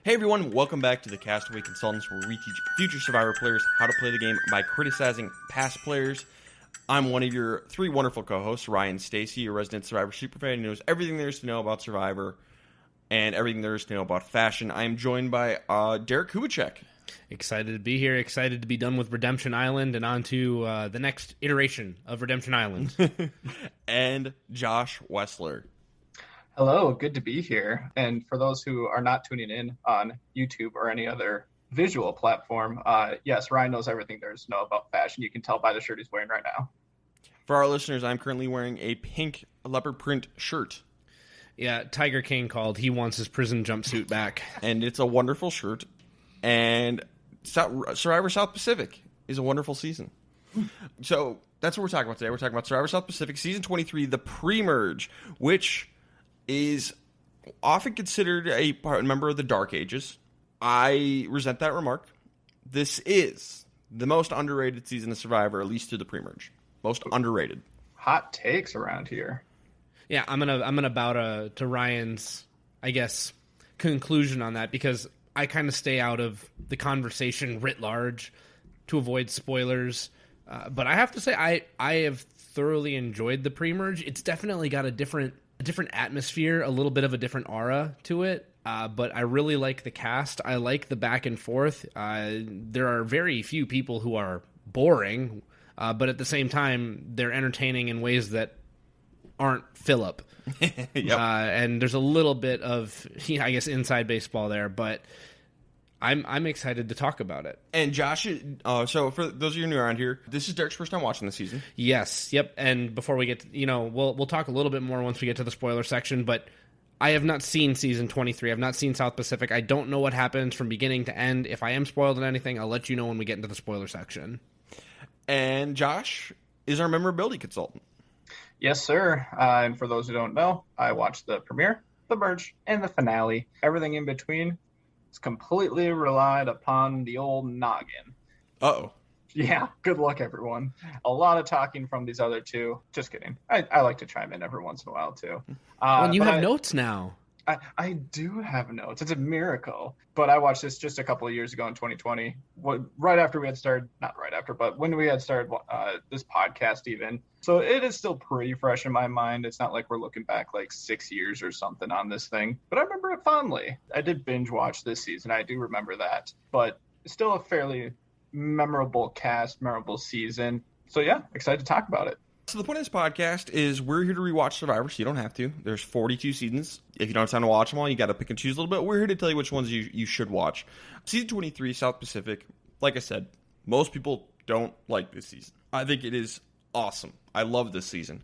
Hey everyone, welcome back to the Castaway Consultants, where we teach future Survivor players how to play the game by criticizing past players. I'm one of your three wonderful co-hosts, Ryan Stacy, your resident Survivor superfan who knows everything there is to know about Survivor and everything there is to know about fashion. I am joined by Derek Kubicek. Excited to be here, excited to be done with Redemption Island and on to the next iteration of Redemption Island. And Josh Wessler. Hello, good to be here. And for those who are not tuning in on YouTube or any other visual platform, yes, Ryan knows everything there is to know about fashion. You can tell by the shirt he's wearing right now. For our listeners, I'm currently wearing a pink leopard print shirt. Yeah, Tiger King called. He wants his prison jumpsuit back. And it's a wonderful shirt. And Survivor South Pacific is a wonderful season. So that's what we're talking about today. We're talking about Survivor South Pacific Season 23, the pre-merge, which is often considered a member of the Dark Ages. I resent that remark. This is the most underrated season of Survivor, at least through the pre-merge. Most underrated. Hot takes around here. Yeah, I'm gonna bow to Ryan's, I guess, conclusion on that, because I kind of stay out of the conversation writ large to avoid spoilers. But I have to say, I have thoroughly enjoyed the pre-merge. It's definitely got a different atmosphere, a little bit of a different aura to it. But I really like the cast. I like the back and forth. There are very few people who are boring, but at the same time, they're entertaining in ways that aren't Philip. Yep. And there's a little bit of, I guess, inside baseball there, but I'm excited to talk about it. And Josh, so for those of you new around here, this is Derek's first time watching the season. Yes, yep. And before we get to, we'll talk a little bit more once we get to the spoiler section, but I have not seen season 23. I've not seen South Pacific. I don't know what happens from beginning to end. If I am spoiled on anything, I'll let you know when we get into the spoiler section. And Josh is our memorability consultant. Yes, sir. And for those who don't know, I watched the premiere, the merge, and the finale. Everything in between is completely relied upon the old noggin. Uh-oh. Yeah, good luck, everyone. A lot of talking from these other two. Just kidding. I like to chime in every once in a while, too. Well, you have notes now. I do have notes. It's a miracle. But I watched this just a couple of years ago in 2020, right after we had started, not right after, but when we had started this podcast even. So it is still pretty fresh in my mind. It's not like we're looking back like 6 years or something on this thing, but I remember it fondly. I did binge watch this season. I do remember that, but it's still a fairly memorable cast, memorable season. So yeah, excited to talk about it. So the point of this podcast is we're here to rewatch Survivor, so you don't have to. There's 42 seasons. If you don't have time to watch them all, you got to pick and choose a little bit. We're here to tell you which ones you should watch. Season 23, South Pacific, like I said, most people don't like this season. I think it is awesome. I love this season.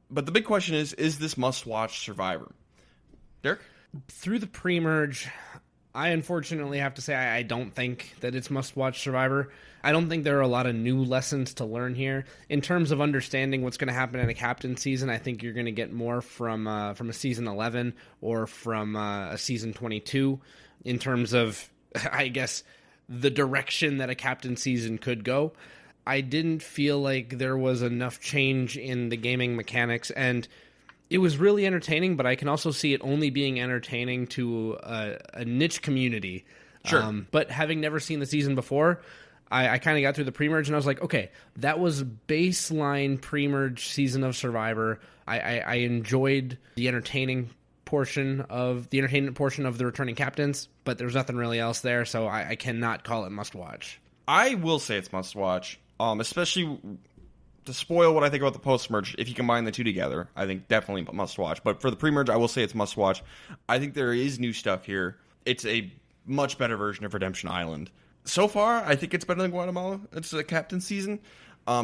But the big question is this must-watch Survivor? Derek? Through the pre-merge, I unfortunately have to say I don't think that it's must-watch Survivor. I don't think there are a lot of new lessons to learn here. In terms of understanding what's going to happen in a captain season, I think you're going to get more from a season 11 or from a season 22 in terms of, I guess, the direction that a captain season could go. I didn't feel like there was enough change in the gaming mechanics, and it was really entertaining, but I can also see it only being entertaining to a niche community. Sure. But having never seen the season before, I kind of got through the pre-merge and I was like, okay, that was baseline pre-merge season of Survivor. I enjoyed the entertainment portion of the returning captains, but there's nothing really else there, so I cannot call it must-watch. I will say it's must-watch, especially to spoil what I think about the post-merge. If you combine the two together, I think definitely must-watch. But for the pre-merge, I will say it's must-watch. I think there is new stuff here. It's a much better version of Redemption Island. So far, I think it's better than Guatemala. It's a captain season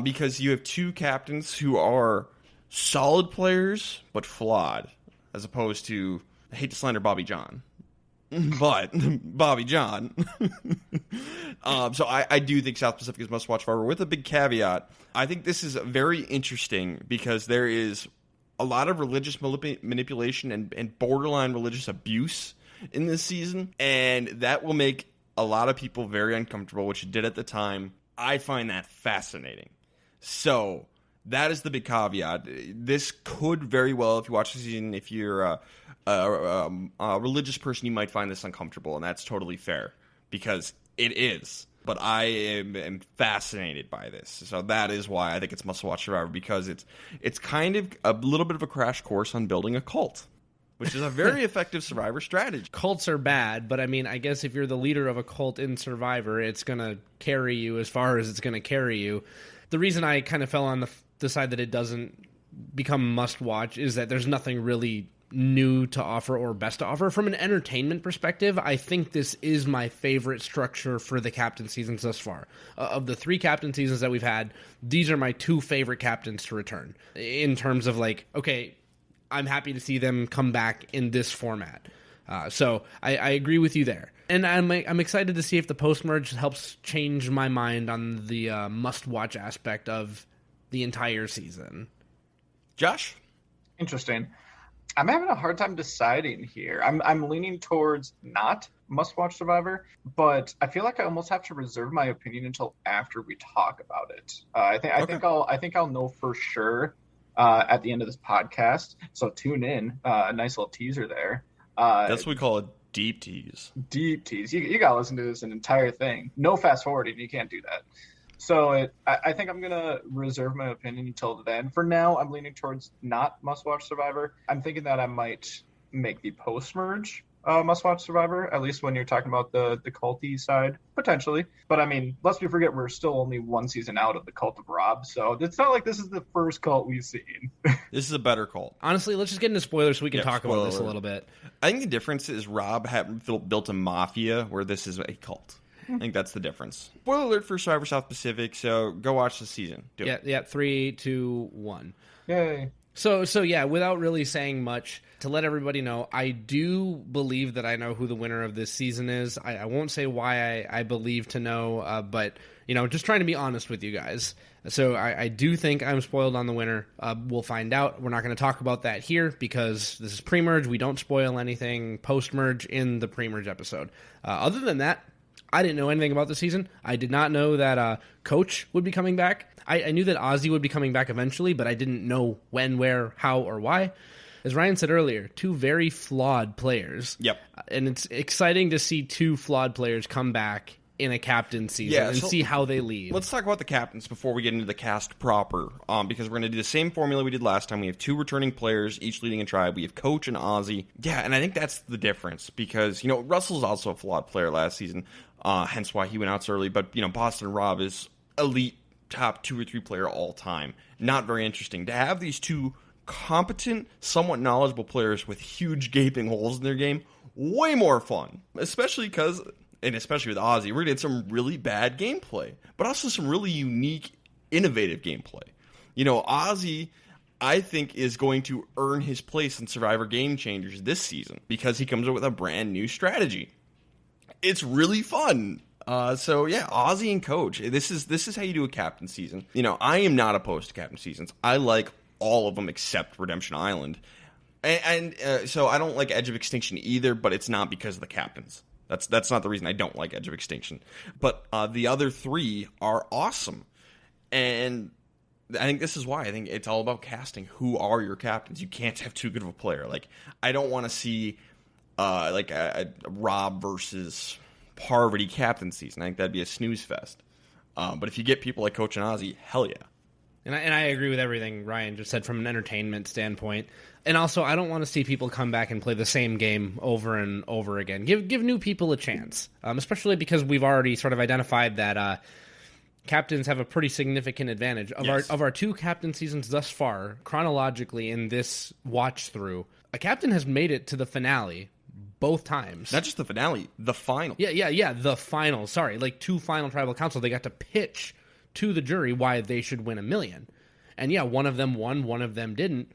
because you have two captains who are solid players but flawed, as opposed to, I hate to slander Bobby John, but Bobby John. So I do think South Pacific is must-watch forever, with a big caveat. I think this is very interesting because there is a lot of religious manipulation and borderline religious abuse in this season, and that will make a lot of people very uncomfortable, which it did at the time. I find that fascinating. So That is the big caveat. This could very well, if you watch the season, if you're a religious person, you might find this uncomfortable, and that's totally fair because it is. But I am fascinated by this, so that is why I think it's must-watch Survivor, because it's kind of a little bit of a crash course on building a cult, which is a very effective Survivor strategy. Cults are bad, but I mean, I guess if you're the leader of a cult in Survivor, it's going to carry you as far as it's going to carry you. The reason I kind of fell on the side that it doesn't become must-watch is that there's nothing really new to offer or best to offer. From an entertainment perspective, I think this is my favorite structure for the captain seasons thus far. Of the 3 captain seasons that we've had, these are my 2 favorite captains to return in terms of like, okay, I'm happy to see them come back in this format. So I agree with you there. And I'm excited to see if the post-merge helps change my mind on the must-watch aspect of the entire season. Josh? Interesting. I'm having a hard time deciding here. I'm leaning towards not must-watch Survivor, but I feel like I almost have to reserve my opinion until after we talk about it. I think I'll know for sure at the end of this podcast. So tune in. A nice little teaser there. That's what we call a deep tease. Deep tease. You got to listen to this an entire thing. No fast forwarding. You can't do that. So I think I'm going to reserve my opinion until then. For now, I'm leaning towards not must-watch Survivor. I'm thinking that I might make the post-merge must-watch Survivor, at least when you're talking about the culty side, potentially. But, I mean, lest we forget, we're still only 1 season out of the Cult of Rob, so it's not like this is the first cult we've seen. This is a better cult. Honestly, let's just get into spoilers so we can talk about this a little bit. I think the difference is Rob had built a mafia where this is a cult. I think that's the difference. Spoiler alert for Survivor South Pacific, so go watch the season. Do it. Yeah, 3, 2, 1. Yay. So yeah, without really saying much, to let everybody know, I do believe that I know who the winner of this season is. I won't say why I believe to know, but, just trying to be honest with you guys. So I do think I'm spoiled on the winner. We'll find out. We're not going to talk about that here because this is pre-merge. We don't spoil anything post-merge in the pre-merge episode. Other than that, I didn't know anything about the season. I did not know that Coach would be coming back. I knew that Ozzy would be coming back eventually, but I didn't know when, where, how, or why. As Ryan said earlier, 2 very flawed players. Yep. And it's exciting to see 2 flawed players come back in a captain season and see how they lead. Let's talk about the captains before we get into the cast proper, because we're going to do the same formula we did last time. We have 2 returning players, each leading a tribe. We have Coach and Ozzy. Yeah, and I think that's the difference because, Russell's also a flawed player last season, hence why he went out so early. But, Boston Rob is elite top 2 or 3 player all time. Not very interesting. To have these 2 competent, somewhat knowledgeable players with huge gaping holes in their game, way more fun. Especially with Ozzy, we're going to get some really bad gameplay, but also some really unique, innovative gameplay. Ozzy, I think, is going to earn his place in Survivor Game Changers this season because he comes up with a brand new strategy. It's really fun. So yeah, Ozzy and Coach. This is how you do a captain season. I am not opposed to captain seasons. I like all of them except Redemption Island, and so I don't like Edge of Extinction either. But it's not because of the captains. That's not the reason I don't like Edge of Extinction. But the other 3 are awesome, and I think this is why. I think it's all about casting. Who are your captains? You can't have too good of a player. Like I don't want to see like a Rob versus Parvati captain season. I think that'd be a snooze fest. But if you get people like Coach and Ozzy, hell yeah. And I agree with everything Ryan just said from an entertainment standpoint. And also, I don't want to see people come back and play the same game over and over again. Give new people a chance, especially because we've already sort of identified that captains have a pretty significant advantage. Of our 2 captain seasons thus far, chronologically in this watch through, a captain has made it to the finale both times. Not just the finale, the final. Yeah, the final. Sorry, like 2 final tribal council. They got to pitch to the jury why they should win $1 million. And yeah, one of them won, one of them didn't.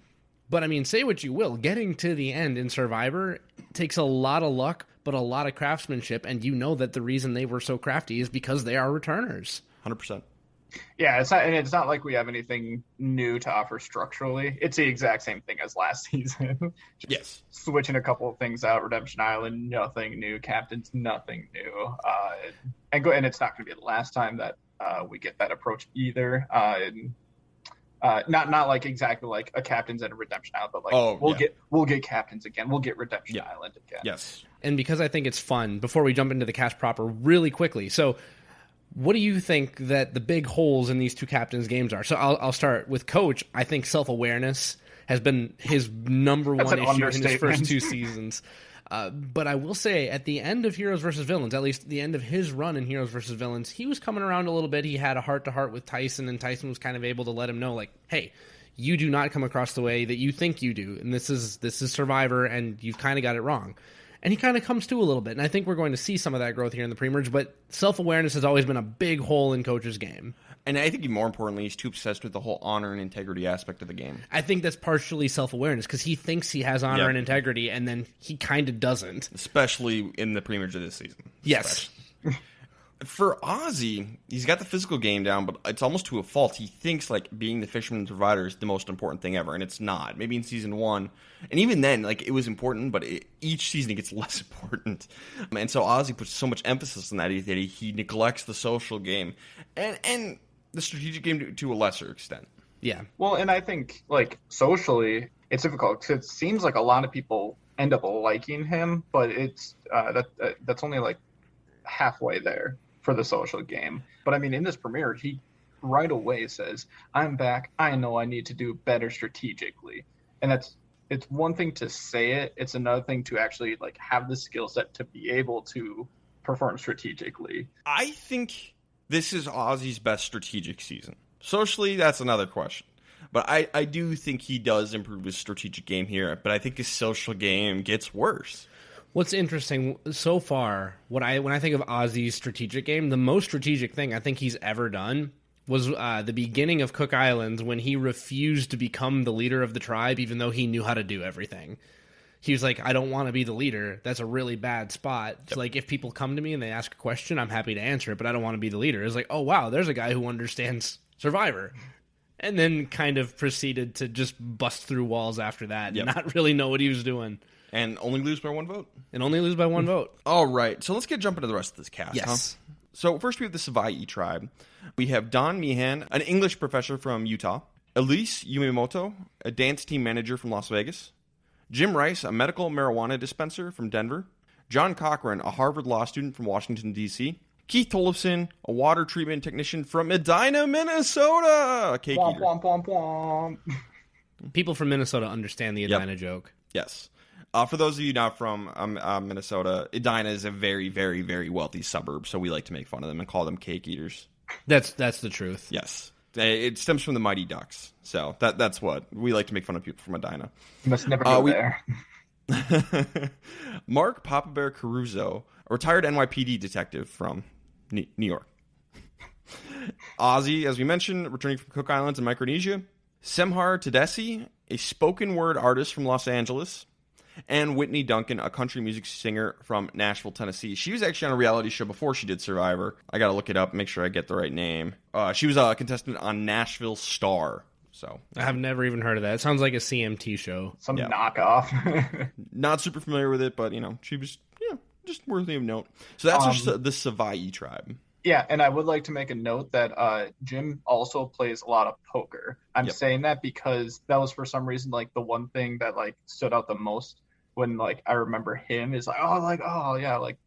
But I mean, say what you will, getting to the end in Survivor takes a lot of luck, but a lot of craftsmanship, and that the reason they were so crafty is because they are returners. 100%. Yeah, it's not like we have anything new to offer structurally. It's the exact same thing as last season. Yes. Switching a couple of things out. Redemption Island, nothing new. Captains, nothing new. And it's not going to be the last time that we get that approach either. Not like exactly like a Captain's and a Redemption Island, but like we'll get Captains again. We'll get Redemption Island again. Yes. And because I think it's fun, before we jump into the cast proper really quickly, so what do you think that the big holes in these two captains' games are? So I'll start with Coach. I think self-awareness has been his number one issue in his first 2 seasons. But I will say, at the end of Heroes vs. Villains, at least the end of his run in Heroes vs. Villains, he was coming around a little bit. He had a heart-to-heart with Tyson, and Tyson was kind of able to let him know, like, hey, you do not come across the way that you think you do, and this is Survivor, and you've kind of got it wrong. And he kind of comes to a little bit, and I think we're going to see some of that growth here in the pre-merge, but self-awareness has always been a big hole in Coach's game. And I think more importantly, he's too obsessed with the whole honor and integrity aspect of the game. I think that's partially self-awareness, because he thinks he has honor and integrity, and then he kind of doesn't. Especially in the pre-merge of this season. Yes. For Ozzy, he's got the physical game down, but it's almost to a fault. He thinks like being the fisherman provider is the most important thing ever, and it's not. Maybe in season 1, and even then, like it was important, but each season it gets less important. And so Ozzy puts so much emphasis on that he neglects the social game and the strategic game to a lesser extent. Yeah. Well, and I think like socially, it's difficult because it seems like a lot of people end up liking him, but it's that's only like halfway there for the social game. But I mean, in this premiere, he right away says, I'm back. I know I need to do better strategically. And it's one thing to say it. It's another thing to actually like have the skill set to be able to perform strategically. I think this is Ozzy's best strategic season. Socially, that's another question. But I do think he does improve his strategic game here. But I think his social game gets worse. What's interesting so far, when I think of Ozzy's strategic game, the most strategic thing I think he's ever done was the beginning of Cook Islands when he refused to become the leader of the tribe, even though he knew how to do everything. He was like, I don't want to be the leader. That's a really bad spot. It's like, if people come to me and they ask a question, I'm happy to answer it, but I don't want to be the leader. It's like, oh, wow, there's a guy who understands Survivor. And then kind of proceeded to just bust through walls after that and not really know what he was doing. And only lose by 1 vote. Vote. All right. So let's jump into the rest of this cast. Yes. Huh? So first we have the Savai'i tribe. We have Don Meehan, an English professor from Utah. Elise Yumemoto, a dance team manager from Las Vegas. Jim Rice, a medical marijuana dispenser from Denver. John Cochran, a Harvard law student from Washington, D.C. Keith Tollefson, a water treatment technician from Edina, Minnesota. A cake eater. Womp, womp, womp. People from Minnesota understand the Edina joke. Yes. For those of you not from Minnesota, Edina is a very, very, very wealthy suburb, so we like to make fun of them and call them cake eaters. That's the truth. Yes. It stems from the Mighty Ducks, so that's what. We like to make fun of people from Edina. You must never go there. Mark Papa Bear Caruso, a retired NYPD detective from New York. Ozzy, as we mentioned, returning from Cook Islands in Micronesia. Semhar Tedeschi, a spoken word artist from Los Angeles. And Whitney Duncan, a country music singer from Nashville, Tennessee. She was actually on a reality show before she did Survivor. I got to look it up and make sure I get the right name. She was a contestant on Nashville Star. So I have never even heard of that. It sounds like a CMT show. Some knockoff. Not super familiar with it, but, she was just worthy of note. So that's the Savai'i tribe. Yeah, and I would like to make a note that Jim also plays a lot of poker. I'm saying that because that was for some reason like the one thing that like stood out the most when like I remember him is like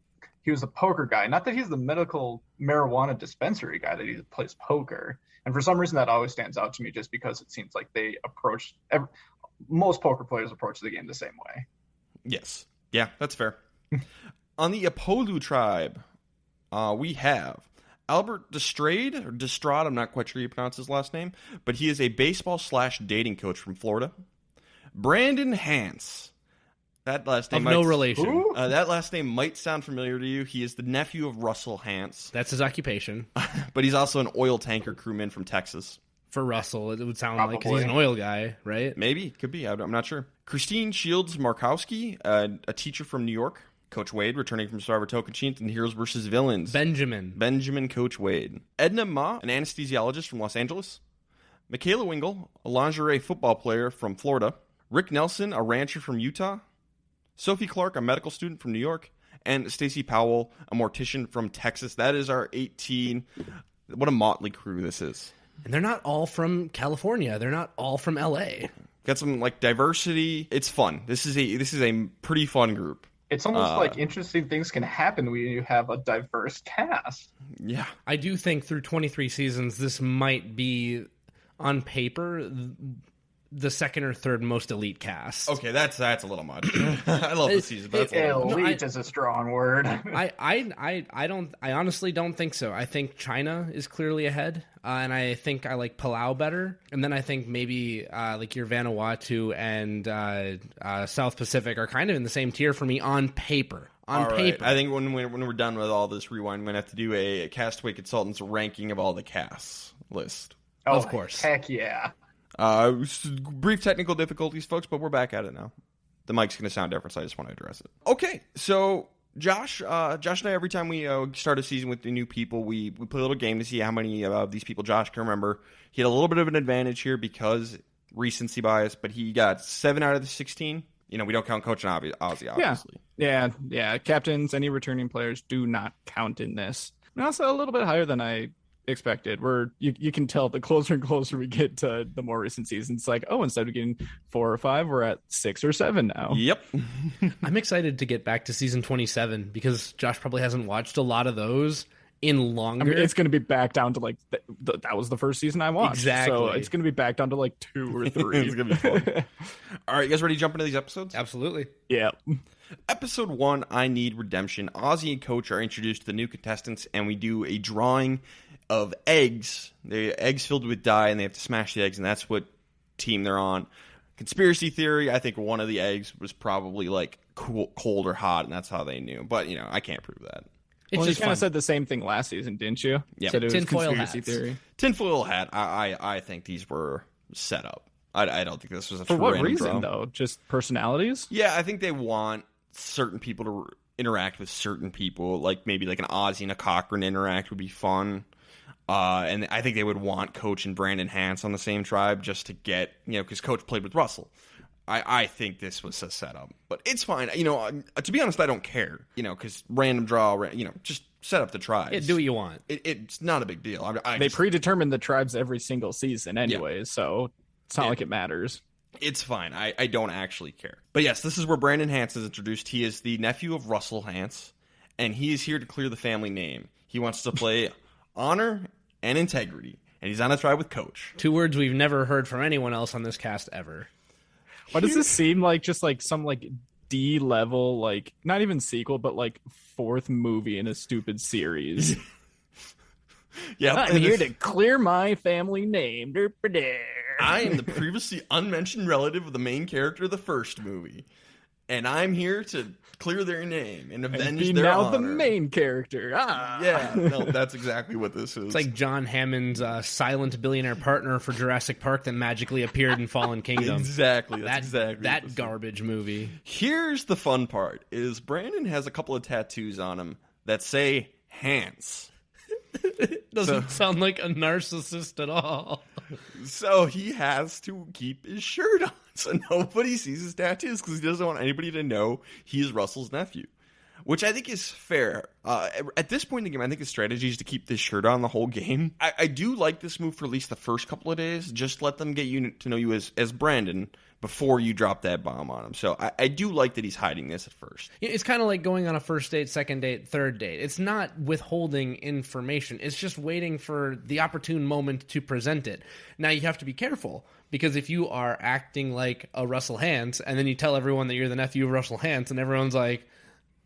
he was a poker guy. Not that he's the medical marijuana dispensary guy, that he plays poker. And for some reason that always stands out to me just because it seems like they approach most poker players approach the game the same way. Yes. Yeah, that's fair. On the Apolu tribe, we have Albert Destrade, or Destrade, I'm not quite sure you pronounce his last name, but he is a baseball/dating coach from Florida. Brandon Hance. That last name no relation. That last name might sound familiar to you. He is the nephew of Russell Hance. That's his occupation. But he's also an oil tanker crewman from Texas. For Russell, it would sound like, 'cause he's an oil guy, right? Maybe. Could be. I'm not sure. Christine Shields Markowski, a teacher from New York. Coach Wade, returning from Survivor Tocantins and Heroes vs. Villains. Benjamin Coach Wade. Edna Ma, an anesthesiologist from Los Angeles. Michaela Wingle, a lingerie football player from Florida. Rick Nelson, a rancher from Utah. Sophie Clark, a medical student from New York. And Stacey Powell, a mortician from Texas. That is our 18. What a motley crew this is. And they're not all from California. They're not all from LA. Got some like diversity. It's fun. This is a pretty fun group. It's almost like interesting things can happen when you have a diverse cast. Yeah. I do think through 23 seasons, this might be, on paper, the second or third most elite cast. Okay, that's a little much. I love the season, but that's a little Elite is a strong word. I honestly don't think so. I think China is clearly ahead, and I think I like Palau better. And then I think maybe like your Vanuatu and South Pacific are kind of in the same tier for me on paper. On paper. I think when we're done with all this rewind, we're going to have to do a Castaway Consultants ranking of all the casts list. Oh, of course. Heck yeah. Brief technical difficulties, folks, but we're back at it now. The mic's going to sound different, so I just want to address it. Okay, so Josh and I, every time we start a season with the new people, we play a little game to see how many of these people Josh can remember. He had a little bit of an advantage here because recency bias, but he got 7 out of the 16. You know, we don't count Coach and Ozzy, obviously. Yeah. Captains, any returning players do not count in this. And also a little bit higher than I expected. You can tell the closer and closer we get to the more recent seasons, it's like, oh, instead of getting 4 or 5, we're at 6 or 7 now. Yep. I'm excited to get back to season 27 because Josh probably hasn't watched a lot of those in longer. I mean, it's going to be back down to like that was the first season I watched. Exactly. So it's going to be back down to like 2 or 3. It's going to be fun. All right, you guys ready to jump into these episodes? Absolutely. Yeah. Episode 1, I Need Redemption. Ozzy and Coach are introduced to the new contestants, and we do a drawing of eggs. They're eggs filled with dye, and they have to smash the eggs, and that's what team they're on. Conspiracy theory, I think one of the eggs was probably like cold or hot, and that's how they knew. But, you know, I can't prove that. Well, you kind of said the same thing last season, didn't you? Yeah. Said it was Tinfoil conspiracy hats. theory. Tinfoil hat, I think these were set up. I don't think this was a For what random reason, draw. though? Just personalities? Yeah, I think they want certain people to interact with certain people. Like maybe like an Ozzy and a Cochran interact would be fun. And I think they would want Coach and Brandon Hance on the same tribe just to get, you know, because Coach played with Russell. I think this was a setup, but it's fine. You know, to be honest, I don't care. You know, because random draw, you know, just set up the tribes. Yeah, do what you want. It's not a big deal. They predetermine the tribes every single season anyways, so it's not like it matters. It's fine. I don't actually care. But yes, this is where Brandon Hance is introduced. He is the nephew of Russell Hance, and he is here to clear the family name. He wants to play honor and integrity, and he's on a tribe with Coach. 2 words we've never heard from anyone else on this cast ever. Why does this seem like just like some like D level, like not even sequel, but like 4th movie in a stupid series? Yeah, I'm here to clear my family name. I am the previously unmentioned relative of the main character of the first movie, and I'm here to clear their name and avenge be their now honor. the main character. Yeah, no, that's exactly what this is. It's like John Hammond's silent billionaire partner for Jurassic Park that magically appeared in Fallen Kingdom. Exactly. That's exactly what this that is. garbage movie. Here's the fun part: is Brandon has a couple of tattoos on him that say Hance. Doesn't sound like a narcissist at all. So he has to keep his shirt on so nobody sees his tattoos because he doesn't want anybody to know he's Russell's nephew, which I think is fair. At this point in the game, I think his strategy is to keep this shirt on the whole game. I do like this move for at least the first couple of days. Just let them get you to know you as Brandon before you drop that bomb on him. So I do like that he's hiding this at first. It's kind of like going on a first date, second date, third date. It's not withholding information. It's just waiting for the opportune moment to present it. Now, you have to be careful, because if you are acting like a Russell Hance, and then you tell everyone that you're the nephew of Russell Hance, and everyone's like,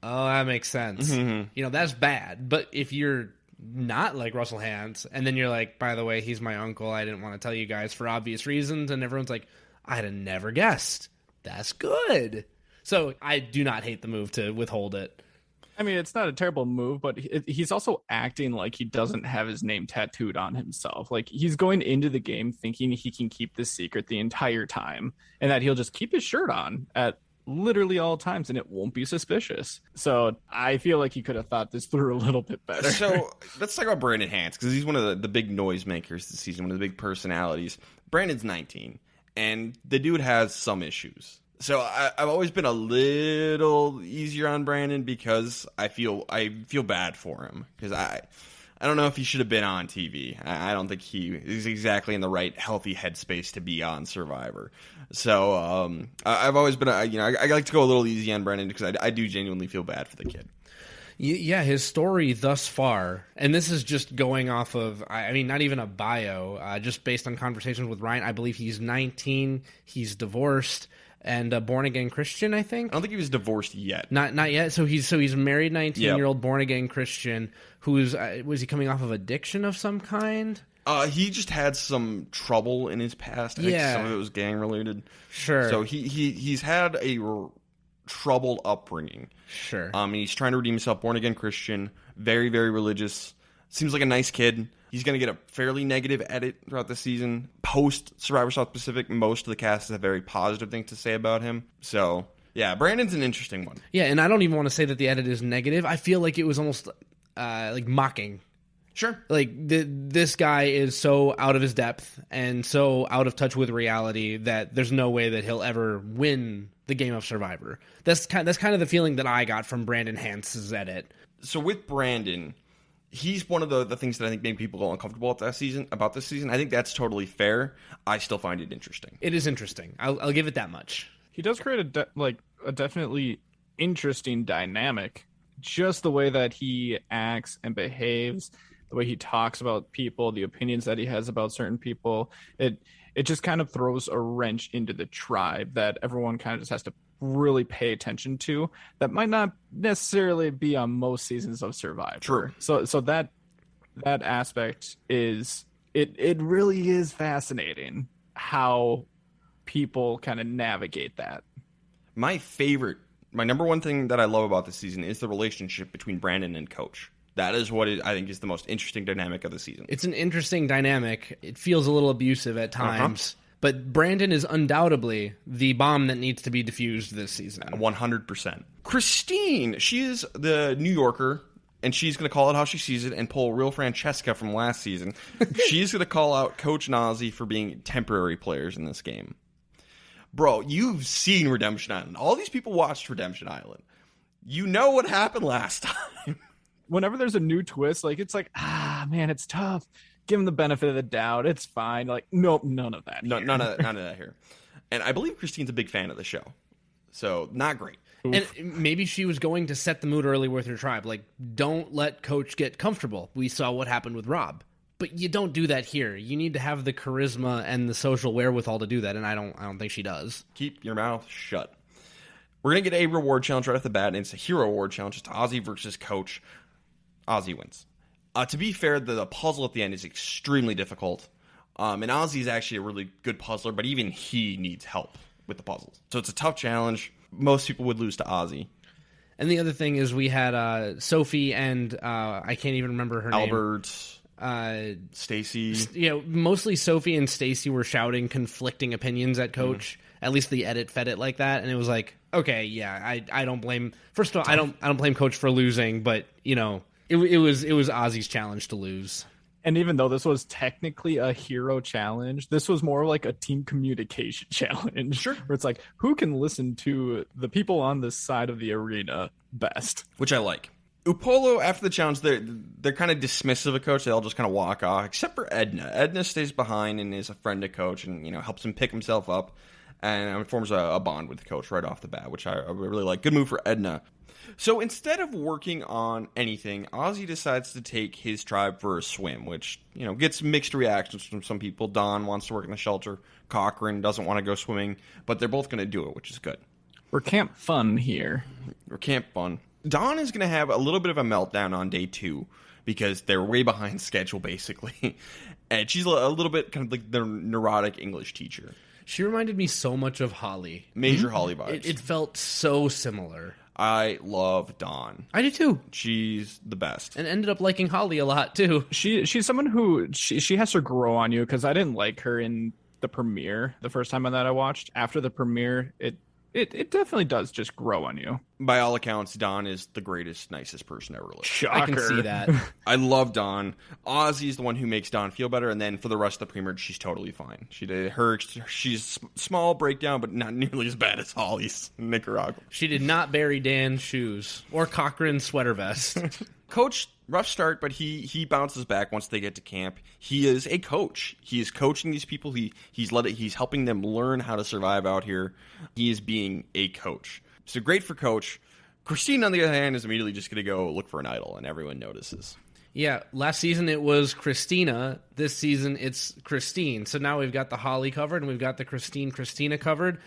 oh, that makes sense. Mm-hmm. You know, that's bad. But if you're not like Russell Hance, and then you're like, by the way, he's my uncle, I didn't want to tell you guys for obvious reasons, and everyone's like, I'd have never guessed. That's good. So I do not hate the move to withhold it. I mean, it's not a terrible move, but he's also acting like he doesn't have his name tattooed on himself. Like, he's going into the game thinking he can keep this secret the entire time, and that he'll just keep his shirt on at literally all times, and it won't be suspicious. So I feel like he could have thought this through a little bit better. So let's talk about Brandon Hance, because he's one of the big noisemakers this season, one of the big personalities. Brandon's 19. And the dude has some issues. So I've always been a little easier on Brandon because I feel bad for him. Because I don't know if he should have been on TV. I don't think he is exactly in the right healthy headspace to be on Survivor. So I've always been, I like to go a little easy on Brandon because I do genuinely feel bad for the kid. Yeah, his story thus far, and this is just going off of, I mean, not even a bio, just based on conversations with Ryan. I believe he's 19, he's divorced, and a born-again Christian, I think. I don't think he was divorced yet. Not yet. So he's married, 19-year-old born-again Christian who's was he coming off of addiction of some kind? He just had some trouble in his past. I think some of it was gang related. Sure. So he's had a troubled upbringing. Sure. And he's trying to redeem himself. Born again Christian, very very religious. Seems like a nice kid. He's going to get a fairly negative edit throughout the season. Post Survivor South Pacific, most of the cast have very positive things to say about him. So, yeah, Brandon's an interesting one. Yeah, and I don't even want to say that the edit is negative. I feel like it was almost like mocking. Sure. Like, this guy is so out of his depth and so out of touch with reality that there's no way that he'll ever win the game of Survivor. That's kind of the feeling that I got from Brandon Hance's edit. So with Brandon, he's one of the things that I think made people uncomfortable about this season. I think that's totally fair. I still find it interesting. It is interesting. I'll give it that much. He does create a definitely interesting dynamic. Just the way that he acts and behaves, the way he talks about people, the opinions that he has about certain people, it just kind of throws a wrench into the tribe that everyone kind of just has to really pay attention to. That might not necessarily be on most seasons of Survivor. True. So that aspect is it really is fascinating how people kind of navigate that. My number one thing that I love about this season is the relationship between Brandon and Coach. That is what I think is the most interesting dynamic of the season. It's an interesting dynamic. It feels a little abusive at times, but Brandon is undoubtedly the bomb that needs to be diffused this season. 100%. Christine, she is the New Yorker, and she's going to call it how she sees it and pull real Francesca from last season. She's going to call out Coach and Ozzy for being temporary players in this game. Bro, you've seen Redemption Island. All these people watched Redemption Island. You know what happened last time. Whenever there's a new twist, like it's like, man, it's tough. Give him the benefit of the doubt. It's fine. Like, nope, none of that. No, none of that here. And I believe Christine's a big fan of the show. So, not great. And maybe she was going to set the mood early with her tribe. Like, don't let Coach get comfortable. We saw what happened with Rob. But you don't do that here. You need to have the charisma and the social wherewithal to do that, and I don't think she does. Keep your mouth shut. We're going to get a reward challenge right off the bat, and it's a hero award challenge. It's Ozzy versus Coach. Ozzy wins. To be fair, the puzzle at the end is extremely difficult. And Ozzy is actually a really good puzzler, but even he needs help with the puzzles. So it's a tough challenge. Most people would lose to Ozzy. And the other thing is we had Sophie and I can't even remember her Albert, name. Stacy. Mostly Sophie and Stacy were shouting conflicting opinions at Coach. At least the edit fed it like that, and it was like, okay, yeah, I don't blame. First of all, I don't blame Coach for losing, but it was Ozzy's challenge to lose. And even though this was technically a hero challenge, this was more like a team communication challenge. Sure. Where it's like, who can listen to the people on this side of the arena best? Which I like. Upolo, after the challenge, they're kind of dismissive of Coach. They all just kind of walk off, except for Edna. Edna stays behind and is a friend to Coach and, helps him pick himself up and forms a bond with the Coach right off the bat, which I really like. Good move for Edna. So instead of working on anything, Ozzy decides to take his tribe for a swim, which, gets mixed reactions from some people. Don wants to work in the shelter. Cochran doesn't want to go swimming, but they're both going to do it, which is good. We're camp fun here. We're camp fun. Dawn is going to have a little bit of a meltdown on day 2 because they're way behind schedule, basically. And she's a little bit kind of like the neurotic English teacher. She reminded me so much of Holly. Major Holly vibes. It felt so similar. I love Dawn. I do too. She's the best. And ended up liking Holly a lot too. She's someone who she has to grow on you, because I didn't like her in the premiere the first time that I watched. After the premiere, it definitely does just grow on you. By all accounts, Dawn is the greatest, nicest person ever lived. Shocker. I can see that. I love Dawn. Ozzy's the one who makes Dawn feel better, and then for the rest of the pre-merge, she's totally fine. She's small breakdown, but not nearly as bad as Holly's in Nicaragua. She did not bury Dan's shoes or Cochran's sweater vest. Coach, rough start, but he bounces back once they get to camp. He is a coach. He is coaching these people. He's helping them learn how to survive out here. He is being a coach. So great for Coach. Christine, on the other hand, is immediately just going to go look for an idol, and everyone notices. Yeah, last season it was Christina. This season it's Christine. So now we've got the Holly covered, and we've got the Christina covered.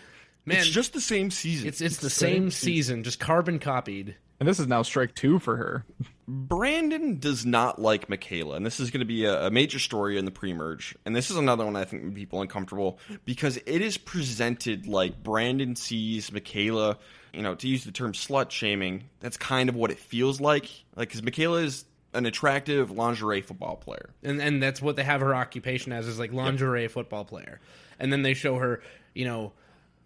Man, it's just the same season. It's the same season, just carbon copied. And this is now strike 2 for her. Brandon does not like Michaela, and this is going to be a major story in the pre-merge. And this is another one I think made people uncomfortable because it is presented like Brandon sees Michaela, to use the term slut shaming. That's kind of what it feels like. Because Michaela is an attractive lingerie football player. And that's what they have her occupation as, is like lingerie football player. And then they show her,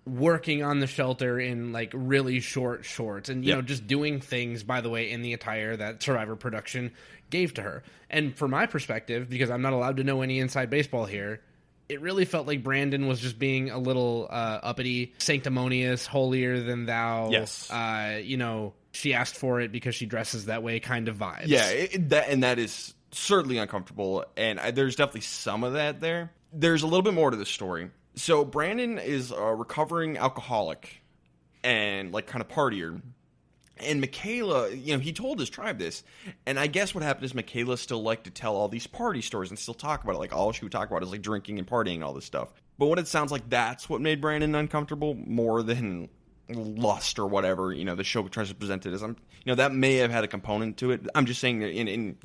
working on the shelter in like really short shorts and just doing things, by the way, in the attire that Survivor production gave to her. And from my perspective, because I'm not allowed to know any inside baseball here, it really felt like Brandon was just being a little uppity, sanctimonious, holier than thou. Yes. She asked for it because she dresses that way kind of vibes. Yeah, that is certainly uncomfortable, and there's definitely some of that there. There's a little bit more to this story. So Brandon is a recovering alcoholic and like kind of partier. And Michaela, he told his tribe this. And I guess what happened is Michaela still liked to tell all these party stories and still talk about it. Like all she would talk about is like drinking and partying and all this stuff. But what it sounds like, that's what made Brandon uncomfortable more than lust or whatever, the show tries to present it as. That may have had a component to it. I'm just saying that in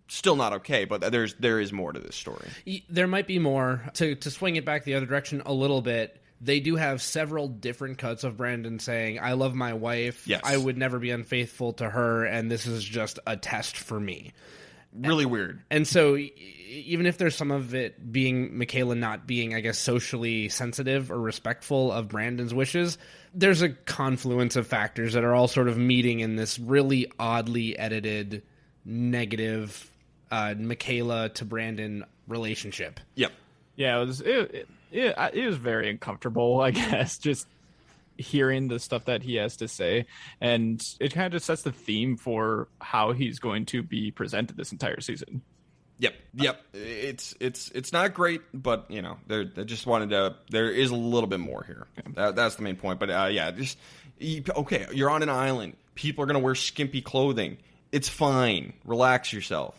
still not okay, but there is more to this story. There might be more. To swing it back the other direction a little bit, they do have several different cuts of Brandon saying, I love my wife, yes. I would never be unfaithful to her, and this is just a test for me. Really weird. And so even if there's some of it being Michaela not being, I guess, socially sensitive or respectful of Brandon's wishes, there's a confluence of factors that are all sort of meeting in this really oddly edited negative Michaela to Brandon relationship. Yep. Yeah, it was very uncomfortable, I guess, just hearing the stuff that he has to say, and it kind of just sets the theme for how he's going to be presented this entire season. Yep. It's not great, but they just wanted to. There is a little bit more here. That's the main point. But okay, you're on an island. People are gonna wear skimpy clothing. It's fine. Relax yourself.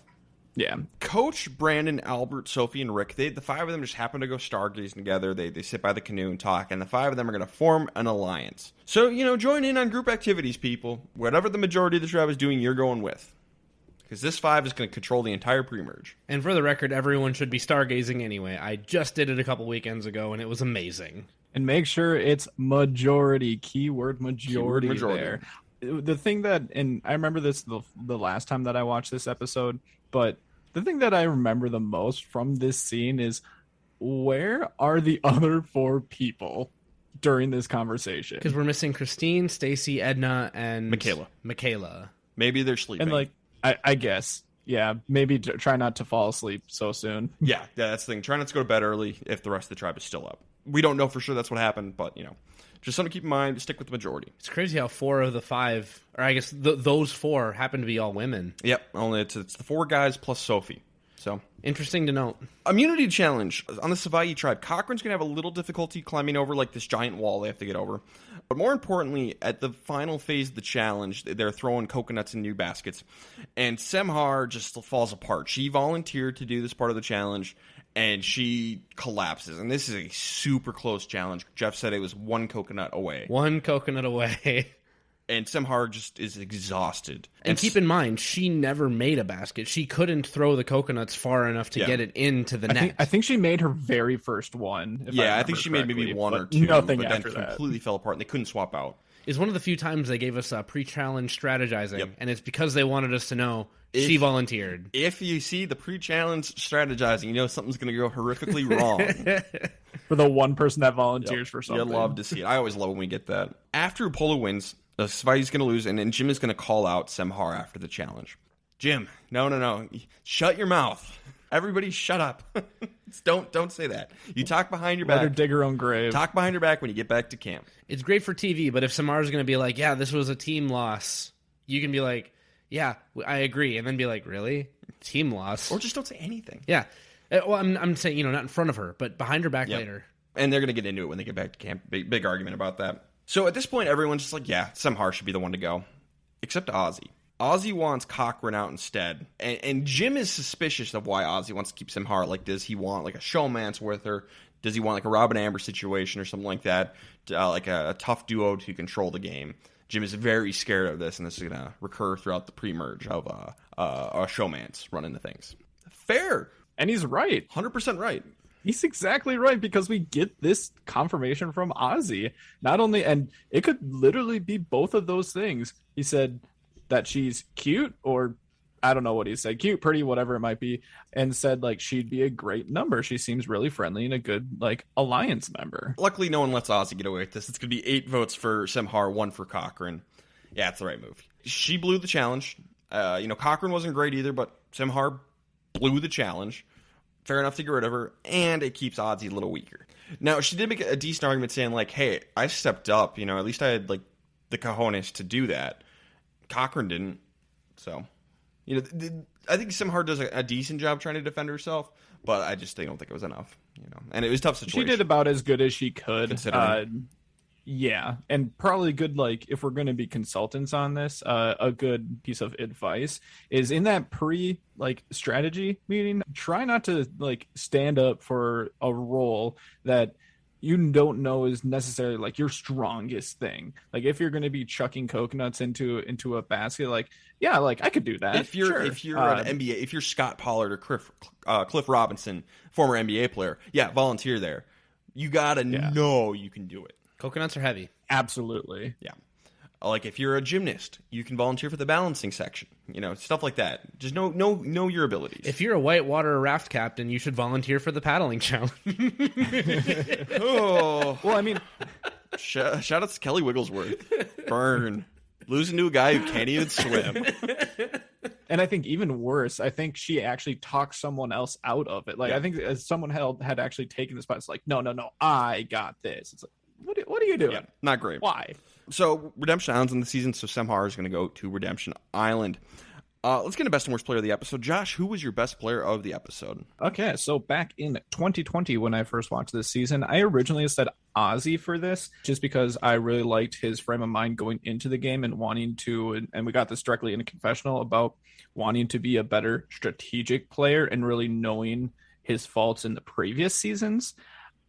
Yeah. Coach, Brandon, Albert, Sophie, and Rick, the 5 of them just happen to go stargazing together. They sit by the canoe and talk, and the 5 of them are going to form an alliance. So, join in on group activities, people. Whatever the majority of the tribe is doing, you're going with. Because this 5 is going to control the entire pre-merge. And for the record, everyone should be stargazing anyway. I just did it a couple weekends ago, and it was amazing. And make sure it's majority. Keyword majority there. The thing that, and I remember this the last time that I watched this episode, but the thing that I remember the most from this scene is, where are the other 4 people during this conversation? Because we're missing Christine, Stacy, Edna, and Michaela. Maybe they're sleeping. And I guess, yeah, maybe try not to fall asleep so soon. Yeah, that's the thing. Try not to go to bed early if the rest of the tribe is still up. We don't know for sure that's what happened, but just something to keep in mind. Stick with the majority. It's crazy how 4 of the 5, or I guess those 4 happen to be all women. Yep, only it's the 4 guys plus Sophie. So interesting to note. Immunity challenge on the Savaii tribe. Cochrane's gonna have a little difficulty climbing over like this giant wall they have to get over. But more importantly, at the final phase of the challenge, they're throwing coconuts in new baskets, and Semhar just falls apart. She volunteered to do this part of the challenge, and she collapses. And this is a super close challenge. Jeff said it was 1 coconut away. 1 coconut away. And Semhar just is exhausted. And keep in mind, she never made a basket. She couldn't throw the coconuts far enough to get it into the net. I think she made her very first one. I think she made maybe 1 or 2. Nothing but after then that. Completely fell apart, and they couldn't swap out. It's one of the few times they gave us pre-challenge strategizing, and it's because they wanted us to know she volunteered. If you see the pre-challenge strategizing, something's going to go horrifically wrong. For the one person that volunteers for something. You'd love to see it. I always love when we get that. After Apollo wins, Savaï's going to lose, and then Jim is going to call out Semhar after the challenge. Jim, no. Shut your mouth. Everybody shut up. Don't say that. You talk behind your back. Let her dig her own grave. Talk behind your back when you get back to camp. It's great for TV, but if Samar's going to be like, yeah, this was a team loss, you can be like, yeah, I agree, and then be like, really? Team loss. Or just don't say anything. Yeah. Well, I'm saying, not in front of her, but behind her back later. And they're going to get into it when they get back to camp. Big argument about that. So at this point, everyone's just like, yeah, Semhar should be the one to go. Except Ozzy. Ozzy wants Cochran out instead. And Jim is suspicious of why Ozzy wants to keep Semhar. Like, does he want, like, a showmance with her? Does he want, like, a Robin Amber situation or something like that? Like a tough duo to control the game. Jim is very scared of this, and this is going to recur throughout the pre-merge of a showmance running the things. Fair. And he's right. 100% right. He's exactly right, because we get this confirmation from Ozzy. Not only, and it could literally be both of those things. He said that she's cute, or I don't know what he said, cute, pretty, whatever it might be, and said like she'd be a great number. She seems really friendly and a good like alliance member. Luckily, no one lets Ozzy get away with this. It's going to be 8 votes for Semhar, 1 for Cochran. Yeah, it's the right move. She blew the challenge. Cochran wasn't great either, but Semhar blew the challenge. Fair enough to get rid of her, and it keeps Ozzy a little weaker. Now, she did make a decent argument saying, like, hey, I stepped up. At least I had, like, the cojones to do that. Cochran didn't. So, I think Semhar does a decent job trying to defend herself, but I just don't think it was enough. And it was a tough situation. She did about as good as she could. Considering. Yeah, and probably good, like, if we're going to be consultants on this, a good piece of advice is in that strategy meeting, try not to, like, stand up for a role that you don't know is necessarily, like, your strongest thing. Like, if you're going to be chucking coconuts into a basket, like, yeah, like, I could do that. If you're an NBA, if you're Scott Pollard or Cliff Robinson, former NBA player, yeah, volunteer there. You got to know you can do it. Coconuts are heavy. Absolutely. Yeah. Like if you're a gymnast, you can volunteer for the balancing section. Stuff like that. Just know your abilities. If you're a whitewater raft captain, you should volunteer for the paddling challenge. Oh. Well, I mean, shout out to Kelly Wigglesworth. Burn. Losing to a guy who can't even swim. And I think even worse, I think she actually talked someone else out of it. Like, yeah. I think someone had actually taken the spot. It's like, no, I got this. It's like, what are you doing? Yeah, not great. Why? So Redemption Island's in the season, so Semhar is going to go to Redemption Island. Let's get a best and worst player of the episode. Josh, who was your best player of the episode? Okay, so back in 2020 when I first watched this season, I originally said Ozzy for this just because I really liked his frame of mind going into the game and wanting to, and we got this directly in a confessional about wanting to be a better strategic player and really knowing his faults in the previous seasons.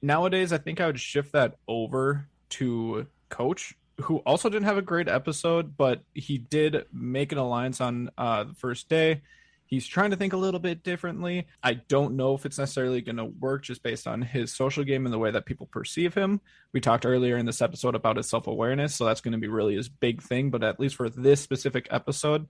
Nowadays, I think I would shift that over to Coach, who also didn't have a great episode, but he did make an alliance on the first day. He's trying to think a little bit differently. I don't know if it's necessarily going to work just based on his social game and the way that people perceive him. We talked earlier in this episode about his self-awareness, so that's going to be really his big thing. But at least for this specific episode,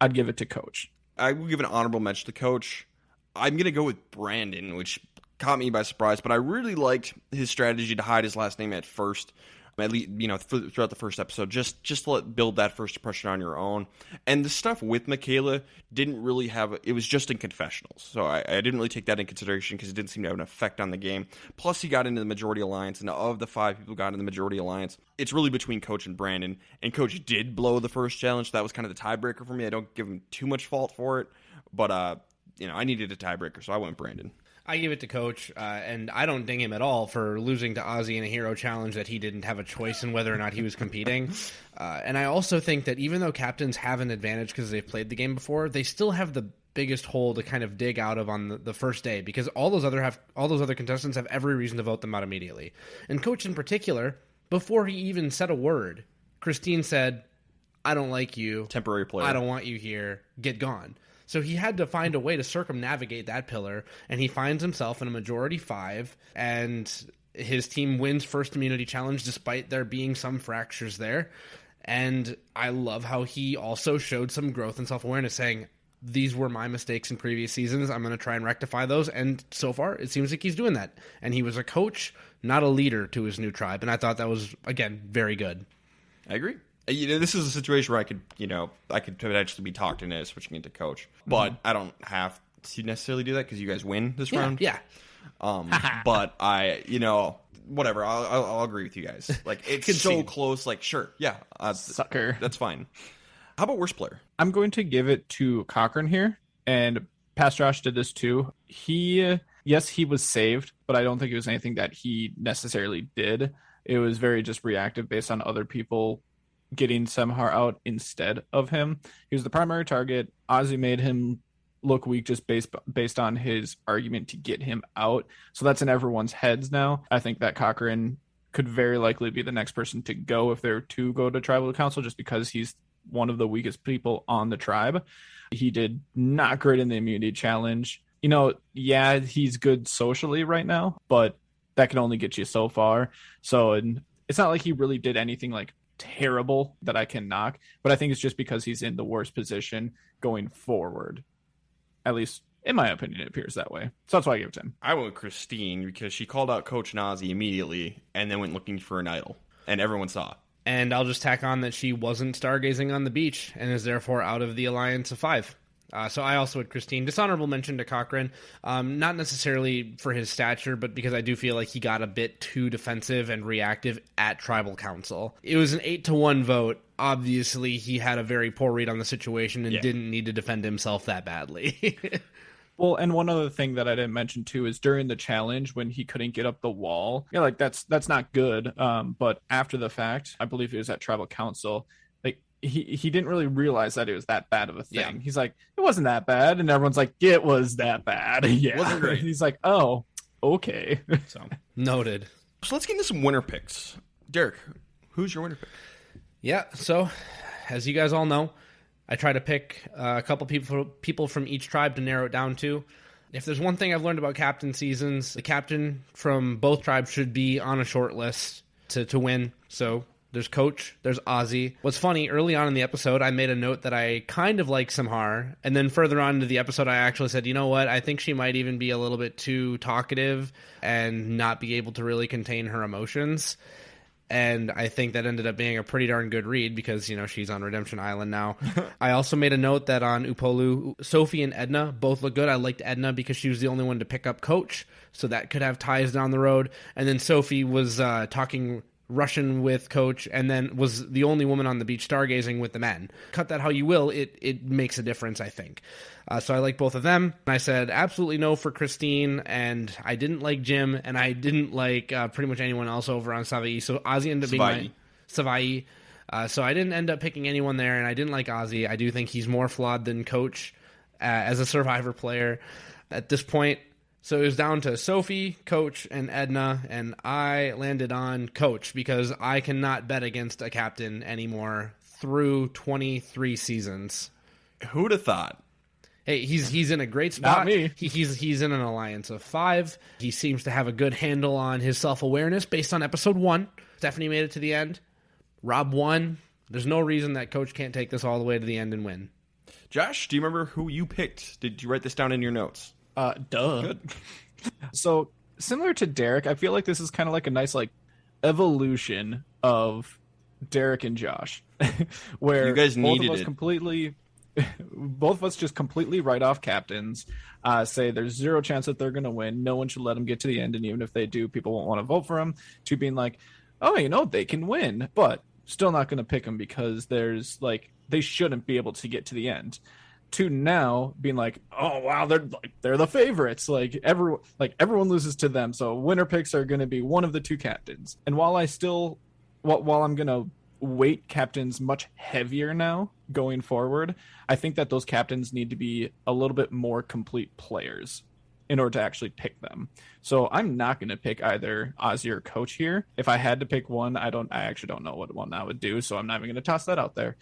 I'd give it to Coach. I will give an honorable mention to Coach. I'm going to go with Brandon, which caught me by surprise, but I really liked his strategy to hide his last name at first. At least, throughout the first episode, just to build that first impression on your own. And the stuff with Michaela didn't really it was just in confessionals. So I didn't really take that in consideration because it didn't seem to have an effect on the game. Plus, he got into the majority alliance, and of the 5 people who got in the majority alliance, it's really between Coach and Brandon. And Coach did blow the first challenge. So that was kind of the tiebreaker for me. I don't give him too much fault for it. But, I needed a tiebreaker, so I went Brandon. I give it to Coach, and I don't ding him at all for losing to Ozzy in a hero challenge that he didn't have a choice in whether or not he was competing. And I also think that even though captains have an advantage because they've played the game before, they still have the biggest hole to kind of dig out of on the first day because all those other contestants have every reason to vote them out immediately. And Coach in particular, before he even said a word, Christine said, "I don't like you. Temporary player. I don't want you here. Get gone." So he had to find a way to circumnavigate that pillar, and he finds himself in a majority 5, and his team wins first immunity challenge despite there being some fractures there. And I love how he also showed some growth and self-awareness, saying, these were my mistakes in previous seasons. I'm going to try and rectify those. And so far, it seems like he's doing that. And he was a coach, not a leader to his new tribe. And I thought that was, again, very good. I agree. This is a situation where I could potentially be talked into switching into Coach, but I don't have to necessarily do that because you guys win this round. Yeah. But whatever. I'll agree with you guys. Like it's so close. Like sure, yeah, sucker. That's fine. How about worst player? I'm going to give it to Cochran here, and Past Josh did this too. Yes, he was saved, but I don't think it was anything that he necessarily did. It was very just reactive based on other people getting Semhar out instead of him. He was the primary target. Ozzy made him look weak just based on his argument to get him out. So that's in everyone's heads now. I think that Cochran could very likely be the next person to go if they're to go to tribal council, just because he's one of the weakest people on the tribe. He did not great in the immunity challenge. Yeah, he's good socially right now, but that can only get you so far. So it's not like he really did anything like terrible that I can knock, but I think it's just because he's in the worst position going forward. At least in my opinion, it appears that way. So that's why I give it to him. I went with Christine because she called out Coach Nazi immediately and then went looking for an idol, and everyone saw it. And I'll just tack on that she wasn't stargazing on the beach and is therefore out of the Alliance of Five. So I also had Christine. Dishonorable mention to Cochran, not necessarily for his stature, but because I do feel like he got a bit too defensive and reactive at Tribal Council. It was an 8-1 vote. Obviously, he had a very poor read on the situation and didn't need to defend himself that badly. Well, and one other thing that I didn't mention too is during the challenge when he couldn't get up the wall. Yeah, like that's not good. But after the fact, I believe it was at Tribal Council. Like he didn't really realize that it was that bad of a thing. Yeah. He's like, it wasn't that bad, and everyone's like, it was that bad. Yeah, it wasn't great. He's like, oh, okay. So noted. So let's get into some winner picks. Derek, who's your winner pick? Yeah. So as you guys all know, I try to pick a couple people from each tribe to narrow it down to. If there's one thing I've learned about captain seasons, the captain from both tribes should be on a short list to win. So there's Coach, there's Ozzy. What's funny, early on in the episode, I made a note that I kind of like Semhar, and then further on into the episode, I actually said, you know what, I think she might even be a little bit too talkative and not be able to really contain her emotions. And I think that ended up being a pretty darn good read because, she's on Redemption Island now. I also made a note that on Upolu, Sophie and Edna both look good. I liked Edna because she was the only one to pick up Coach, so that could have ties down the road. And then Sophie was talking Russian with Coach and then was the only woman on the beach stargazing with the men. Cut that how you will, it makes a difference, I think. So I like both of them. I said absolutely no for Christine, and I didn't like Jim, and I didn't like pretty much anyone else over on Savai. So Ozzy ended up being my Savai. So I didn't end up picking anyone there, and I didn't like Ozzy. I do think he's more flawed than Coach as a Survivor player at this point. So it was down to Sophie, Coach, and Edna, and I landed on Coach because I cannot bet against a captain anymore through 23 seasons. Who'd have thought? Hey, he's in a great spot. Not me. He's in an Alliance of 5. He seems to have a good handle on his self-awareness based on episode 1. Stephanie made it to the end. Rob won. There's no reason that Coach can't take this all the way to the end and win. Josh, do you remember who you picked? Did you write this down in your notes? Duh. Good. So similar to Derek, I feel like this is kind of like a nice evolution of Derek and Josh, where you guys both of us just completely write off captains, say there's zero chance that they're going to win. No one should let them get to the end. And even if they do, people won't want to vote for them, to being like, oh, they can win, but still not going to pick them because they shouldn't be able to get to the end. To now being like, oh wow, they're the favorites. Everyone loses to them. So winner picks are going to be one of the two captains. And while I'm going to weight captains much heavier now going forward, I think that those captains need to be a little bit more complete players in order to actually pick them. So I'm not going to pick either Ozzy or Coach here. If I had to pick one, I actually don't know what one I would do, so I'm not even going to toss that out there.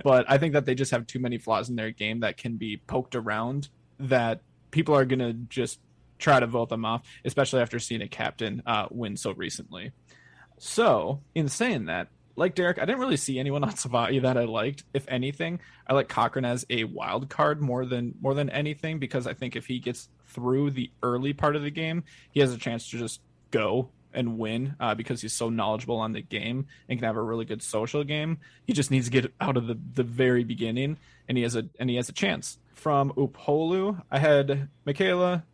But I think that they just have too many flaws in their game that can be poked around, that people are going to just try to vote them off, especially after seeing a captain win so recently. So in saying that, like Derek, I didn't really see anyone on Savai that I liked. If anything, I like Cochran as a wild card more than anything, because I think if he gets through the early part of the game, he has a chance to just go and win because he's so knowledgeable on the game and can have a really good social game. He just needs to get out of the very beginning, and he has a chance. From Upolu, I had Michaela,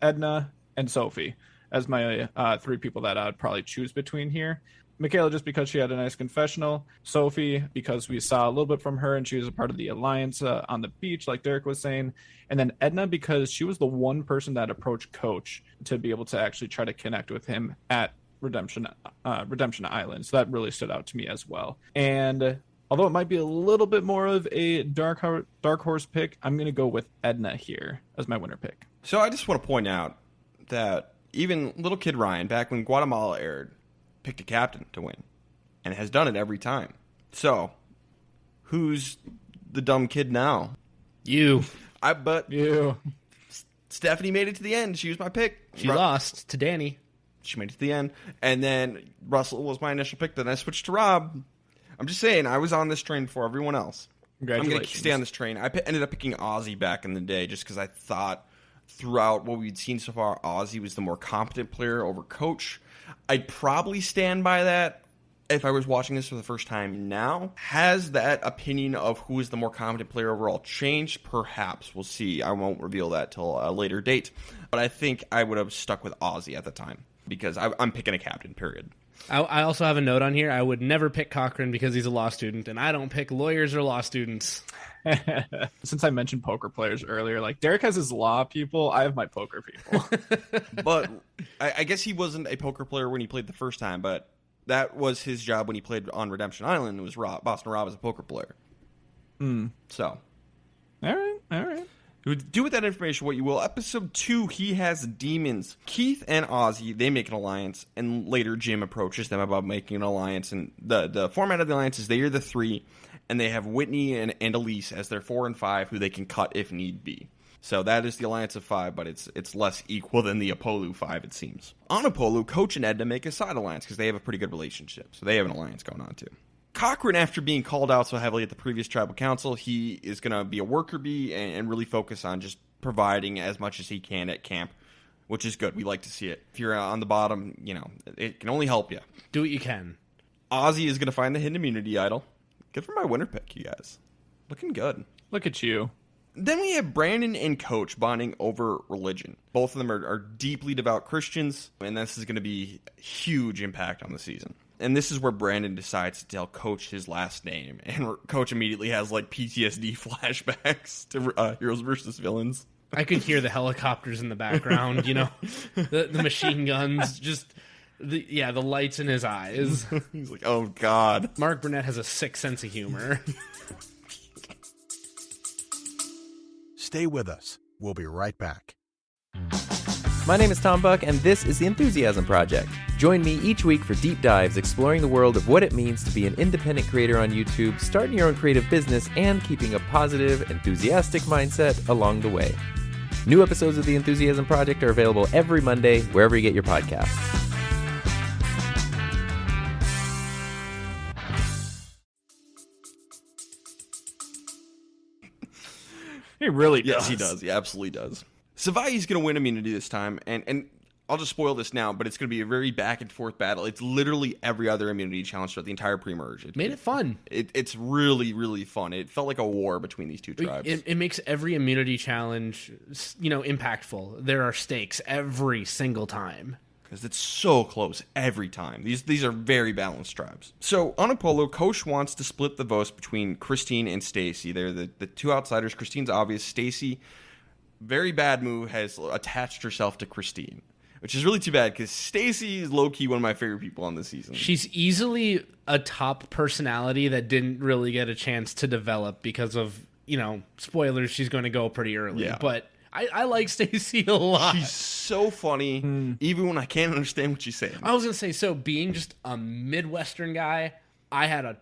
Edna, and Sophie as my 3 people that I'd probably choose between here. Michaela, just because she had a nice confessional. Sophie, because we saw a little bit from her and she was a part of the alliance on the beach, like Derek was saying. And then Edna, because she was the one person that approached Coach to be able to actually try to connect with him at Redemption Island. So that really stood out to me as well. And although it might be a little bit more of a dark horse pick, I'm going to go with Edna here as my winner pick. So I just want to point out that even little kid Ryan, back when Guatemala aired, picked a captain to win, and has done it every time. So, who's the dumb kid now? You. You. Stephanie made it to the end. She was my pick. She lost to Danny. She made it to the end. And then Russell was my initial pick. Then I switched to Rob. I'm just saying, I was on this train before everyone else. Congratulations. I'm going to stay on this train. I ended up picking Ozzy back in the day just because I thought throughout what we'd seen so far, Ozzy was the more competent player over Coach. I'd probably stand by that if I was watching this for the first time now. Has that opinion of who is the more competent player overall changed? Perhaps. We'll see. I won't reveal that till a later date. But I think I would have stuck with Ozzy at the time because I'm picking a captain, period. I also have a note on here. I would never pick Cochran because he's a law student, and I don't pick lawyers or law students. Since I mentioned poker players earlier, like Derek has his law people, I have my poker people. But I guess he wasn't a poker player when he played the first time, but that was his job when he played on Redemption Island. It was Boston Rob as a poker player. So. All right. Do with that information what you will. Episode 2, he has demons. Keith and Ozzy, they make an alliance, and later Jim approaches them about making an alliance. And the format of the alliance is they are the 3, and they have Whitney and Elise as their 4 and 5, who they can cut if need be. So that is the alliance of 5, but it's less equal than the Apollo 5, it seems. On Apollo, Coach and Edna make a side alliance because they have a pretty good relationship. So they have an alliance going on, too. Cochran, after being called out so heavily at the previous tribal council, he is going to be a worker bee and really focus on just providing as much as he can at camp, which is good. We like to see it. If you're on the bottom, it can only help you. Do what you can. Ozzy is going to find the hidden immunity idol. Good for my winner pick, you guys. Looking good. Look at you. Then we have Brandon and Coach bonding over religion. Both of them are deeply devout Christians, and this is going to be a huge impact on the season. And this is where Brandon decides to tell Coach his last name. And Coach immediately has, PTSD flashbacks to Heroes versus Villains. I could hear the helicopters in the background, the machine guns, just, the lights in his eyes. He's like, oh, God. Mark Burnett has a sick sense of humor. Stay with us. We'll be right back. My name is Tom Buck, and this is The Enthusiasm Project. Join me each week for deep dives exploring the world of what it means to be an independent creator on YouTube, starting your own creative business, and keeping a positive, enthusiastic mindset along the way. New episodes of The Enthusiasm Project are available every Monday, wherever you get your podcasts. He really does. Yes, he does. He absolutely does. Savai's going to win immunity this time, and I'll just spoil this now, but it's going to be a very back-and-forth battle. It's literally every other immunity challenge throughout the entire pre-merge. Made it fun. It's really, really fun. It felt like a war between these two tribes. It makes every immunity challenge, impactful. There are stakes every single time. Because it's so close every time. These are very balanced tribes. So, on Apollo, Coach wants to split the votes between Christine and Stacy. They're the two outsiders. Christine's obvious. Stacy, very bad move, has attached herself to Christine, which is really too bad because Stacy is low-key one of my favorite people on this season. She's easily a top personality that didn't really get a chance to develop because of, spoilers, she's going to go pretty early. Yeah. But I like Stacy a lot. She's so funny, even when I can't understand what she's saying. I was going to say, so being just a Midwestern guy, I had a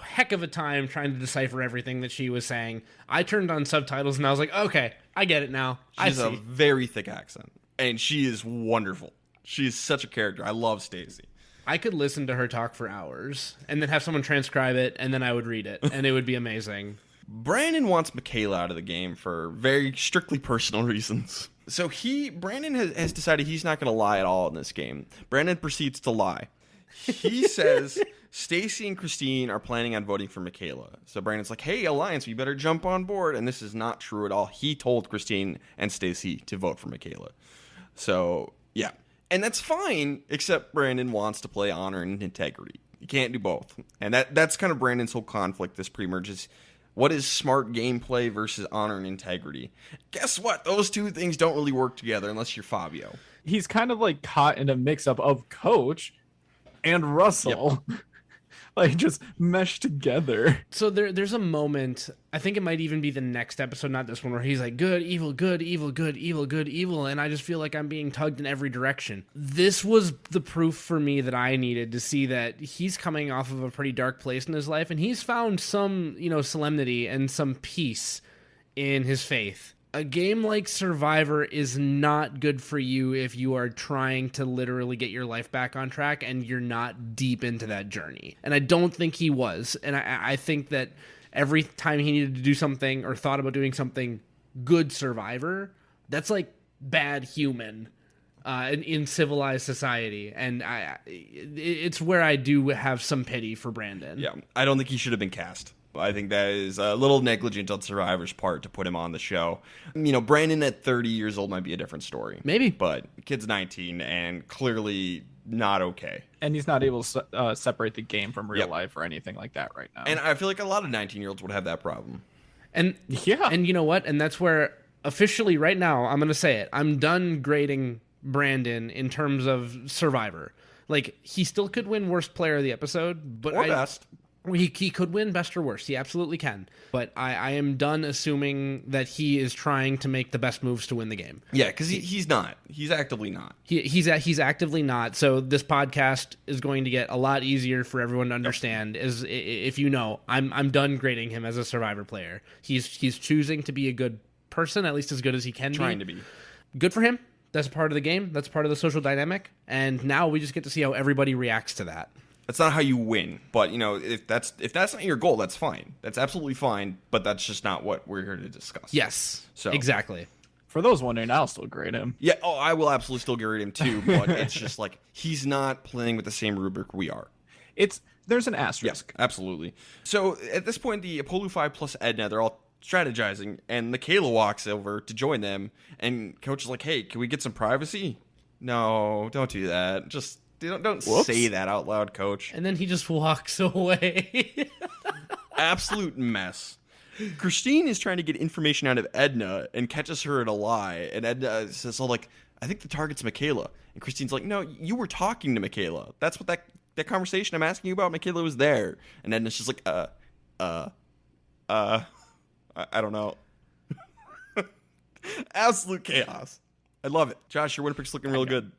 heck of a time trying to decipher everything that she was saying. I turned on subtitles and I was like, okay, I get it now. She has a very thick accent, and she is wonderful. She is such a character. I love Stacy. I could listen to her talk for hours and then have someone transcribe it, and then I would read it, and it would be amazing. Brandon wants Michaela out of the game for very strictly personal reasons. So Brandon has decided he's not going to lie at all in this game. Brandon proceeds to lie. He says Stacy and Christine are planning on voting for Michaela. So Brandon's like, hey, Alliance, we better jump on board. And this is not true at all. He told Christine and Stacy to vote for Michaela. So, yeah. And that's fine, except Brandon wants to play honor and integrity. You can't do both. And that's kind of Brandon's whole conflict this pre-merge is what is smart gameplay versus honor and integrity. Guess what? Those two things don't really work together unless you're Fabio. He's kind of like caught in a mix-up of Coach and Russell. Yep. Like just meshed together. So there's a moment, I think it might even be the next episode, not this one, where he's like, good, evil, good, evil, good, evil, good, evil, and I just feel like I'm being tugged in every direction. This was the proof for me that I needed to see that he's coming off of a pretty dark place in his life, and he's found some, solemnity and some peace in his faith. A game like Survivor is not good for you if you are trying to literally get your life back on track and you're not deep into that journey. And I don't think he was. And I think that every time he needed to do something or thought about doing something good Survivor, that's like bad human in civilized society. And it's where I do have some pity for Brandon. Yeah, I don't think he should have been cast. I think that is a little negligent on Survivor's part to put him on the show. Brandon at 30 years old might be a different story. Maybe. But kid's 19 and clearly not okay. And he's not able to separate the game from real life or anything like that right now. And I feel like a lot of 19-year-olds would have that problem. And yeah. And you know what? And that's where officially right now, I'm going to say it. I'm done grading Brandon in terms of Survivor. Like, he still could win worst player of the episode. But or best. He could win best or worst. He absolutely can. But I am done assuming that he is trying to make the best moves to win the game. Yeah, because he's not. He's actively not. He's actively not. So this podcast is going to get a lot easier for everyone to understand. As if I'm done grading him as a Survivor player. He's choosing to be a good person, at least as good as he can be. Trying to be. Good for him. That's part of the game. That's part of the social dynamic. And now we just get to see how everybody reacts to that. That's not how you win, but if that's not your goal, that's fine. That's absolutely fine, but that's just not what we're here to discuss. Yes, so exactly. For those wondering, I'll still grade him. Yeah, I will absolutely still grade him too, but it's just like he's not playing with the same rubric we are. There's an asterisk. Yeah, absolutely. So at this point, the Apollo 5 plus Edna, they're all strategizing, and Michaela walks over to join them, and Coach is like, "Hey, can we get some privacy?" No, don't do that. Just. Don't say that out loud, Coach. And then he just walks away. Absolute mess. Christine is trying to get information out of Edna and catches her in a lie. And Edna says, I think the target's Michaela. And Christine's like, no, you were talking to Michaela. That's what that conversation I'm asking you about, Michaela was there. And Edna's just like, I don't know. Absolute chaos. I love it. Josh, your Winnipeg's looking real good.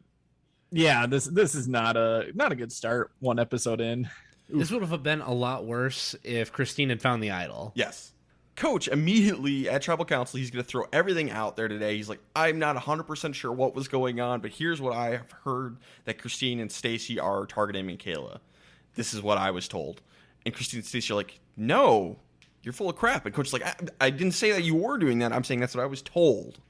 Yeah, this is not a good start. One episode in. This would have been a lot worse if Christine had found the idol. Yes. Coach immediately at Tribal Council, he's going to throw everything out there today. He's like, I'm not 100% sure what was going on, but here's what I have heard that Christine and Stacy are targeting Michaela. This is what I was told. And Christine and Stacy are like, no, you're full of crap. And Coach is like, I didn't say that you were doing that. I'm saying that's what I was told.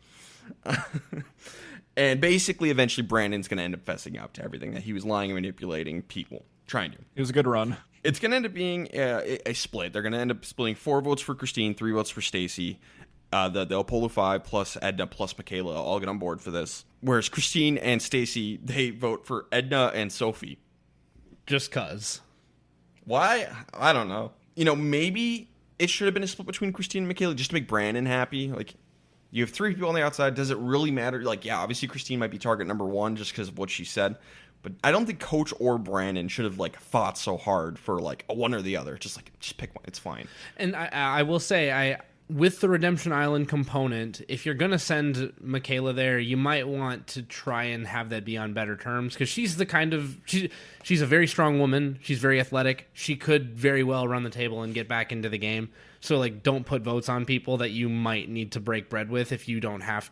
And basically, eventually, Brandon's going to end up fessing up to everything that he was lying and manipulating people, trying to. It was a good run. It's going to end up being a split. They're going to end up splitting 4 votes for Christine, 3 votes for Stacy. The Apollo 5 plus Edna plus Michaela all get on board for this. Whereas Christine and Stacy, they vote for Edna and Sophie. Just cuz. Why? I don't know. Maybe it should have been a split between Christine and Michaela just to make Brandon happy. Like, you have 3 people on the outside. Does it really matter? Like, yeah, obviously Christine might be target number 1 just because of what she said. But I don't think Coach or Brandon should have, fought so hard for, a one or the other. Just pick one. It's fine. And I will say, with the Redemption Island component, if you're going to send Michaela there, you might want to try and have that be on better terms. Because she's the kind of... She's a very strong woman. She's very athletic. She could very well run the table and get back into the game. So, don't put votes on people that you might need to break bread with if you don't have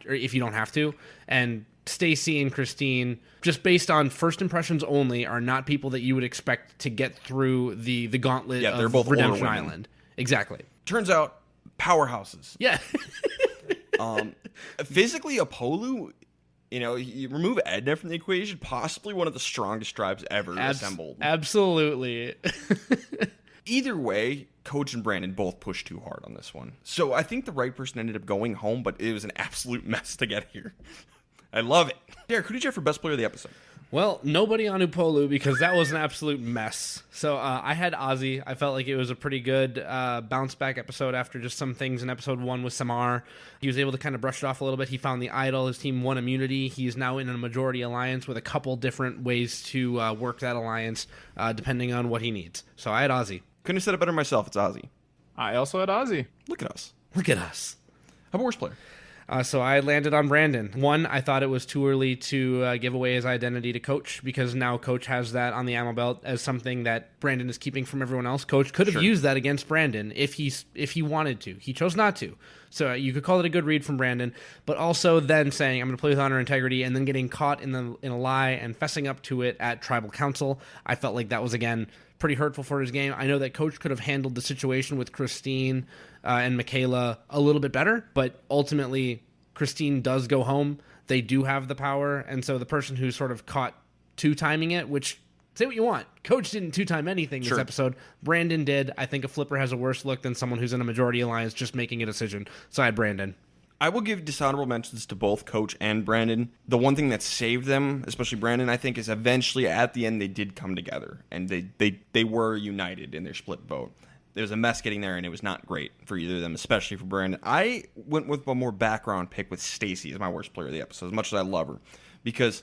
to. And Stacy and Christine, just based on first impressions only, are not people that you would expect to get through the gauntlet they're of both Redemption Island. Exactly. Turns out, powerhouses. Yeah. Physically, Apollo, you remove Edna from the equation, possibly one of the strongest tribes ever assembled. Absolutely. Either way, Coach and Brandon both pushed too hard on this one. So I think the right person ended up going home, but it was an absolute mess to get here. I love it. Derek, who did you have for best player of the episode? Well, nobody on Upolu because that was an absolute mess. So I had Ozzy. I felt like it was a pretty good bounce back episode after just some things in episode 1 with Samar. He was able to kind of brush it off a little bit. He found the idol. His team won immunity. He's now in a majority alliance with a couple different ways to work that alliance depending on what he needs. So I had Ozzy. Couldn't have said it better myself. It's Ozzy. I also had Ozzy. Look at us. Look at us. How about worst player? So I landed on Brandon. One, I thought it was too early to give away his identity to Coach because now Coach has that on the ammo belt as something that Brandon is keeping from everyone else. Coach could have used that against Brandon if he wanted to. He chose not to. So you could call it a good read from Brandon, but also then saying I'm going to play with honor and integrity and then getting caught in a lie and fessing up to it at Tribal Council. I felt like that was, again, pretty hurtful for his game. I know that Coach could have handled the situation with Christine and Michaela a little bit better, but ultimately Christine does go home. They do have the power, and so the person who sort of caught two-timing it, which, say what you want, Coach didn't two-time anything this episode. Brandon did. I think a flipper has a worse look than someone who's in a majority alliance just making a decision. So I had Brandon. I will give dishonorable mentions to both Coach and Brandon. The one thing that saved them, especially Brandon, I think, is eventually at the end they did come together, and they were united in their split vote. There was a mess getting there, and it was not great for either of them, especially for Brandon. I went with a more background pick with Stacy as my worst player of the episode, as much as I love her, because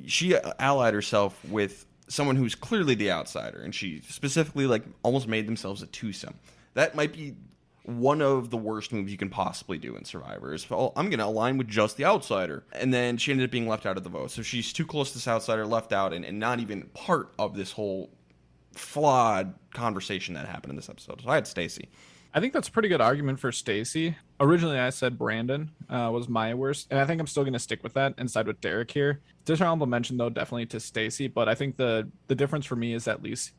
she allied herself with someone who's clearly the outsider, and she specifically almost made themselves a twosome. That might be one of the worst moves you can possibly do in Survivor. Is, I'm going to align with just the outsider, and then she ended up being left out of the vote. So she's too close to this outsider, left out, and not even part of this whole flawed conversation that happened in this episode. So I had Stacy. I think that's a pretty good argument for Stacy. Originally, I said Brandon was my worst, and I think I'm still going to stick with that and side with Derek here. Dishonorable mention, though, definitely to Stacy, but I think the difference for me is at least,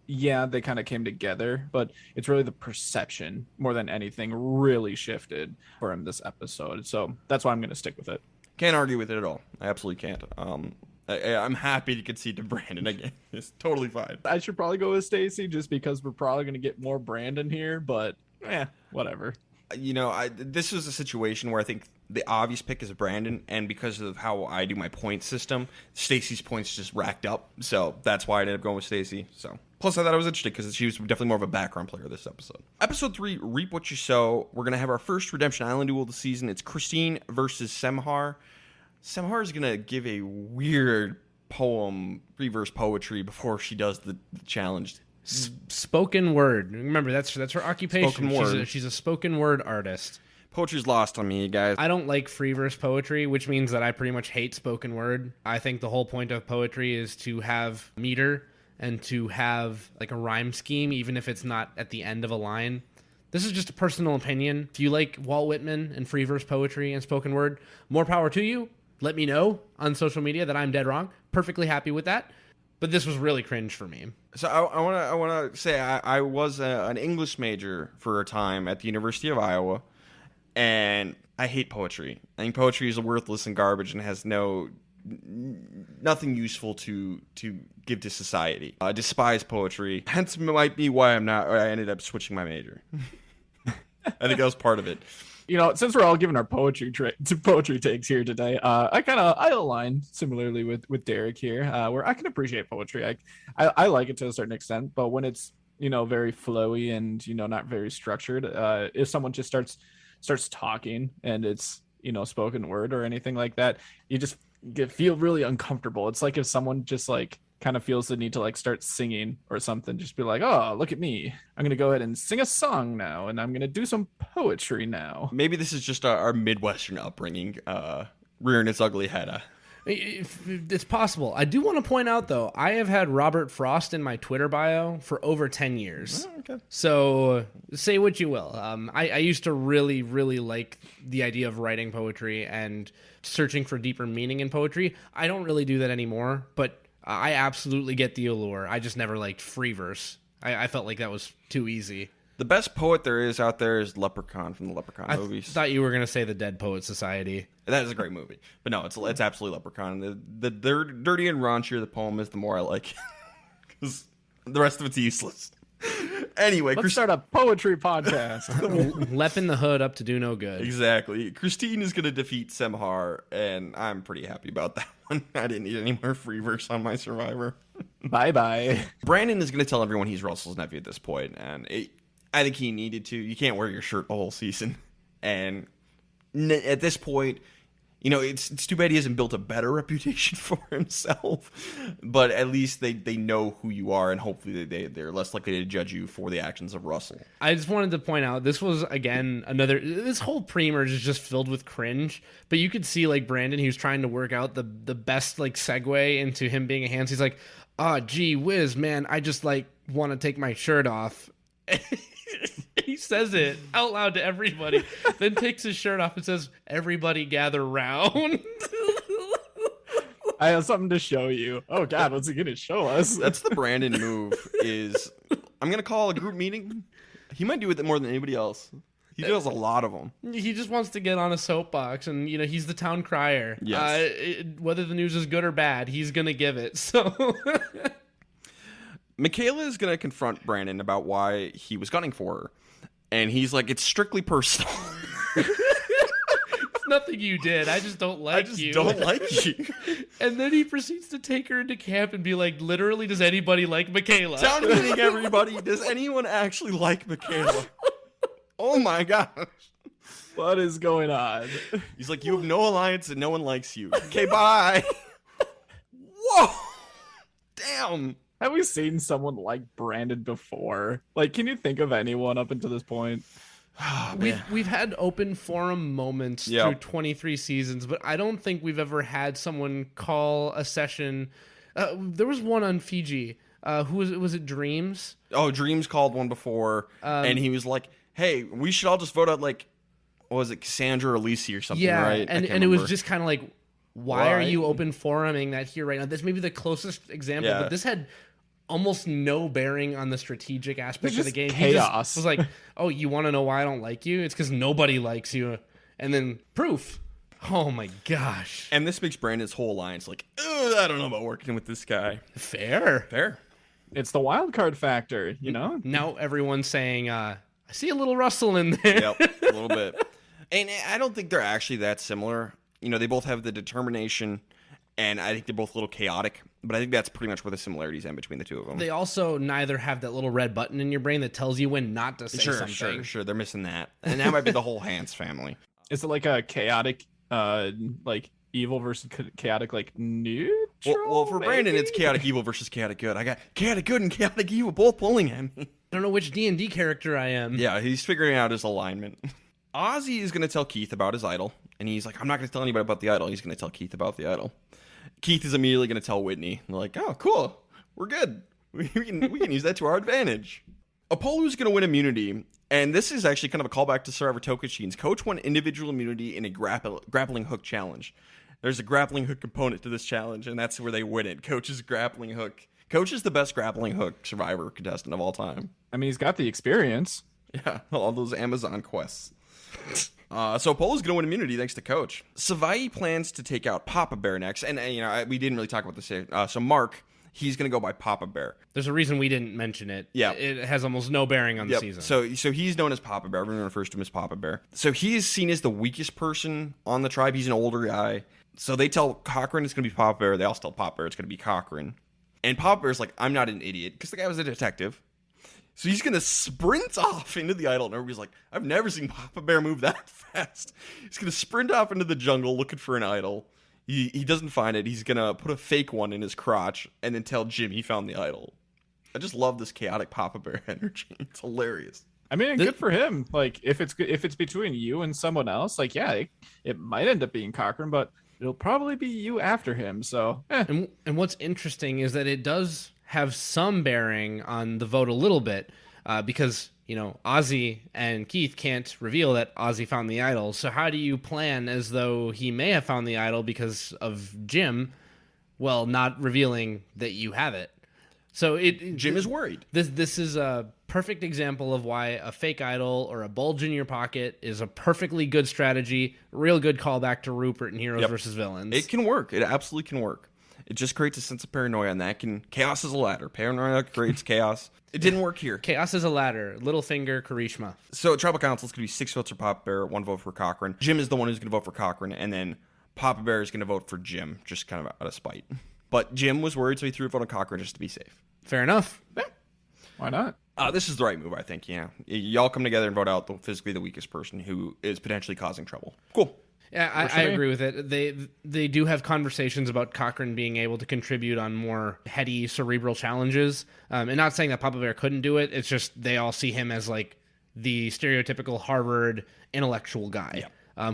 yeah, they kind of came together, but it's really the perception more than anything really shifted for him this episode. So that's why I'm going to stick with it. Can't argue with it at all. I absolutely can't. I'm happy to concede to Brandon again. It's totally fine. I should probably go with Stacy just because we're probably going to get more Brandon here, but whatever. This is a situation where I think the obvious pick is Brandon, and because of how I do my point system, Stacy's points just racked up, so that's why I ended up going with Stacy. So, plus I thought it was interesting because she was definitely more of a background player this episode. Episode 3, Reap What You Sow. We're going to have our first Redemption Island duel of the season. It's Christine versus Semhar. Semhar is going to give a weird poem, reverse poetry, before she does the challenge. Spoken word. Remember, that's her occupation. Spoken word. She's a spoken word artist. Poetry's lost on me, guys. I don't like free verse poetry, which means that I pretty much hate spoken word. I think the whole point of poetry is to have meter and to have a rhyme scheme, even if it's not at the end of a line. This is just a personal opinion. If you like Walt Whitman and free verse poetry and spoken word, more power to you. Let me know on social media that I'm dead wrong. Perfectly happy with that. But this was really cringe for me. So I want to say I was an English major for a time at the University of Iowa, and I hate poetry. I think poetry is worthless and garbage and has nothing useful to give to society. I despise poetry. Hence might be why I ended up switching my major. I think that was part of it. Since we're all giving our poetry takes here today, I align similarly with Derek here, where I can appreciate poetry. I like it to a certain extent, but when it's very flowy and not very structured, if someone just starts talking and it's spoken word or anything like that, you just feel really uncomfortable. It's like if someone just kind of feels the need to start singing or something, just be like, oh, look at me, I'm gonna go ahead and sing a song now, and I'm gonna do some poetry now. Maybe this is just our Midwestern upbringing rearing its ugly head. It's possible. I do want to point out, though, I have had Robert Frost in my Twitter bio for over 10 years. Oh, okay. So say what you will. I used to really, really like the idea of writing poetry and searching for deeper meaning in poetry. I don't really do that anymore, but I absolutely get the allure. I just never liked free verse. I felt like that was too easy. The best poet there is out there is Leprechaun from the Leprechaun movies. I thaught you were going to say the Dead Poet Society. That is a great movie. But no, it's absolutely Leprechaun. The dirty and raunchier the poem is, the more I like it. Because the rest of it's useless. Anyway, Let's start a poetry podcast. Lepping the hood up to do no good. Exactly. Christine is going to defeat Semhar, and I'm pretty happy about that one. I didn't need any more free verse on my Survivor. Bye-bye. Brandon is going to tell everyone he's Russell's nephew at this point, and I think he needed to. You can't wear your shirt the whole season. And at this point, you know, it's too bad he hasn't built a better reputation for himself. But at least they know who you are, and hopefully they're less likely to judge you for the actions of Russell. I just wanted to point out, this was, again, this whole pre-merge is just filled with cringe. But you could see, like, Brandon, he was trying to work out the best, like, segue into him being a hands. He's like, gee whiz, man, I just, like, want to take my shirt off. He says it out loud to everybody, then takes his shirt off and says, everybody gather round. I have something to show you. Oh, God, what's he going to show us? That's the Brandon move, is I'm going to call a group meeting. He might do it more than anybody else. He does a lot of them. He just wants to get on a soapbox, and, you know, he's the town crier. Yes. Whether the news is good or bad, he's going to give it, so... Michaela is going to confront Brandon about why he was gunning for her. And he's like, it's strictly personal. It's nothing you did. I just don't like you. I just don't like you. And then he proceeds to take her into camp and be like, literally, does anybody like Michaela? Town meeting, everybody. Does anyone actually like Michaela? Oh, my gosh. What is going on? He's like, you have no alliance and no one likes you. Okay, bye. Whoa. Damn. Have we seen someone like Brandon before? Like, can you think of anyone up until this point? Oh, we've had open forum moments through 23 seasons, but I don't think we've ever had someone call a session. There was one on Fiji. Who was it? Dreams? Oh, Dreams called one before, and he was like, hey, we should all just vote out, like, what was it, Cassandra or Lisi or something, right? And it was just kind of like, why are you open foruming that here right now? This may be the closest example, but this had almost no bearing on the strategic aspect of the game. Chaos. He just was like, oh, you want to know why I don't like you? It's because nobody likes you. And then proof. Oh my gosh. And this makes Brandon's whole alliance like, I don't know about working with this guy. Fair. It's the wild card factor, you know? Now everyone's saying, I see a little Russell in there. Yep, a little bit. And I don't think they're actually that similar. You know, they both have the determination, and I think they're both a little chaotic. But I think that's pretty much where the similarities end between the two of them. They also neither have that little red button in your brain that tells you when not to say something. Sure. They're missing that. And that might be the whole Hans family. Is it like a chaotic, like evil versus chaotic, like neutral? Well, for Brandon, it's chaotic evil versus chaotic good. I got chaotic good and chaotic evil both pulling at me. I don't know which D&D character I am. Yeah, he's figuring out his alignment. Ozzy is going to tell Keith about his idol. And he's like, I'm not going to tell anybody about the idol. He's going to tell Keith about the idol. Keith is immediately going to tell Whitney. They're like, oh, cool. We're good. We can use that to our advantage. Apollo is going to win immunity. And this is actually kind of a callback to Survivor Tokachins. Coach won individual immunity in a grappling hook challenge. There's a grappling hook component to this challenge, and that's where they win it. Coach's grappling hook. Coach is the best grappling hook Survivor contestant of all time. I mean, he's got the experience. Yeah, all those Amazon quests. So Apollo's going to win immunity thanks to Coach. Savai plans to take out Papa Bear next. And we didn't really talk about this. So Mark, he's going to go by Papa Bear. There's a reason we didn't mention it. Yeah. It has almost no bearing on the season. So he's known as Papa Bear. Everyone refers to him as Papa Bear. So he is seen as the weakest person on the tribe. He's an older guy. So they tell Cochran it's going to be Papa Bear. They also tell Papa Bear it's going to be Cochran. And Papa Bear's like, I'm not an idiot, because the guy was a detective. So he's going to sprint off into the idol, and everybody's like, I've never seen Papa Bear move that fast. He's going to sprint off into the jungle looking for an idol. He doesn't find it. He's going to put a fake one in his crotch and then tell Jim he found the idol. I just love this chaotic Papa Bear energy. It's hilarious. I mean, good for him. Like, if it's between you and someone else, like, yeah, it might end up being Cochran, but it'll probably be you after him. So, And what's interesting is that it does have some bearing on the vote a little bit, because, Ozzy and Keith can't reveal that Ozzy found the idol. So how do you plan as though he may have found the idol because of Jim, while not revealing that you have it? So Jim is worried. This is a perfect example of why a fake idol or a bulge in your pocket is a perfectly good strategy. Real good callback to Rupert in Heroes versus Villains. It can work. It absolutely can work. It just creates a sense of paranoia, and chaos is a ladder. Paranoia creates chaos. It didn't work here. Chaos is a ladder. Littlefinger, Karishma. So Tribal Council is going to be 6 votes for Papa Bear, 1 vote for Cochran. Jim is the one who's going to vote for Cochran, and then Papa Bear is going to vote for Jim, just kind of out of spite. But Jim was worried, so he threw a vote on Cochran just to be safe. Fair enough. Yeah. Why not? This is the right move, I think, yeah. Y'all come together and vote out the physically the weakest person who is potentially causing trouble. Cool. Yeah, I agree with it. They do have conversations about Cochran being able to contribute on more heady, cerebral challenges. And not saying that Papa Bear couldn't do it. It's just they all see him as like the stereotypical Harvard intellectual guy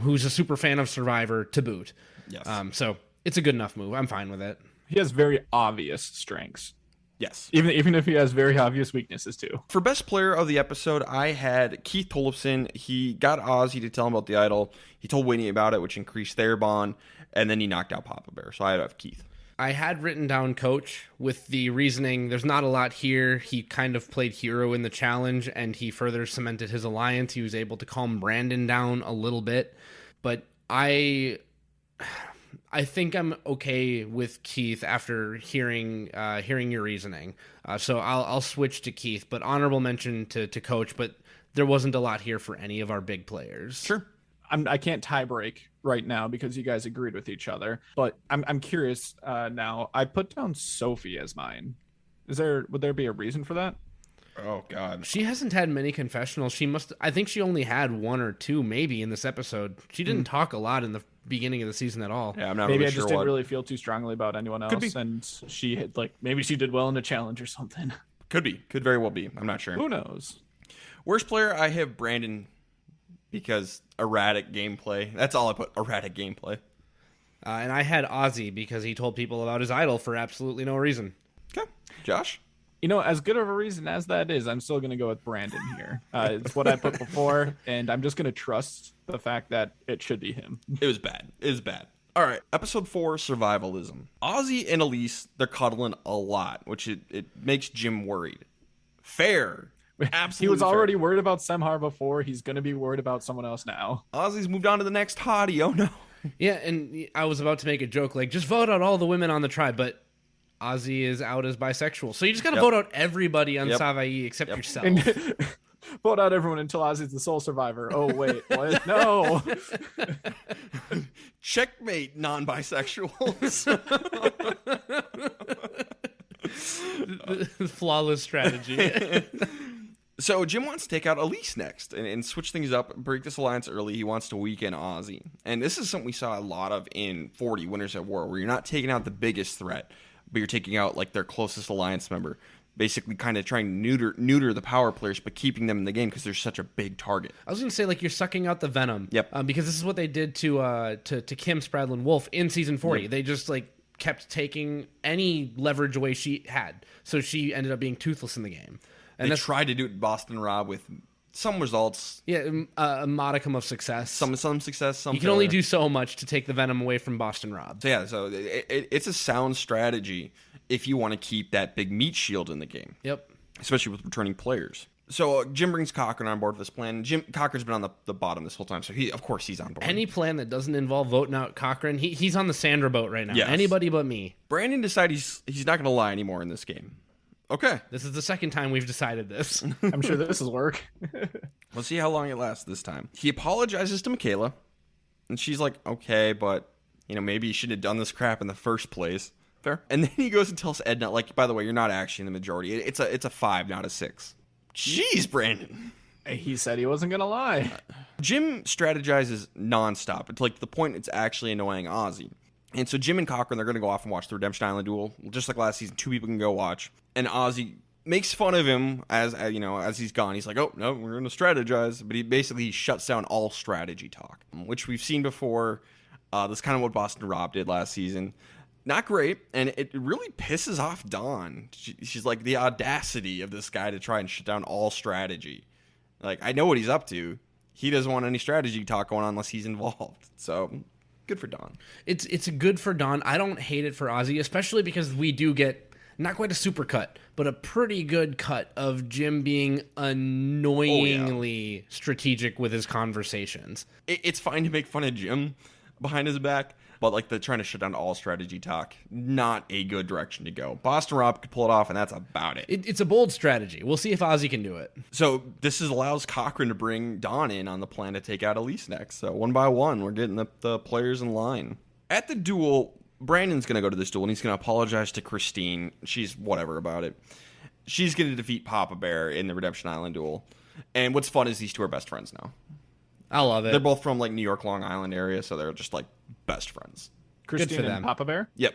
who's a super fan of Survivor to boot. Yes. So it's a good enough move. I'm fine with it. He has very obvious strengths. Yes. Even if he has very obvious weaknesses too. For best player of the episode, I had Keith Tollefson. He got Ozzy to tell him about the idol. He told Winnie about it, which increased their bond, and then he knocked out Papa Bear. So I have Keith. I had written down Coach with the reasoning there's not a lot here. He kind of played hero in the challenge, and he further cemented his alliance. He was able to calm Brandon down a little bit. But I think I'm okay with Keith after hearing your reasoning. So I'll switch to Keith, but honorable mention to Coach. But there wasn't a lot here for any of our big players. Sure. I can't tie break right now because you guys agreed with each other. But I'm curious now. I put down Sophie as mine. Would there be a reason for that? Oh God. She hasn't had many confessionals. I think she only had 1 or 2 maybe in this episode. She didn't talk a lot in the beginning of the season at all. Yeah, I'm not maybe really I sure just didn't really feel too strongly about anyone else. Could be. And she had maybe she did well in a challenge or something. Could be. Could very well be. I'm not sure. Who knows? Worst player, I have Brandon because erratic gameplay. That's all I put. Erratic gameplay. And I had Ozzy because he told people about his idol for absolutely no reason. Okay. Josh? As good of a reason as that is, I'm still going to go with Brandon here. It's what I put before, and I'm just going to trust the fact that it should be him. It was bad. It was bad. All right. Episode 4, Survivalism. Ozzy and Elise, they're cuddling a lot, which it makes Jim worried. Fair. Absolutely He was fair. already worried about Semhar before. He's going to be worried about someone else now. Ozzy's moved on to the next hottie. Oh, no. Yeah, and I was about to make a joke, just vote out all the women on the tribe, but Ozzy is out as bisexual. So you just got to vote out everybody on Savaii except yourself. And vote out everyone until Ozzy's the sole survivor. Oh, wait. What? No. Checkmate, non-bisexuals. Flawless strategy. So Jim wants to take out Elise next and switch things up, break this alliance early. He wants to weaken Ozzy. And this is something we saw a lot of in 40 Winners at War, where you're not taking out the biggest threat, but you're taking out their closest alliance member, basically kind of trying to neuter the power players, but keeping them in the game because they're such a big target. I was going to say, you're sucking out the venom. Yep. Because this is what they did to Kim Spradlin Wolf in season 40. Yep. They just kept taking any leverage away she had, so she ended up being toothless in the game. And they tried to do it in Boston Rob with some results. Yeah, a modicum of success. Some success, some You can only do so much to take the venom away from Boston Rob. So yeah, it's a sound strategy if you want to keep that big meat shield in the game. Yep. Especially with returning players. So Jim brings Cochran on board for this plan. Cochran's been on the bottom this whole time, so he's on board. Any plan that doesn't involve voting out Cochran, he's on the Sandra boat right now. Yes. Anybody but me. Brandon decided he's not going to lie anymore in this game. Okay. This is the second time we've decided this. I'm sure this will work. We'll see how long it lasts this time. He apologizes to Michaela, and she's like, okay, but maybe you shouldn't have done this crap in the first place. Fair. And then he goes and tells Edna, by the way, you're not actually in the majority. It's a 5, not a 6. Jeez, Brandon. He said he wasn't going to lie. Jim strategizes nonstop. It's the point it's actually annoying Ozzy. And so Jim and Cochran, they're going to go off and watch the Redemption Island duel. Just like last season, 2 people can go watch. And Ozzy makes fun of him as he's gone. He's like, oh, no, we're going to strategize. But he shuts down all strategy talk, which we've seen before. That's kind of what Boston Rob did last season. Not great, and it really pisses off Dawn. She's like, the audacity of this guy to try and shut down all strategy. I know what he's up to. He doesn't want any strategy talk going on unless he's involved. So, good for Dawn. It's good for Dawn. I don't hate it for Ozzy, especially because we do get not quite a super cut, but a pretty good cut of Jim being annoyingly strategic with his conversations. It's fine to make fun of Jim, behind his back. But like the trying to shut down all strategy talk, not a good direction to go. Boston Rob could pull it off, and that's about it. It's a bold strategy. We'll see if Ozzy can do it. So this allows Cochran to bring Dawn in on the plan to take out Elise next. So one by one, we're getting the players in line. At the duel, Brandon's going to go to this duel, and he's going to apologize to Christine. She's whatever about it. She's going to defeat Papa Bear in the Redemption Island duel. And what's fun is these two are best friends now. I love it. They're both from like New York, Long Island area, so they're just like best friends. Christine for them. and Papa Bear? Yep.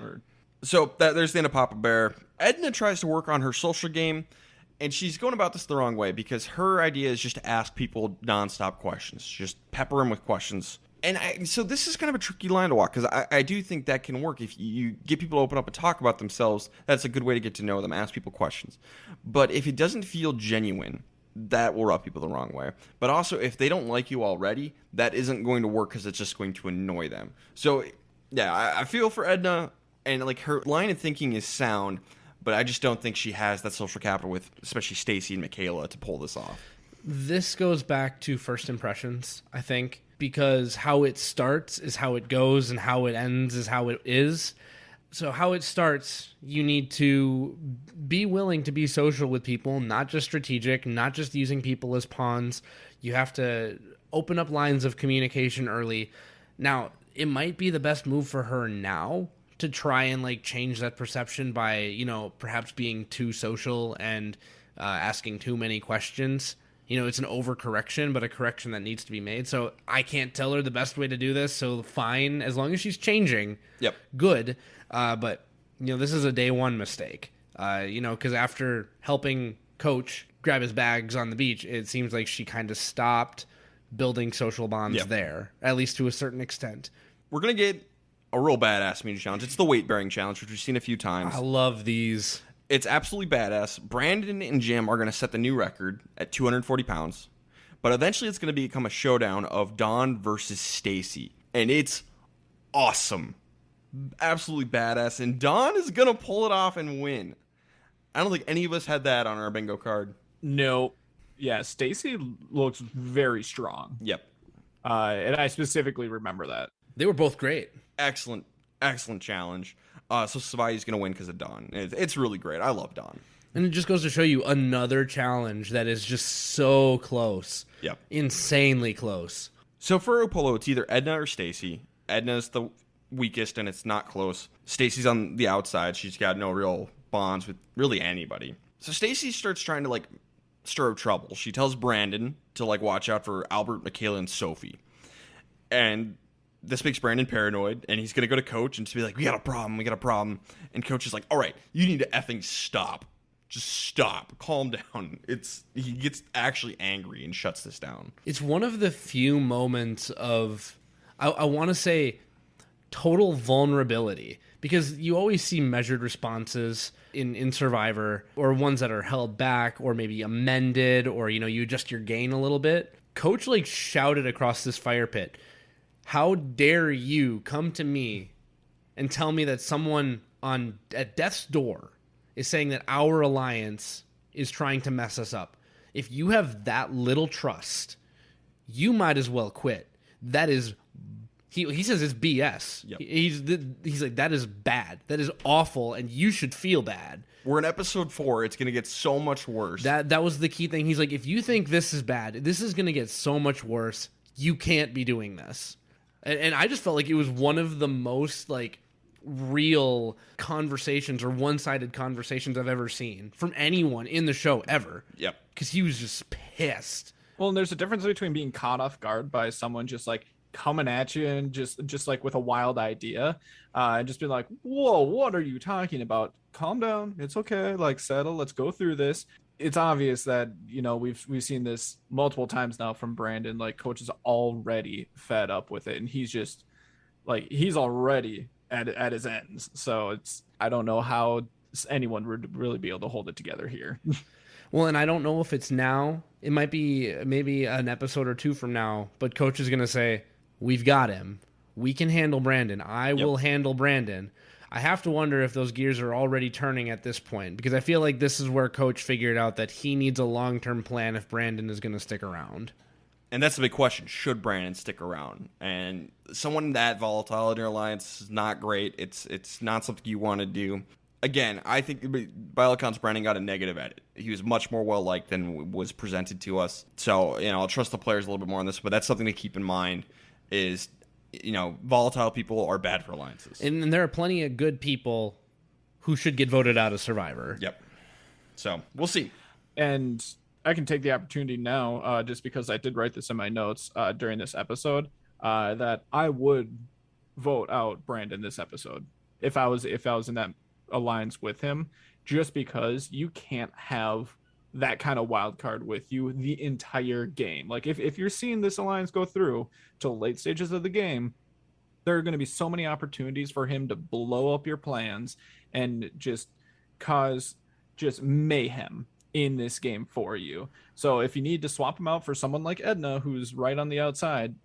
So there's the end of Papa Bear. Edna tries to work on her social game, and she's going about this the wrong way because her idea is just to ask people nonstop questions. Just pepper them with questions. And so this is kind of a tricky line to walk because I do think that can work. If you get people to open up and talk about themselves, that's a good way to get to know them, ask people questions. But if it doesn't feel genuine, that will rub people the wrong way. But also, if they don't like you already, that isn't going to work because it's just going to annoy them. So, yeah, I feel for Edna, and like her line of thinking is sound, but I just don't think she has that social capital with, especially Stacy and Michaela, to pull this off. This goes back to first impressions, I think, because how it starts is how it goes, and how it ends is how it is. So how it starts, you need to be willing to be social with people, not just strategic, not just using people as pawns. You have to open up lines of communication early. Now, it might be the best move for her now to try and like change that perception by, you know, perhaps being too social and asking too many questions. You know, it's an overcorrection, but a correction that needs to be made. So I can't tell her the best way to do this. So fine, as long as she's changing, Yep. good. But, you know, this is a day one mistake. You know, because after helping Coach grab his bags on the beach, it seems like she kind of stopped building social bonds there, at least to a certain extent. We're going to get a real badass immunity challenge. It's the weight-bearing challenge, which we've seen a few times. I love these. It's absolutely badass. Brandon and Jim are going to set the new record at 240 pounds. But eventually it's going to become a showdown of Dawn versus Stacy. And it's awesome. Absolutely badass. And Dawn is going to pull it off and win. I don't think any of us had that on our bingo card. No. Yeah, Stacy looks very strong. Yep. And I specifically remember that. They were both great. Excellent challenge. So Savai's going to win because of Dawn. It's really great. I love Dawn. And it just goes to show you another challenge that is just so close. Yep. Insanely close. So for Opolo, it's either Edna or Stacy. Edna's the weakest, and it's not close. Stacy's on the outside. She's got no real bonds with really anybody. So Stacy starts trying to, like, stir up trouble. She tells Brandon to, like, watch out for Albert, Michaela, and Sophie. And this makes Brandon paranoid, and he's going to go to Coach and just be like, we got a problem. And Coach is like, all right, you need to effing stop. Just stop. Calm down. He gets actually angry and shuts this down. It's one of the few moments of, I want to say, total vulnerability. Because you always see measured responses in Survivor, or ones that are held back, or maybe amended, or, you know, you adjust your gain a little bit. Coach, like, shouted across this fire pit, how dare you come to me and tell me that someone at death's door is saying that our alliance is trying to mess us up. If you have that little trust, you might as well quit. That is, he says it's BS. Yep. He's like, that is bad. That is awful, and you should feel bad. We're in episode 4. It's going to get so much worse. That was the key thing. He's like, if you think this is bad, this is going to get so much worse. You can't be doing this. And I just felt like it was one of the most, like, real conversations or one-sided conversations I've ever seen from anyone in the show ever. Yep. Because he was just pissed. Well, and there's a difference between being caught off guard by someone just like coming at you and just like with a wild idea, and just being like, whoa, what are you talking about? Calm down. It's okay. Like, settle. Let's go through this. It's obvious that, you know, we've seen this multiple times now from Brandon. Like, Coach is already fed up with it, and he's just like, he's already at his ends. So I don't know how anyone would really be able to hold it together here. Well, and I don't know if it's now. It might be maybe an episode or two from now, but Coach is going to say, we've got him. We can handle Brandon. I will handle Brandon. I have to wonder if those gears are already turning at this point, because I feel like this is where Coach figured out that he needs a long-term plan if Brandon is going to stick around. And that's the big question. Should Brandon stick around? And someone that volatile in your alliance is not great. It's not something you want to do. Again, I think by all accounts, Brandon got a negative edit. He was much more well-liked than was presented to us. So, I'll trust the players a little bit more on this, but that's something to keep in mind is, volatile people are bad for alliances. And there are plenty of good people who should get voted out of Survivor. Yep. So, we'll see. And I can take the opportunity now, just because I did write this in my notes during this episode, that I would vote out Brandon this episode if I was in that alliance with him, just because you can't have that kind of wild card with you the entire game. Like if you're seeing this alliance go through to late stages of the game, there are going to be so many opportunities for him to blow up your plans and just cause just mayhem in this game for you. So if you need to swap him out for someone like Edna, who's right on the outside,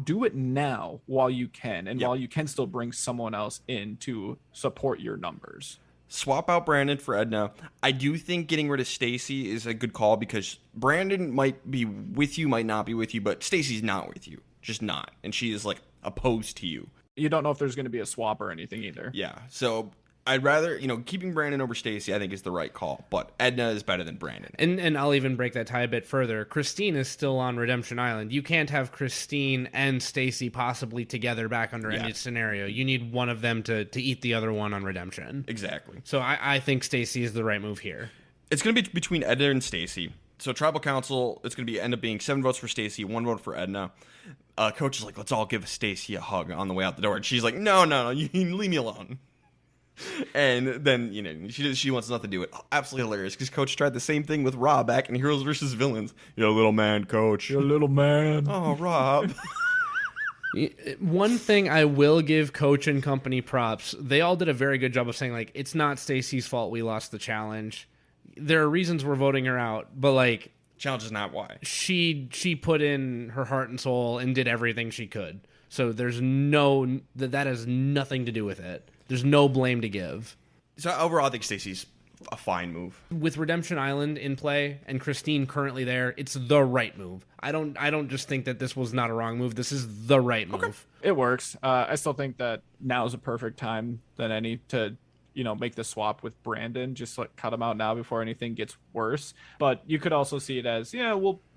do it now while you can, and while you can still bring someone else in to support your numbers. Swap out Brandon for Edna. I do think getting rid of Stacy is a good call because Brandon might be with you, might not be with you, but Stacy's not with you. Just not. And she is like opposed to you. You don't know if there's going to be a swap or anything either. Yeah. So I'd rather, keeping Brandon over Stacy, I think is the right call. But Edna is better than Brandon. And I'll even break that tie a bit further. Christine is still on Redemption Island. You can't have Christine and Stacy possibly together back under any scenario. You need one of them to eat the other one on Redemption. Exactly. So I think Stacy is the right move here. It's going to be between Edna and Stacy. So Tribal Council, it's going to end up being 7 votes for Stacy, 1 vote for Edna. Coach is like, let's all give Stacy a hug on the way out the door. And she's like, no, you leave me alone. And then, she wants nothing to do with it. Absolutely hilarious, because Coach tried the same thing with Rob back in Heroes vs. Villains. You're a little man, Coach. You're a little man. Oh, Rob. One thing I will give Coach and company props, they all did a very good job of saying, like, it's not Stacy's fault we lost the challenge. There are reasons we're voting her out, but, like... Challenge is not why. She put in her heart and soul and did everything she could. So there's that has nothing to do with it. There's no blame to give. So overall, I think Stacy's a fine move. With Redemption Island in play and Christine currently there, it's the right move. I don't just think that this was not a wrong move. This is the right move. Okay. It works. I still think that now is a perfect time than any to, make the swap with Brandon. Just like cut him out now before anything gets worse. But you could also see it as,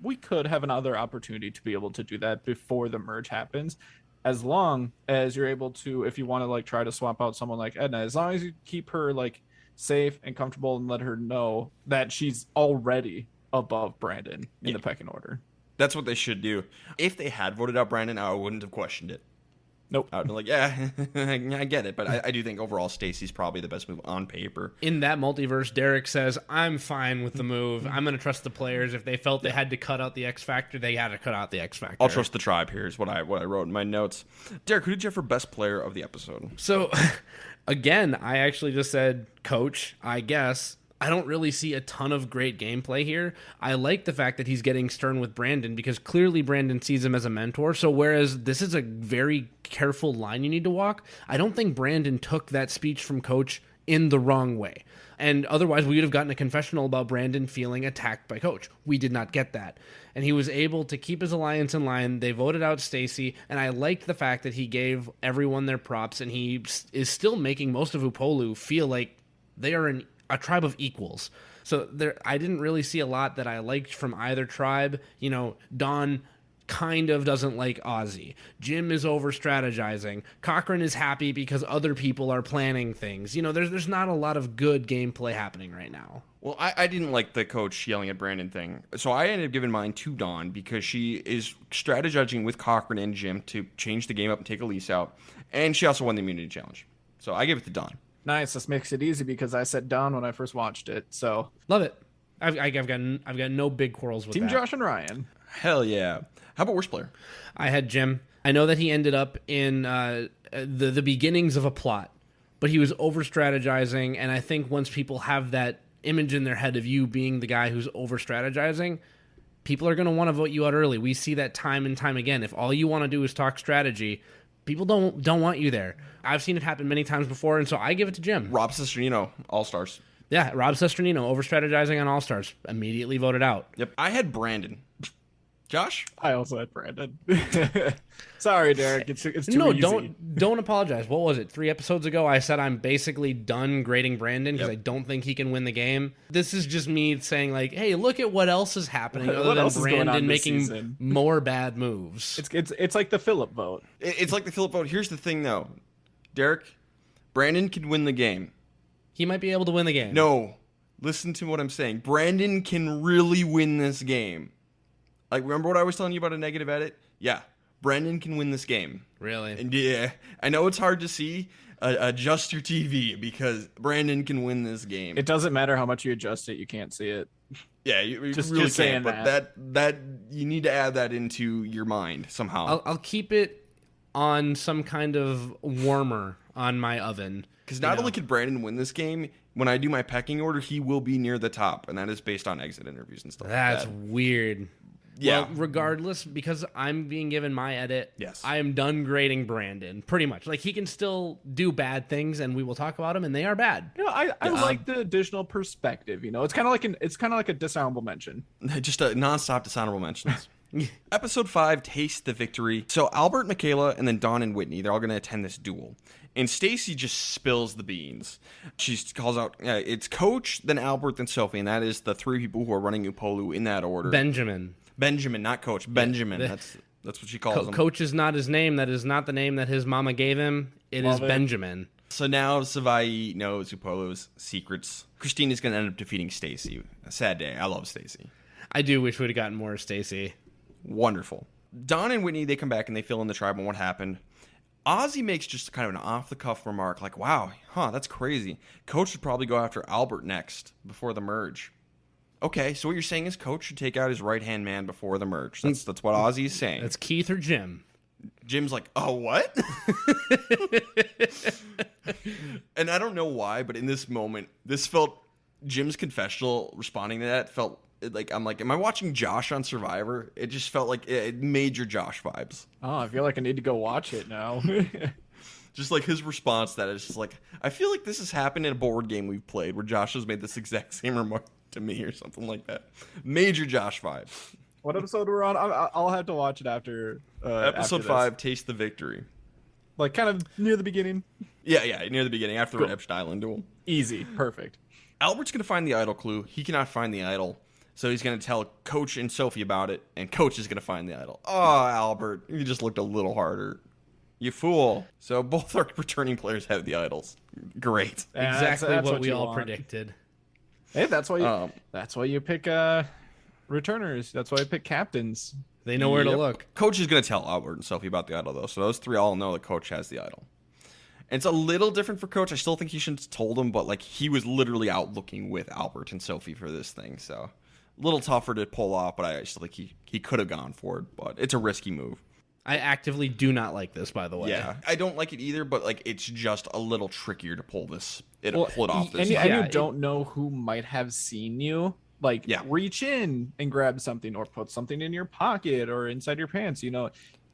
we could have another opportunity to be able to do that before the merge happens. As long as you're able to, if you want to try to swap out someone like Edna, as long as you keep her safe and comfortable and let her know that she's already above Brandon in the pecking order. That's what they should do. If they had voted out Brandon, I wouldn't have questioned it. Nope. I would be like, yeah, I get it. But I do think overall Stacy's probably the best move on paper. In that multiverse, Derek says, I'm fine with the move. I'm going to trust the players. If they felt they had to cut out the X Factor, they had to cut out the X Factor. I'll trust the tribe here is what I wrote in my notes. Derek, who did you have for best player of the episode? So, again, I actually just said Coach, I guess. I don't really see a ton of great gameplay here. I like the fact that he's getting stern with Brandon because clearly Brandon sees him as a mentor. So whereas this is a very careful line you need to walk, I don't think Brandon took that speech from Coach in the wrong way. And otherwise we would have gotten a confessional about Brandon feeling attacked by Coach. We did not get that. And he was able to keep his alliance in line. They voted out Stacy, and I liked the fact that he gave everyone their props, and he is still making most of Upolu feel like they are a tribe of equals. So I didn't really see a lot that I liked from either tribe. Dawn kind of doesn't like Ozzy. Jim is over strategizing. Cochran is happy because other people are planning things. There's not a lot of good gameplay happening right now. Well, I didn't like the Coach yelling at Brandon thing. So I ended up giving mine to Dawn because she is strategizing with Cochran and Jim to change the game up and take Elise out. And she also won the immunity challenge. So I give it to Dawn. Nice. This makes it easy because I said Dawn when I first watched it. So love it. I've got no big quarrels with Team that. Josh and Ryan. Hell yeah. How about worst player? I had Jim. I know that he ended up in the beginnings of a plot, but he was over strategizing. And I think once people have that image in their head of you being the guy who's over strategizing, people are going to want to vote you out early. We see that time and time again. If all you want to do is talk strategy, people don't want you there. I've seen it happen many times before, and so I give it to Jim. Rob Sesternino, All-Stars. Yeah, Rob Sesternino, over-strategizing on All-Stars. Immediately voted out. Yep. I had Brandon. Josh? I also had Brandon. Sorry, Derek. It's too No, easy. don't apologize. What was it? 3 episodes ago, I said I'm basically done grading Brandon because I don't think he can win the game. This is just me saying like, hey, look at what else is happening What other else than is going on Brandon this making season? more bad moves. It's like the Phillip vote. It's like the Phillip vote. Here's the thing, though. Derek, Brandon can win the game. He might be able to win the game. No. Listen to what I'm saying. Brandon can really win this game. Like, remember what I was telling you about a negative edit? Yeah. Brandon can win this game. Really? And yeah, I know it's hard to see. Adjust your TV because Brandon can win this game. It doesn't matter how much you adjust it, you can't see it. Yeah, you Just really saying can't. But that you need to add that into your mind somehow. I'll keep it on some kind of warmer on my oven. Because not only could Brandon win this game, when I do my pecking order, he will be near the top, and that is based on exit interviews and stuff. That's like that. weird. Yeah. Well, regardless, because I'm being given my edit, Yes. I am done grading Brandon, pretty much. Like, he can still do bad things, and we will talk about them, and they are bad. You know, I like the additional perspective. You know, it's kind of like a dishonorable mention. Just a nonstop dishonorable mentions. Episode 5, Taste the Victory. So Albert, Michaela, and then Dawn and Whitney, they're all going to attend this duel. And Stacy just spills the beans. She calls out, it's Coach, then Albert, then Sophie, and that is the 3 people who are running Upolu in that order. Benjamin, not Coach. Benjamin. That's what she calls him. Coach is not his name. That is not the name that his mama gave him. It is Benjamin. So now Savai knows Upolu's secrets. Christine is going to end up defeating Stacy. A sad day. I love Stacy. I do wish we'd have gotten more of Stacy. Wonderful. Dawn and Whitney, they come back and they fill in the tribe on what happened. Ozzy makes just kind of an off-the-cuff remark like, wow, that's crazy. Coach should probably go after Albert next before the merge. Okay, so what you're saying is Coach should take out his right-hand man before the merge. That's what Ozzy is saying. That's Keith or Jim. Jim's like, oh, what? And I don't know why, but in this moment, this felt Jim's confessional responding to that felt like, I'm like, am I watching Josh on Survivor? It just felt like it major Josh vibes. Oh, I feel like I need to go watch it now. Just like his response to that is just like, I feel like this has happened in a board game we've played where Josh has made this exact same remark to me or something like that. Major Josh vibe. What episode we're on? I'll have to watch it after. Episode 5, Taste the Victory. Like kind of near the beginning. Yeah, near the beginning after the Epstein Island duel. Easy, perfect. Albert's gonna find the idol clue. He cannot find the idol, so he's gonna tell Coach and Sophie about it, and Coach is gonna find the idol. Oh, Albert, you just looked a little harder. You fool. So both our returning players have the idols. Great. Exactly that's what we you all want. predicted. Hey, that's why you pick returners. That's why you pick captains. They know where to look. Coach is gonna tell Albert and Sophie about the idol, though, so those 3 all know that Coach has the idol. It's a little different for Coach. I still think he shouldn't have told him, but like he was literally out looking with Albert and Sophie for this thing, so a little tougher to pull off, but I still think he could have gone for it, but it's a risky move. I actively do not like this, by the way. Yeah, I don't like it either, but like it's just a little trickier to pull this. Pull it off this. And you don't know who might have seen you. Like, reach in and grab something, or put something in your pocket or inside your pants. You know,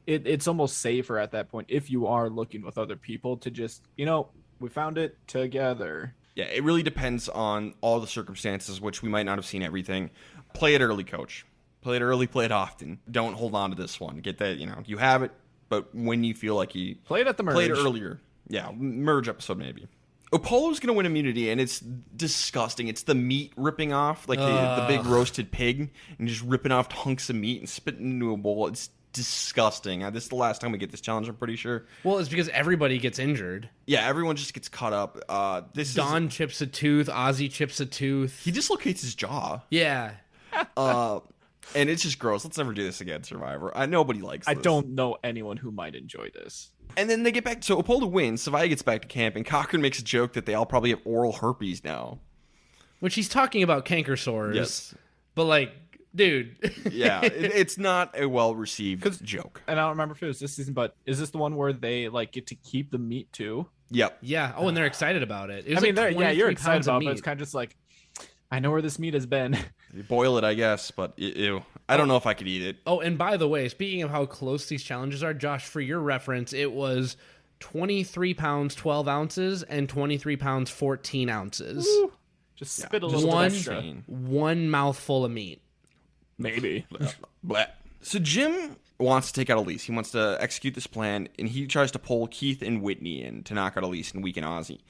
it's almost safer at that point if you are looking with other people to just, we found it together. Yeah, it really depends on all the circumstances, which we might not have seen everything. Play it early, Coach. Play it early, play it often. Don't hold on to this one. Get that, you have it, but when you feel like you play it at the merge. Play it earlier. Yeah, merge episode maybe. Apollo's going to win immunity, and it's disgusting. It's the meat ripping off, like the big roasted pig, and just ripping off hunks of meat and spitting into a bowl. It's disgusting. This is the last time we get this challenge, I'm pretty sure. Well, it's because everybody gets injured. Yeah, everyone just gets cut up. Don chips a tooth. Ozzy chips a tooth. He dislocates his jaw. Yeah. And it's just gross. Let's never do this again, Survivor. Nobody likes this. I don't know anyone who might enjoy this. And then they get back. So Apollo wins. Savaya gets back to camp, and Cochran makes a joke that they all probably have oral herpes now. Which he's talking about canker sores. Yes. But, like, dude. Yeah, it's not a well-received joke. And I don't remember if it was this season, but is this the one where they, like, get to keep the meat, too? Yep. Yeah. Oh, and they're excited about it. I mean, you're excited about it, but it's kind of just like, I know where this meat has been. You boil it, I guess, but ew. I don't know if I could eat it. Oh, and by the way, speaking of how close these challenges are, Josh, for your reference, it was 23 pounds, 12 ounces, and 23 pounds, 14 ounces. Woo. Just spit a little extra. One mouthful of meat. Maybe. Blah. So Jim wants to take out Elise. He wants to execute this plan, and he tries to pull Keith and Whitney in to knock out Elise and weaken Ozzy.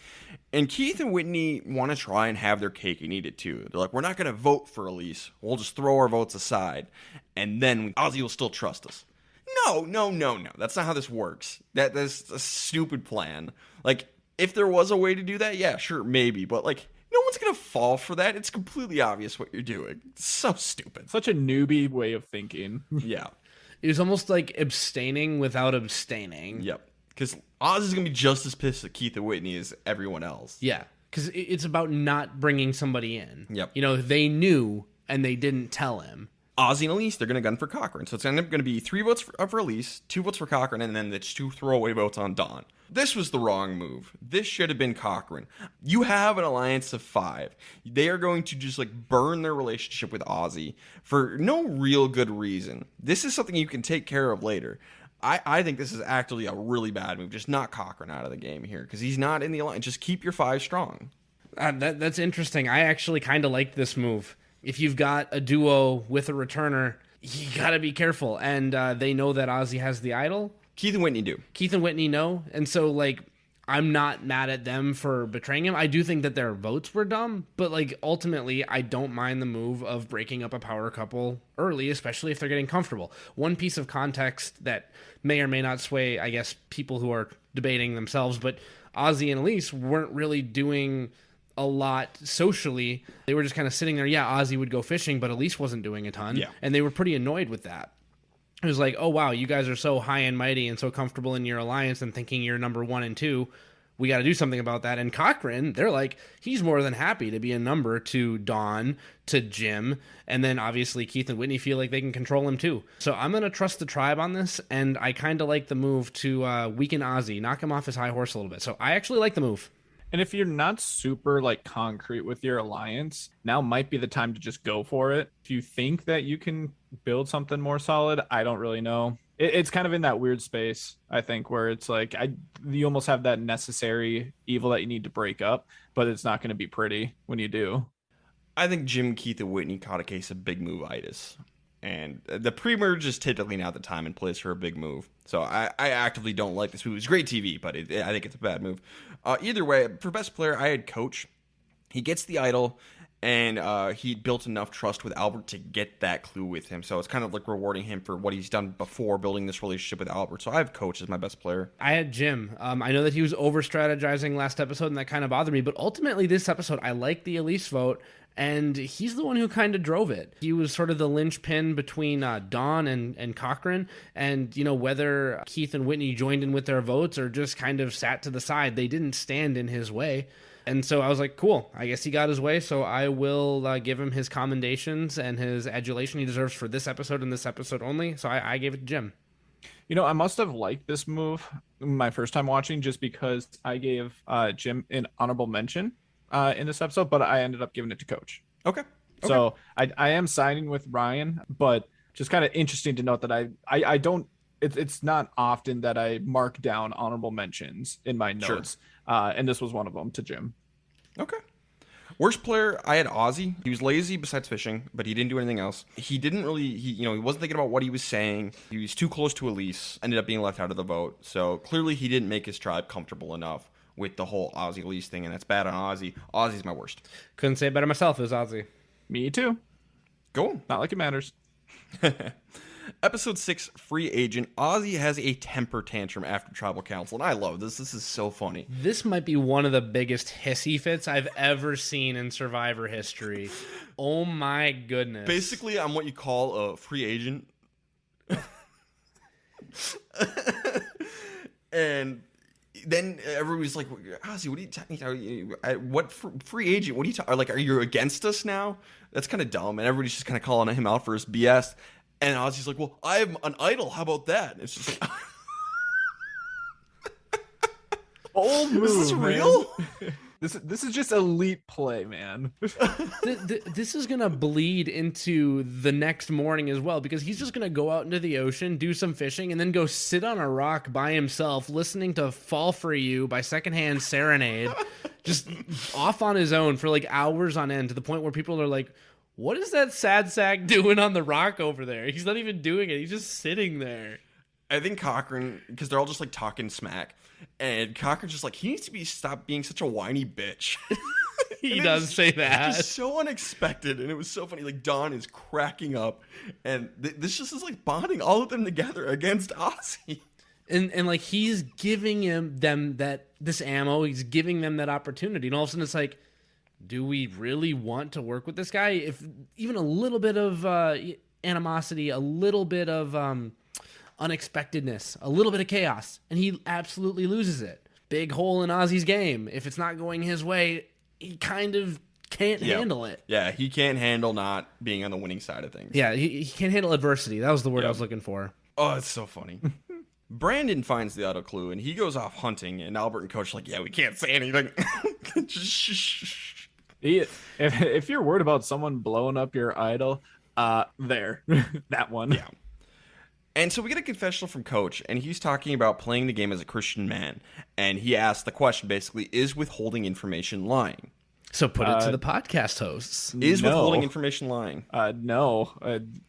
And Keith and Whitney want to try and have their cake and eat it too. They're like, we're not going to vote for Elise. We'll just throw our votes aside, and then Ozzy will still trust us. No. That's not how this works. That's a stupid plan. Like, if there was a way to do that, yeah, sure, maybe. But, like, no one's going to fall for that. It's completely obvious what you're doing. It's so stupid. Such a newbie way of thinking. Yeah. It was almost like abstaining without abstaining. Yep. Because Ozzy's going to be just as pissed at Keith and Whitney as everyone else. Yeah. Because it's about not bringing somebody in. Yep. You know, they knew and they didn't tell him. Ozzy and Elise, they're going to gun for Cochran. So it's going to be 3 votes for Elise, 2 votes for Cochran, and then it's 2 throwaway votes on Dawn. This was the wrong move. This should have been Cochran. You have an alliance of 5. They are going to just like burn their relationship with Ozzy for no real good reason. This is something you can take care of later. I think this is actually a really bad move. Just knock Cochran out of the game here because he's not in the alliance. Just keep your 5 strong. That's interesting. I actually kind of like this move. If you've got a duo with a returner, you got to be careful. And they know that Ozzy has the idol. Keith and Whitney do. Keith and Whitney know. And so, like, I'm not mad at them for betraying him. I do think that their votes were dumb. But, like, ultimately, I don't mind the move of breaking up a power couple early, especially if they're getting comfortable. One piece of context that may or may not sway, I guess, people who are debating themselves. But Ozzy and Elise weren't really doing a lot socially. They were just kind of sitting there. Yeah, Ozzy would go fishing, but Elise wasn't doing a ton. Yeah. And they were pretty annoyed with that. It was like, oh, wow, you guys are so high and mighty and so comfortable in your alliance and thinking you're number 1 and 2. We got to do something about that. And Cochran, they're like, he's more than happy to be a number to Dawn, to Jim. And then obviously Keith and Whitney feel like they can control him too. So I'm going to trust the tribe on this. And I kind of like the move to weaken Ozzy, knock him off his high horse a little bit. So I actually like the move. And if you're not super like concrete with your alliance, now might be the time to just go for it. If you think that you can build something more solid, I don't really know. It's kind of in that weird space, I think, where it's like you almost have that necessary evil that you need to break up, but it's not going to be pretty when you do. I think Jim, Keith, and Whitney caught a case of big move-itis. And the pre-merge is typically not the time and place for a big move. So I actively don't like this move. It's great TV, but I think it's a bad move. Either way, for best player, I had Coach. He gets the idol, and he built enough trust with Albert to get that clue with him. So it's kind of like rewarding him for what he's done before building this relationship with Albert. So I have Coach as my best player. I had Jim. I know that he was over-strategizing last episode, and that kind of bothered me. But ultimately, this episode, I like the Elise vote. And he's the one who kind of drove it. He was sort of the linchpin between Dawn and Cochran. And, you know, whether Keith and Whitney joined in with their votes or just kind of sat to the side, they didn't stand in his way. And so I was like, cool, I guess he got his way. So I will give him his commendations and his adulation he deserves for this episode and this episode only. So I gave it to Jim. You know, I must have liked this move my first time watching just because I gave Jim an honorable mention in this episode, but I ended up giving it to Coach. Okay. So I am signing with Ryan, but just kind of interesting to note that I don't, it's not often that I mark down honorable mentions in my notes. Sure. And this was one of them to Jim. Okay. Worst player, I had Ozzy. He was lazy besides fishing, but he didn't do anything else. He didn't really, he wasn't thinking about what he was saying. He was too close to Elise, ended up being left out of the vote. So clearly he didn't make his tribe comfortable enough with the whole Ozzy Elise thing, and that's bad on Ozzy. Ozzy's my worst. Couldn't say it better myself. It was Ozzy. Me too. Go. Not like it matters. Episode 6, Free Agent. Ozzy has a temper tantrum after Tribal Council, and I love this. This is so funny. This might be one of the biggest hissy fits I've ever seen in Survivor history. Oh my goodness. Basically, I'm what you call a free agent. And then everybody's like, Ozzy, what are you talking about? What free agent? What are you talking? Like, are you against us now? That's kind of dumb. And everybody's just kind of calling him out for his BS. And Ozzy's like, well, I have an idol. How about that? And it's just like, old move. Is this real? This is just elite play, man. This is going to bleed into the next morning as well, because he's just going to go out into the ocean, do some fishing, and then go sit on a rock by himself listening to Fall For You by Secondhand Serenade, just off on his own for like hours on end, to the point where people are like, what is that sad sack doing on the rock over there? He's not even doing it. He's just sitting there. I think Cochran, because they're all just like talking smack, and Cochran's just like, he needs to stop being such a whiny bitch. He does say that. Just so unexpected, and it was so funny. Like, Don is cracking up, and this just is like bonding all of them together against Ozzy. And like, he's giving them this ammo. He's giving them that opportunity, and all of a sudden it's like, do we really want to work with this guy? If even a little bit of animosity, a little bit of unexpectedness, a little bit of chaos, and he absolutely loses it. Big hole in Ozzy's game. If it's not going his way, he kind of can't handle it. Yeah, he can't handle not being on the winning side of things. Yeah, he can't handle adversity. That was the word I was looking for. Oh, it's so funny. Brandon finds the auto clue, and he goes off hunting, and Albert and Coach are like, yeah, we can't say anything. Just shh. If you're worried about someone blowing up your idol, there, that one. Yeah. And so we get a confessional from Coach, and he's talking about playing the game as a Christian man. And he asks the question, basically, is withholding information lying? So put it to the podcast hosts. Is withholding information lying? No,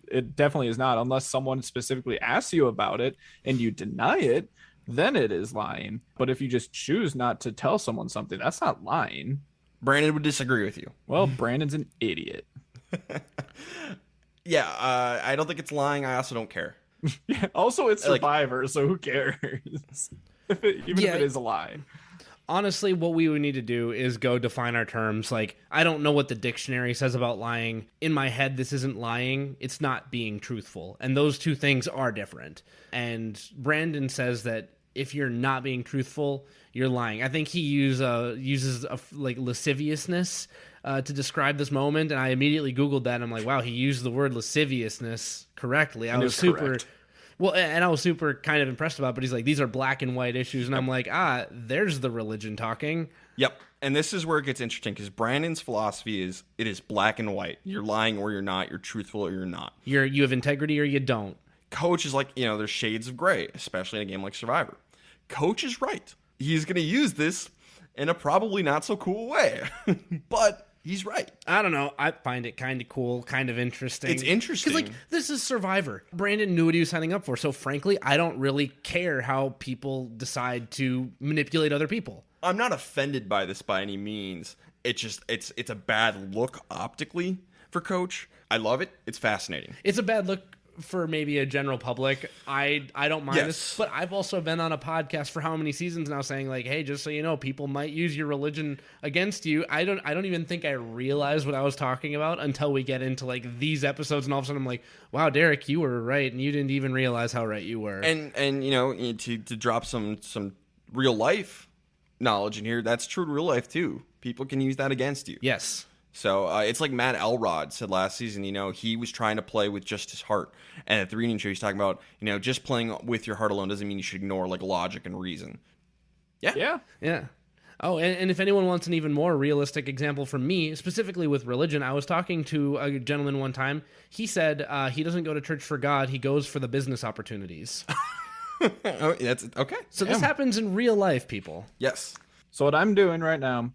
it definitely is not. Unless someone specifically asks you about it and you deny it, then it is lying. But if you just choose not to tell someone something, that's not lying. Brandon would disagree with you. Well, Brandon's an idiot. Yeah, I don't think it's lying. I also don't care. Yeah, also, it's Survivor, so who cares? Even if it is a lie. Honestly, what we would need to do is go define our terms. Like, I don't know what the dictionary says about lying. In my head, this isn't lying. It's not being truthful. And those two things are different. And Brandon says that if you're not being truthful, you're lying. I think he uses lasciviousness to describe this moment, and I immediately Googled that, and I'm like, wow, he used the word lasciviousness correctly. I was super kind of impressed about it, but he's like, these are black and white issues, and I'm like, there's the religion talking. Yep, and this is where it gets interesting, because Brandon's philosophy is, it is black and white. You're lying or you're not. You're truthful or you're not. You have integrity or you don't. Coach is like, there's shades of gray, especially in a game like Survivor. Coach is right. He's going to use this in a probably not so cool way, but he's right. I don't know. I find it kind of cool, kind of interesting. It's interesting. Because, this is Survivor. Brandon knew what he was signing up for, so frankly, I don't really care how people decide to manipulate other people. I'm not offended by this by any means. It's a bad look optically for Coach. I love it. It's fascinating. It's a bad look for maybe a general public. I don't mind this, but I've also been on a podcast for how many seasons now saying like, hey, just so you know, people might use your religion against you. I don't even think I realized what I was talking about until we get into like these episodes, and all of a sudden I'm like, wow, Derek, you were right, and you didn't even realize how right you were. And to drop some real life knowledge in here, that's true to real life too. People can use that against you. Yes. So it's like Matt Elrod said last season, he was trying to play with just his heart. And at the reading show, he's talking about, just playing with your heart alone doesn't mean you should ignore like logic and reason. Yeah. Oh, and if anyone wants an even more realistic example from me, specifically with religion, I was talking to a gentleman one time. He said he doesn't go to church for God. He goes for the business opportunities. Oh, that's okay. So this happens in real life, people. Yes. So what I'm doing right now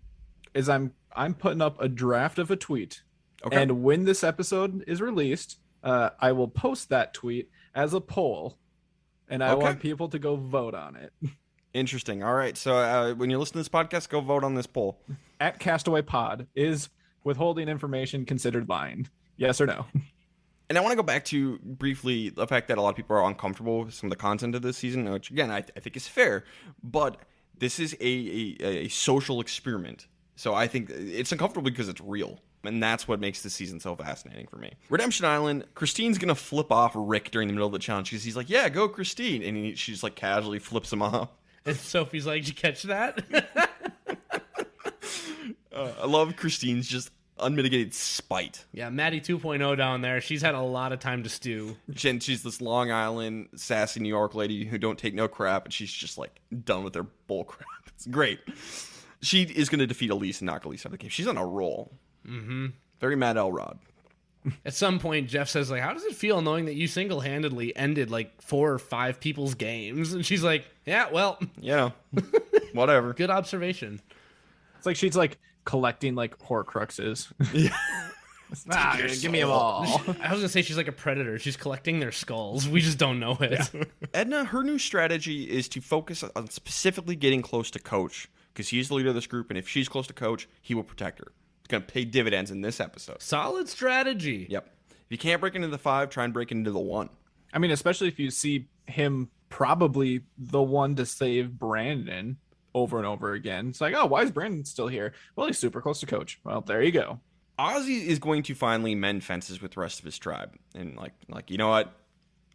is I'm putting up a draft of a tweet. Okay. And when this episode is released, I will post that tweet as a poll, and I want people to go vote on it. Interesting. All right. So when you listen to this podcast, go vote on this poll. At Castaway Pod, is withholding information considered lying? Yes or no? And I want to go back to briefly the fact that a lot of people are uncomfortable with some of the content of this season, which again, I think is fair, but this is a social experiment. So I think it's uncomfortable because it's real. And that's what makes this season so fascinating for me. Redemption Island, Christine's going to flip off Rick during the middle of the challenge because he's like, yeah, go Christine. And she just like casually flips him off. And Sophie's like, did you catch that? I love Christine's just unmitigated spite. Yeah, Maddie 2.0 down there. She's had a lot of time to stew. She's this Long Island, sassy New York lady who don't take no crap. And she's just like done with their bull crap. It's great. She is going to defeat Elise and knock Elise out of the game. She's on a roll. Mm-hmm. Very Matt Elrod. At some point, Jeff says, like, how does it feel knowing that you single-handedly ended, like, 4 or 5 people's games? And she's like, yeah, well. Whatever. Good observation. It's like she's, like, collecting, like, Horcruxes. Yeah. Give me them all. I was gonna say she's like a predator. She's collecting their skulls. We just don't know it. Yeah. Edna, her new strategy is to focus on specifically getting close to Coach, because he's the leader of this group, and if she's close to Coach, he will protect her. It's going to pay dividends in this episode. Solid strategy. Yep. If you can't break into the 5, try and break into the 1. I mean, especially if you see him probably the one to save Brandon over and over again. It's like, oh, why is Brandon still here? Well, he's super close to Coach. Well, there you go. Ozzy is going to finally mend fences with the rest of his tribe. And like, you know what?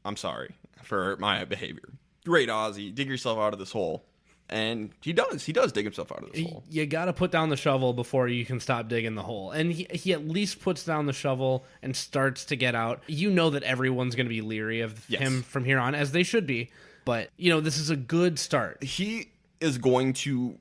I'm sorry for my behavior. Great, Ozzy. Dig yourself out of this hole. And he does dig himself out of this hole. You got to put down the shovel before you can stop digging the hole. And he at least puts down the shovel and starts to get out. You know that everyone's going to be leery of him from here on, as they should be. But, this is a good start. He is going to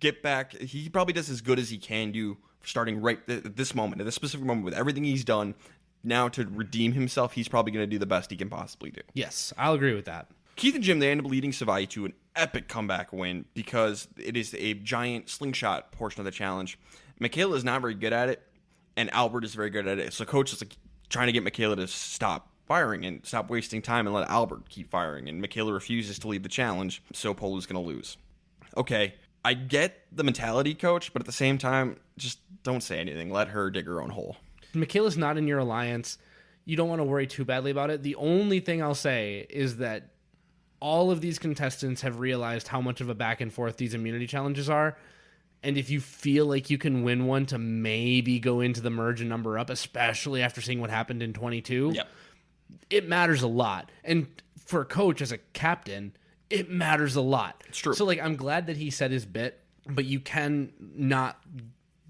get back. He probably does as good as he can do starting right at this moment, at this specific moment, with everything he's done. Now to redeem himself, he's probably going to do the best he can possibly do. Yes, I'll agree with that. Keith and Jim, they end up leading Savai to an epic comeback win because it is a giant slingshot portion of the challenge. Michaela is not very good at it, and Albert is very good at it. So Coach is trying to get Michaela to stop firing and stop wasting time and let Albert keep firing. And Michaela refuses to lead the challenge, so Polu's going to lose. Okay, I get the mentality, Coach, but at the same time, just don't say anything. Let her dig her own hole. Michaela's not in your alliance. You don't want to worry too badly about it. The only thing I'll say is that all of these contestants have realized how much of a back and forth these immunity challenges are. And if you feel like you can win one to maybe go into the merge and number up, especially after seeing what happened in 22, it matters a lot. And for a coach as a captain, it matters a lot. It's true. So I'm glad that he said his bit, but you can not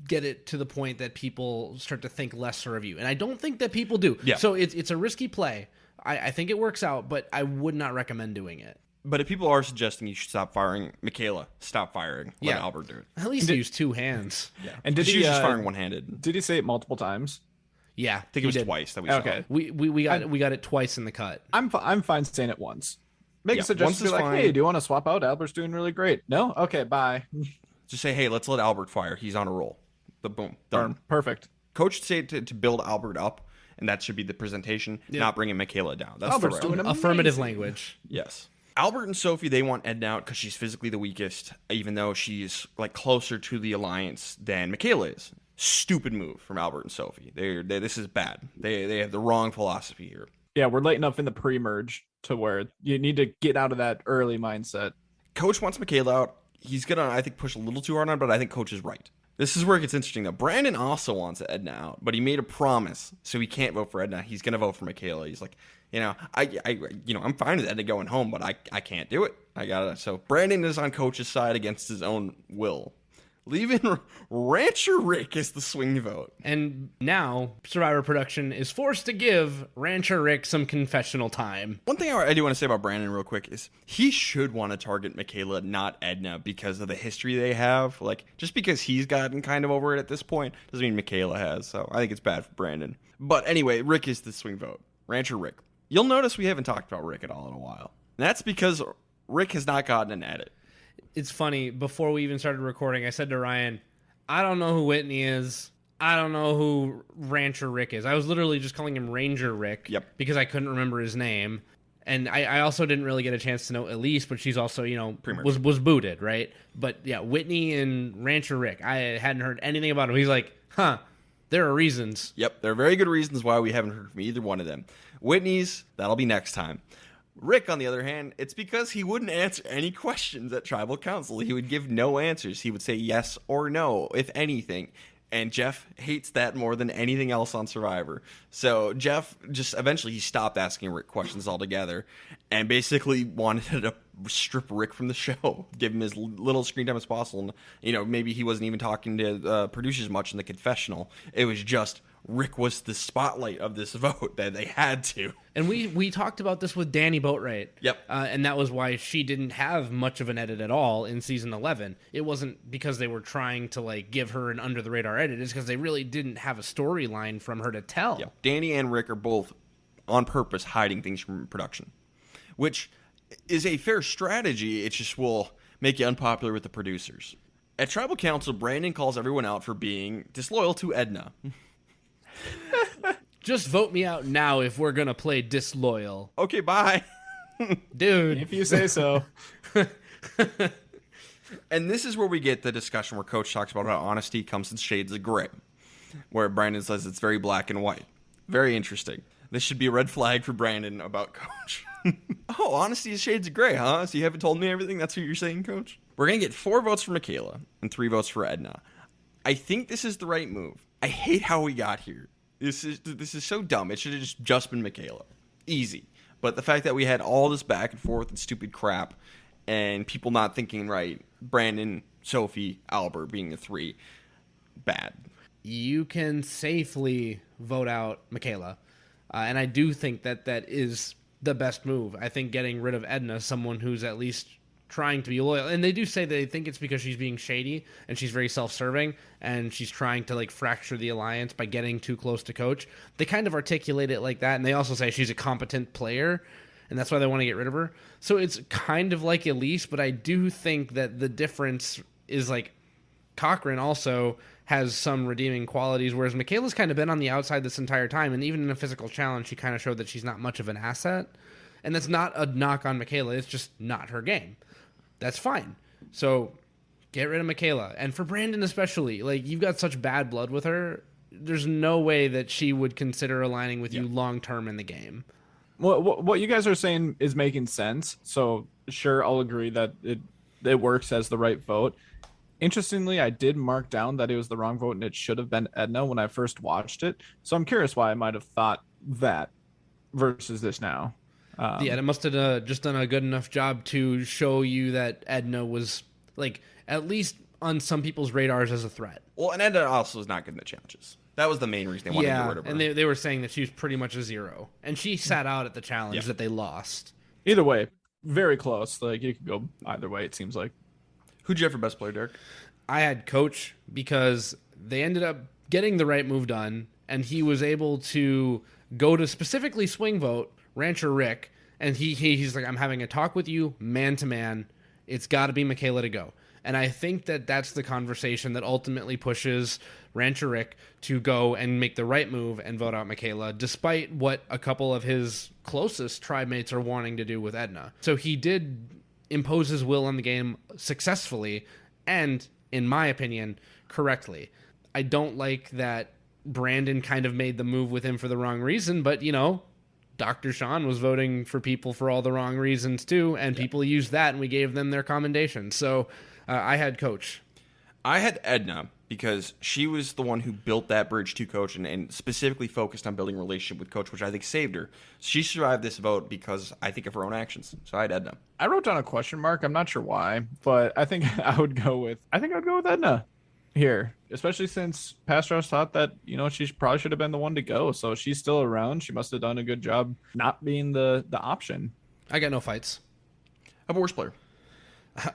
get it to the point that people start to think lesser of you. And I don't think that people do. Yeah. So it's a risky play. I think it works out, but I would not recommend doing it. But if people are suggesting you should stop firing, Michaela, stop firing. Let Albert do it. At least use 2 hands. Yeah. And did she he was just firing one-handed? Did he say it multiple times? Yeah, I think it was twice that we saw. We got it twice in the cut. I'm fine saying it once. Make a suggestion. Once is Be like, fine. hey, do you want to swap out? Albert's doing really great. No? Okay, bye. Just say, hey, let's let Albert fire. He's on a roll. But boom, done. Perfect. Coach said to build Albert up, and that should be the presentation, not bringing Michaela down. That's Albert's the route. doing Affirmative language. Yes. Albert and Sophie, they want Edna out because she's physically the weakest, even though she's closer to the alliance than Michaela is. Stupid move from Albert and Sophie. This is bad. They have the wrong philosophy here. Yeah, we're late enough in the pre-merge to where you need to get out of that early mindset. Coach wants Michaela out. He's going to, I think, push a little too hard on it, but I think Coach is right. This is where it gets interesting, though. Brandon also wants Edna out, but he made a promise, so he can't vote for Edna. He's going to vote for Michaela. He's like, I'm fine with Edna going home, but I can't do it. So Brandon is on Coach's side against his own will, leaving Rancher Rick as the swing vote. And now Survivor Production is forced to give Rancher Rick some confessional time. One thing I do want to say about Brandon real quick is he should want to target Michaela, not Edna, because of the history they have. Just because he's gotten kind of over it at this point doesn't mean Michaela has. So I think it's bad for Brandon. But anyway, Rick is the swing vote. Rancher Rick. You'll notice we haven't talked about Rick at all in a while. And that's because Rick has not gotten an edit. It's funny, before we even started recording, I said to Ryan, I don't know who Whitney is. I don't know who Rancher Rick is. I was literally just calling him Ranger Rick because I couldn't remember his name. And I also didn't really get a chance to know Elise, but she's also, was booted, right? But yeah, Whitney and Rancher Rick, I hadn't heard anything about him. He's like, there are reasons. Yep, there are very good reasons why we haven't heard from either one of them. Whitney's, that'll be next time. Rick, on the other hand, it's because he wouldn't answer any questions at Tribal Council. He would give no answers. He would say yes or no, if anything. And Jeff hates that more than anything else on Survivor. So Jeff just eventually he stopped asking Rick questions altogether and basically wanted to strip Rick from the show, give him as little screen time as possible. And, maybe he wasn't even talking to producers much in the confessional. It was just Rick was the spotlight of this vote that they had to. And we talked about this with Danny Boatwright. Yep. And that was why she didn't have much of an edit at all in season 11. It wasn't because they were trying to give her an under the radar edit. It's because they really didn't have a storyline from her to tell. Yep. Danny and Rick are both on purpose hiding things from production, which is a fair strategy. It just will make you unpopular with the producers. At Tribal Council, Brandon calls everyone out for being disloyal to Edna. Just vote me out now if we're going to play disloyal. Okay, bye. Dude. If you say so. And this is where we get the discussion where Coach talks about how honesty comes in shades of gray, where Brandon says it's very black and white. Very interesting. This should be a red flag for Brandon about Coach. Oh, honesty is shades of gray, huh? So you haven't told me everything? That's what you're saying, Coach? We're going to get 4 votes for Michaela and 3 votes for Edna. I think this is the right move. I hate how we got here. This is so dumb. It should have just been Michaela. Easy. But the fact that we had all this back and forth and stupid crap and people not thinking right, Brandon, Sophie, Albert being the 3, bad. You can safely vote out Michaela. And I do think that is the best move. I think getting rid of Edna, someone who's at least trying to be loyal. And they do say they think it's because she's being shady and she's very self-serving and she's trying to like fracture the alliance by getting too close to Coach. They kind of articulate it like that. And they also say she's a competent player and that's why they want to get rid of her. So it's kind of like Elise, but I do think that the difference is like Cochran also has some redeeming qualities, whereas Michaela's kind of been on the outside this entire time, and even in a physical challenge, she kind of showed that she's not much of an asset. And that's not a knock on Michaela, it's just not her game. That's fine. So get rid of Michaela. And for Brandon especially, like, you've got such bad blood with her, there's no way that she would consider aligning with you long-term in the game. Well, what you guys are saying is making sense. So sure, I'll agree that it works as the right vote. Interestingly, I did mark down that it was the wrong vote and it should have been Edna when I first watched it. So I'm curious why I might have thought that versus this now. Yeah, it must have just done a good enough job to show you that Edna was, like, at least on some people's radars as a threat. Well, and Edna also is not good in the challenges. That was the main reason they wanted to get rid of her. And they were saying that she was pretty much a 0. And she sat out at the challenge that they lost. Either way, very close. Like, you could go either way, it seems like. Who'd you have for best player, Derek? I had Coach because they ended up getting the right move done, and he was able to go to specifically swing vote Rancher Rick, and he's like, I'm having a talk with you, man to man. It's got to be Michaela to go. And I think that that's the conversation that ultimately pushes Rancher Rick to go and make the right move and vote out Michaela, despite what a couple of his closest tribe mates are wanting to do with Edna. So he did impose his will on the game successfully and, in my opinion, correctly. I don't like that Brandon kind of made the move with him for the wrong reason, but, you know, Dr. Sean was voting for people for all the wrong reasons too, and people used that and we gave them their commendation. So I had Coach. I had Edna because she was the one who built that bridge to Coach and specifically focused on building a relationship with Coach, which I think saved her. She survived this vote because I think of her own actions. So I had Edna. I wrote down a question mark. I'm not sure why, but I think I would go with Edna here, especially since Pastros thought that, you know, she probably should have been the one to go. So she's still around. She must have done a good job not being the option. I got no fights. I'm a worst player.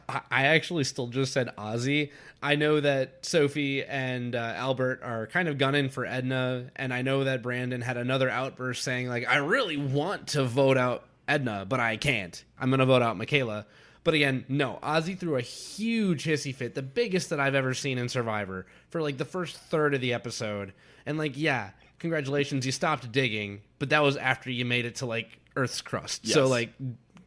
I actually still just said Ozzy. I know that Sophie and Albert are kind of gunning for Edna, and I know that Brandon had another outburst saying, like, I really want to vote out Edna, but I can't. I'm going to vote out Michaela. But again, no, Ozzy threw a huge hissy fit, the biggest that I've ever seen in Survivor, for like the first third of the episode. And like, yeah, congratulations, you stopped digging, but that was after you made it to like Earth's crust. Yes. So like,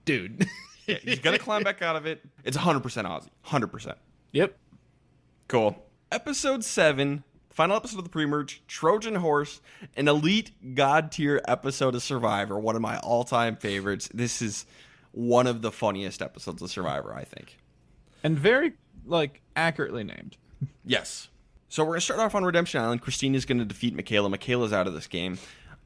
dude. Yeah, he's going to climb back out of it. It's 100% Ozzy. 100%. Yep. Cool. Episode 7, final episode of the pre-merge, Trojan Horse, an elite god tier episode of Survivor, one of my all-time favorites. This is one of the funniest episodes of Survivor, I think. And very, like, accurately named. Yes. So we're going to start off on Redemption Island. Christina's going to defeat Michaela. Michaela's out of this game.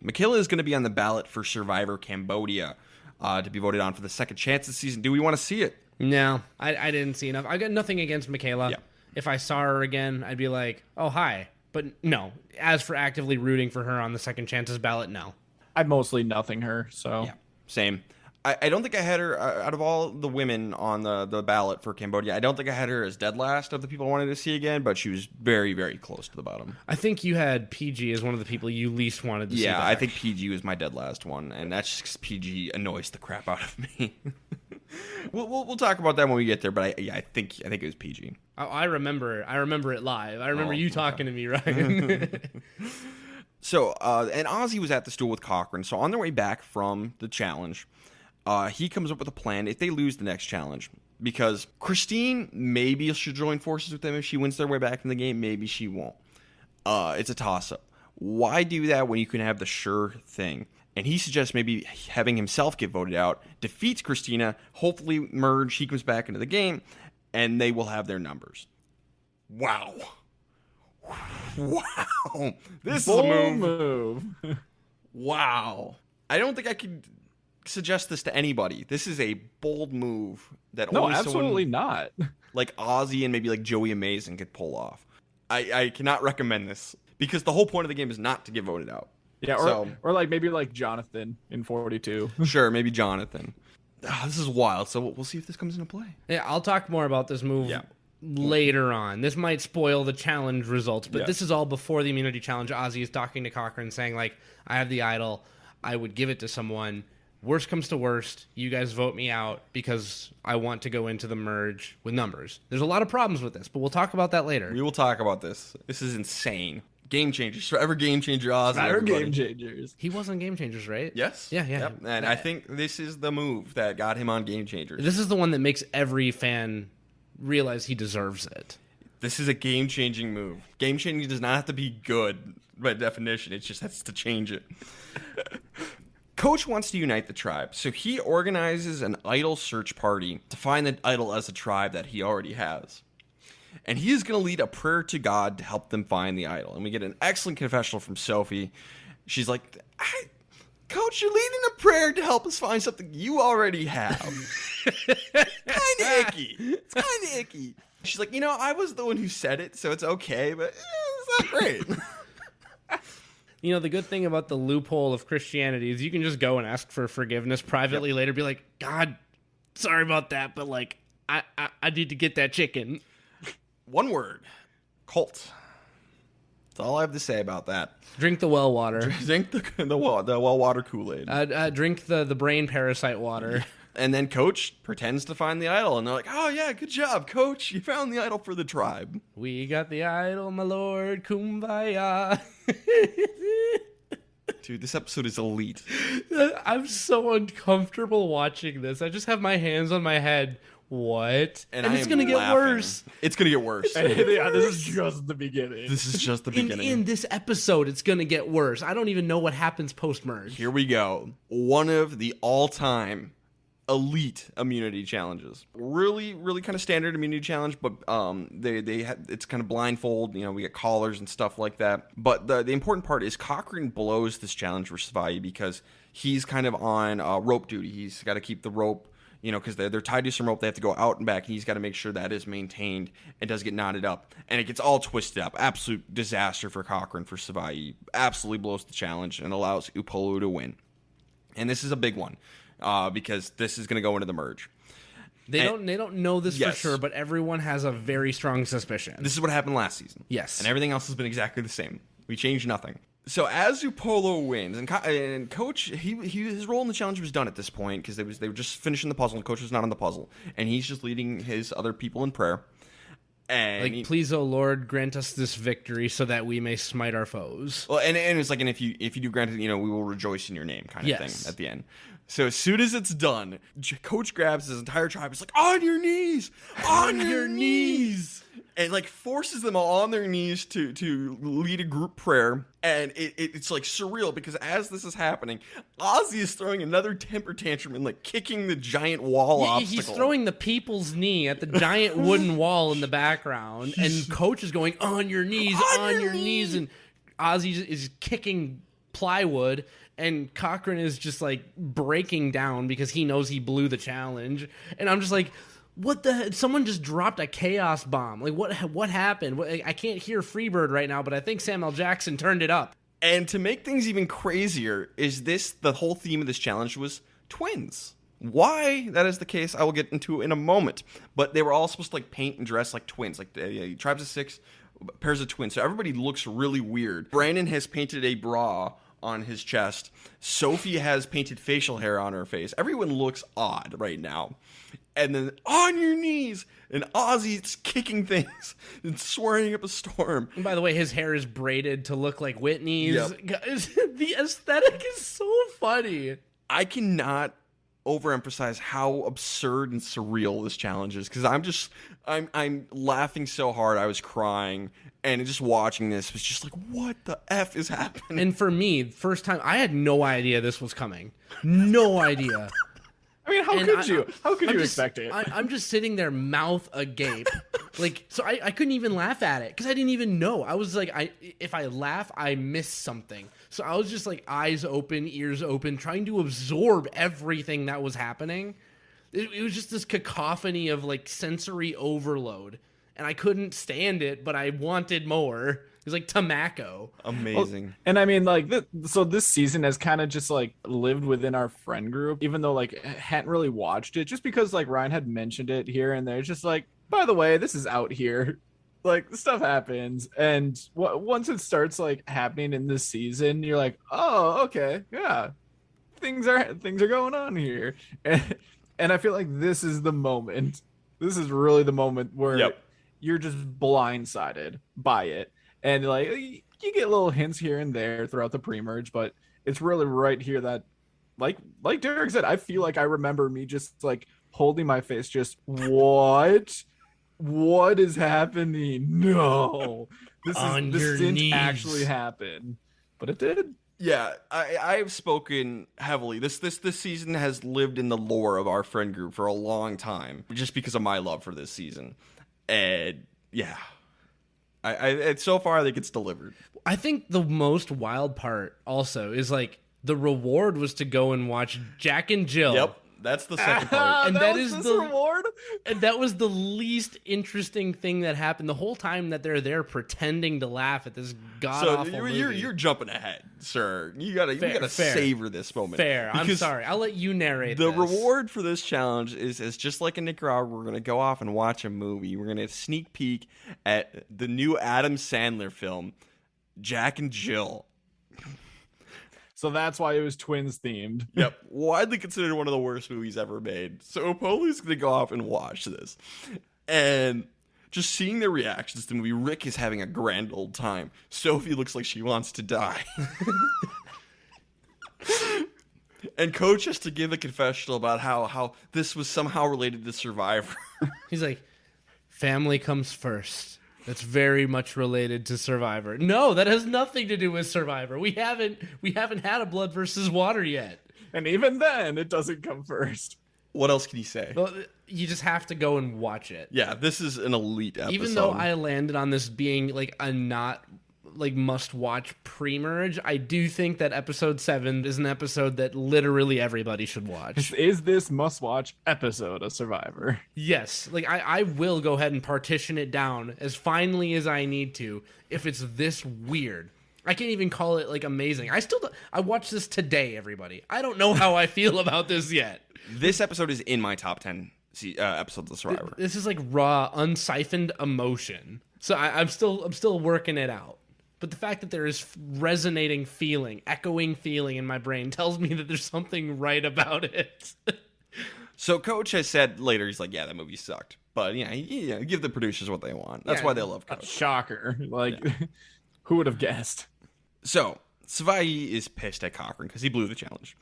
Michaela is going to be on the ballot for Survivor Cambodia to be voted on for the second chance this season. Do we want to see it? No, I didn't see enough. I got nothing against Michaela. Yeah. If I saw her again, I'd be like, oh, hi. But no, as for actively rooting for her on the second chances ballot, no. I'd mostly nothing her, so. Yeah, same. I don't think I had her, out of all the women on the ballot for Cambodia, I don't think I had her as dead last of the people I wanted to see again, but she was very, very close to the bottom. I think you had PG as one of the people you least wanted to see back. Yeah, I think PG was my dead last one, and that's just 'cause PG annoys the crap out of me. We'll talk about that when we get there, but I think it was PG. Oh, I remember it live. I remember you talking to me, Ryan. So, and Ozzy was at the stool with Cochran. So on their way back from the challenge, he comes up with a plan if they lose the next challenge. Because Christine maybe should join forces with them if she wins their way back in the game. Maybe she won't. It's a toss-up. Why do that when you can have the sure thing? And he suggests maybe having himself get voted out, defeats Christina, hopefully merge, he comes back into the game, and they will have their numbers. Wow. Wow. This is a move. Wow. I don't think I could suggest this to anybody. This is a bold move that only absolutely someone not. like Ozzy and maybe like Joey Amazing could pull off. I cannot recommend this because the whole point of the game is not to get voted out. Yeah, or like maybe like Jonathan in 42. Sure, maybe Jonathan. This is wild, so we'll see if this comes into play. Yeah, I'll talk more about this move later on. This might spoil the challenge results, but this is all before the immunity challenge. Ozzy is talking to Cochran saying, like, I have the idol. I would give it to someone. Worst comes to worst, you guys vote me out because I want to go into the merge with numbers. There's a lot of problems with this, but we'll talk about that later. We will talk about this. This is insane. Game changers. Forever game changer Ozzy. Forever everybody. game changers. He was on Game Changers, right? Yes. Yeah. Yep. And I think this is the move that got him on Game Changers. This is the one that makes every fan realize he deserves it. This is a game-changing move. Game changing does not have to be good by definition. It just has to change it. Coach wants to unite the tribe, so he organizes an idol search party to find the idol as a tribe that he already has. And he is going to lead a prayer to God to help them find the idol. And we get an excellent confessional from Sophie. She's like, Coach, you're leading a prayer to help us find something you already have. Kind of icky. It's kind of icky. She's like, I was the one who said it, so it's okay, but it's not great. The good thing about the loophole of Christianity is you can just go and ask for forgiveness privately later. Be like, God, sorry about that, but like, I need to get that chicken. One word. Cult. That's all I have to say about that. Drink the well water. Drink the well water Kool-Aid. Drink the brain parasite water. And then Coach pretends to find the idol, and they're like, oh, yeah, good job, Coach. You found the idol for the tribe. We got the idol, my lord. Kumbaya. Dude, this episode is elite. I'm so uncomfortable watching this. I just have my hands on my head. What? And it's going to get worse. It's going to get worse. Yeah, this is just the beginning. This is just the beginning. In this episode, it's going to get worse. I don't even know what happens post-merge. Here we go. One of the all-time elite immunity challenges. Really, really kind of standard immunity challenge, but it's kind of blindfold. We get collars and stuff like that. But the important part is Cochran blows this challenge for Savai because he's kind of on rope duty. He's got to keep the rope, because they're tied to some rope. They have to go out and back, and he's got to make sure that is maintained and does get knotted up. And it gets all twisted up. Absolute disaster for Cochran for Savai. He absolutely blows the challenge and allows Upolu to win. And this is a big one. Because this is going to go into the merge. They don't know this for sure, but everyone has a very strong suspicion. This is what happened last season. Yes. And everything else has been exactly the same. We changed nothing. So as Upolo wins, and Coach, his role in the challenge was done at this point because they were just finishing the puzzle. Coach was not on the puzzle, and he's just leading his other people in prayer. And please, O Lord, grant us this victory so that we may smite our foes. Well, and it's like, and if you do grant it, we will rejoice in your name, kind of thing at the end. So as soon as it's done, Coach grabs his entire tribe. It's like, on your knees, on your knees, and like forces them all on their knees to lead a group prayer. And it's like surreal because as this is happening, Ozzy is throwing another temper tantrum and like kicking the giant wall obstacle. He's throwing the people's knee at the giant wooden wall in the background, and Coach is going, on your knees, on your knees, and Ozzy is kicking plywood. And Cochran is just like breaking down because he knows he blew the challenge. And I'm just like, what the heck? Someone just dropped a chaos bomb. Like, what happened? I can't hear Freebird right now, but I think Samuel Jackson turned it up. And to make things even crazier, the whole theme of this challenge was twins. Why that is the case, I will get into in a moment. But they were all supposed to like paint and dress like twins, like tribes of 6, pairs of twins. So everybody looks really weird. Brandon has painted a bra on his chest. Sophie has painted facial hair on her face. Everyone looks odd right now. And then on your knees, and Ozzy's kicking things and swearing up a storm. And by the way, his hair is braided to look like Whitney's. Yep. Guys, the aesthetic is so funny. I cannot overemphasize how absurd and surreal this challenge is, because I'm laughing so hard I was crying, and just watching this was just like, what the F is happening? And for me, first time, I had no idea this was coming. No idea. I mean, how could you? How could you expect it? I'm just sitting there, mouth agape. Like, so I couldn't even laugh at it because I didn't even know. I was like, if I laugh, I miss something. So I was just like eyes open, ears open, trying to absorb everything that was happening. It was just this cacophony of like sensory overload. And I couldn't stand it, but I wanted more. It was like Tamako. Amazing. Well, and I mean, like, so this season has kind of just like lived within our friend group, even though like hadn't really watched it, just because like Ryan had mentioned it here and there. Just like, by the way, this is out here. Like, stuff happens, and once it starts like happening in this season, you're like, oh, okay, yeah, things are going on here, and I feel like this is the moment. This is really the moment where you're just blindsided by it. And like you get little hints here and there throughout the pre-merge, but it's really right here that, like Derek said, I feel like I remember me just like holding my face, just what is happening? No, this didn't actually happen, but it did. Yeah, I've spoken heavily. This season has lived in the lore of our friend group for a long time, just because of my love for this season, and yeah. So far, I think it's delivered. I think the most wild part also is like the reward was to go and watch Jack and Jill. Yep, that's the second part. And that is the reward. And that was the least interesting thing that happened the whole time that they're there pretending to laugh at this god awful movie. You're jumping ahead, sir. You gotta savor this moment. Fair. I'm sorry. I'll let you narrate. The reward for this challenge is just like in Nicaragua. We're gonna go off and watch a movie. We're gonna sneak peek at the new Adam Sandler film, Jack and Jill. So that's why it was twins themed. Yep. Widely considered one of the worst movies ever made. So Poli's going to go off and watch this. And just seeing their reactions to the movie, Rick is having a grand old time. Sophie looks like she wants to die. And Coach has to give a confessional about how this was somehow related to Survivor. He's like, family comes first. That's very much related to Survivor. No, that has nothing to do with Survivor. We haven't had a blood versus water yet. And even then, it doesn't come first. What else can you say? Well, you just have to go and watch it. Yeah, this is an elite episode. Even though I landed on this being like a not like must-watch pre-merge, I do think that episode 7 is an episode that literally everybody should watch. Is this must-watch episode of Survivor? Yes. Like, I will go ahead and partition it down as finely as I need to if it's this weird. I can't even call it, like, amazing. I watched this today, everybody. I don't know how I feel about this yet. This episode is in my top 10 episodes of Survivor. This is, like, raw, unsiphoned emotion. So I'm still working it out. But the fact that there is resonating feeling, echoing feeling in my brain tells me that there's something right about it. So Coach has said later, he's like, yeah, that movie sucked. But, give the producers what they want. That's why they love Coach. Shocker. Like, who would have guessed? So, Savai is pissed at Cochran because he blew the challenge.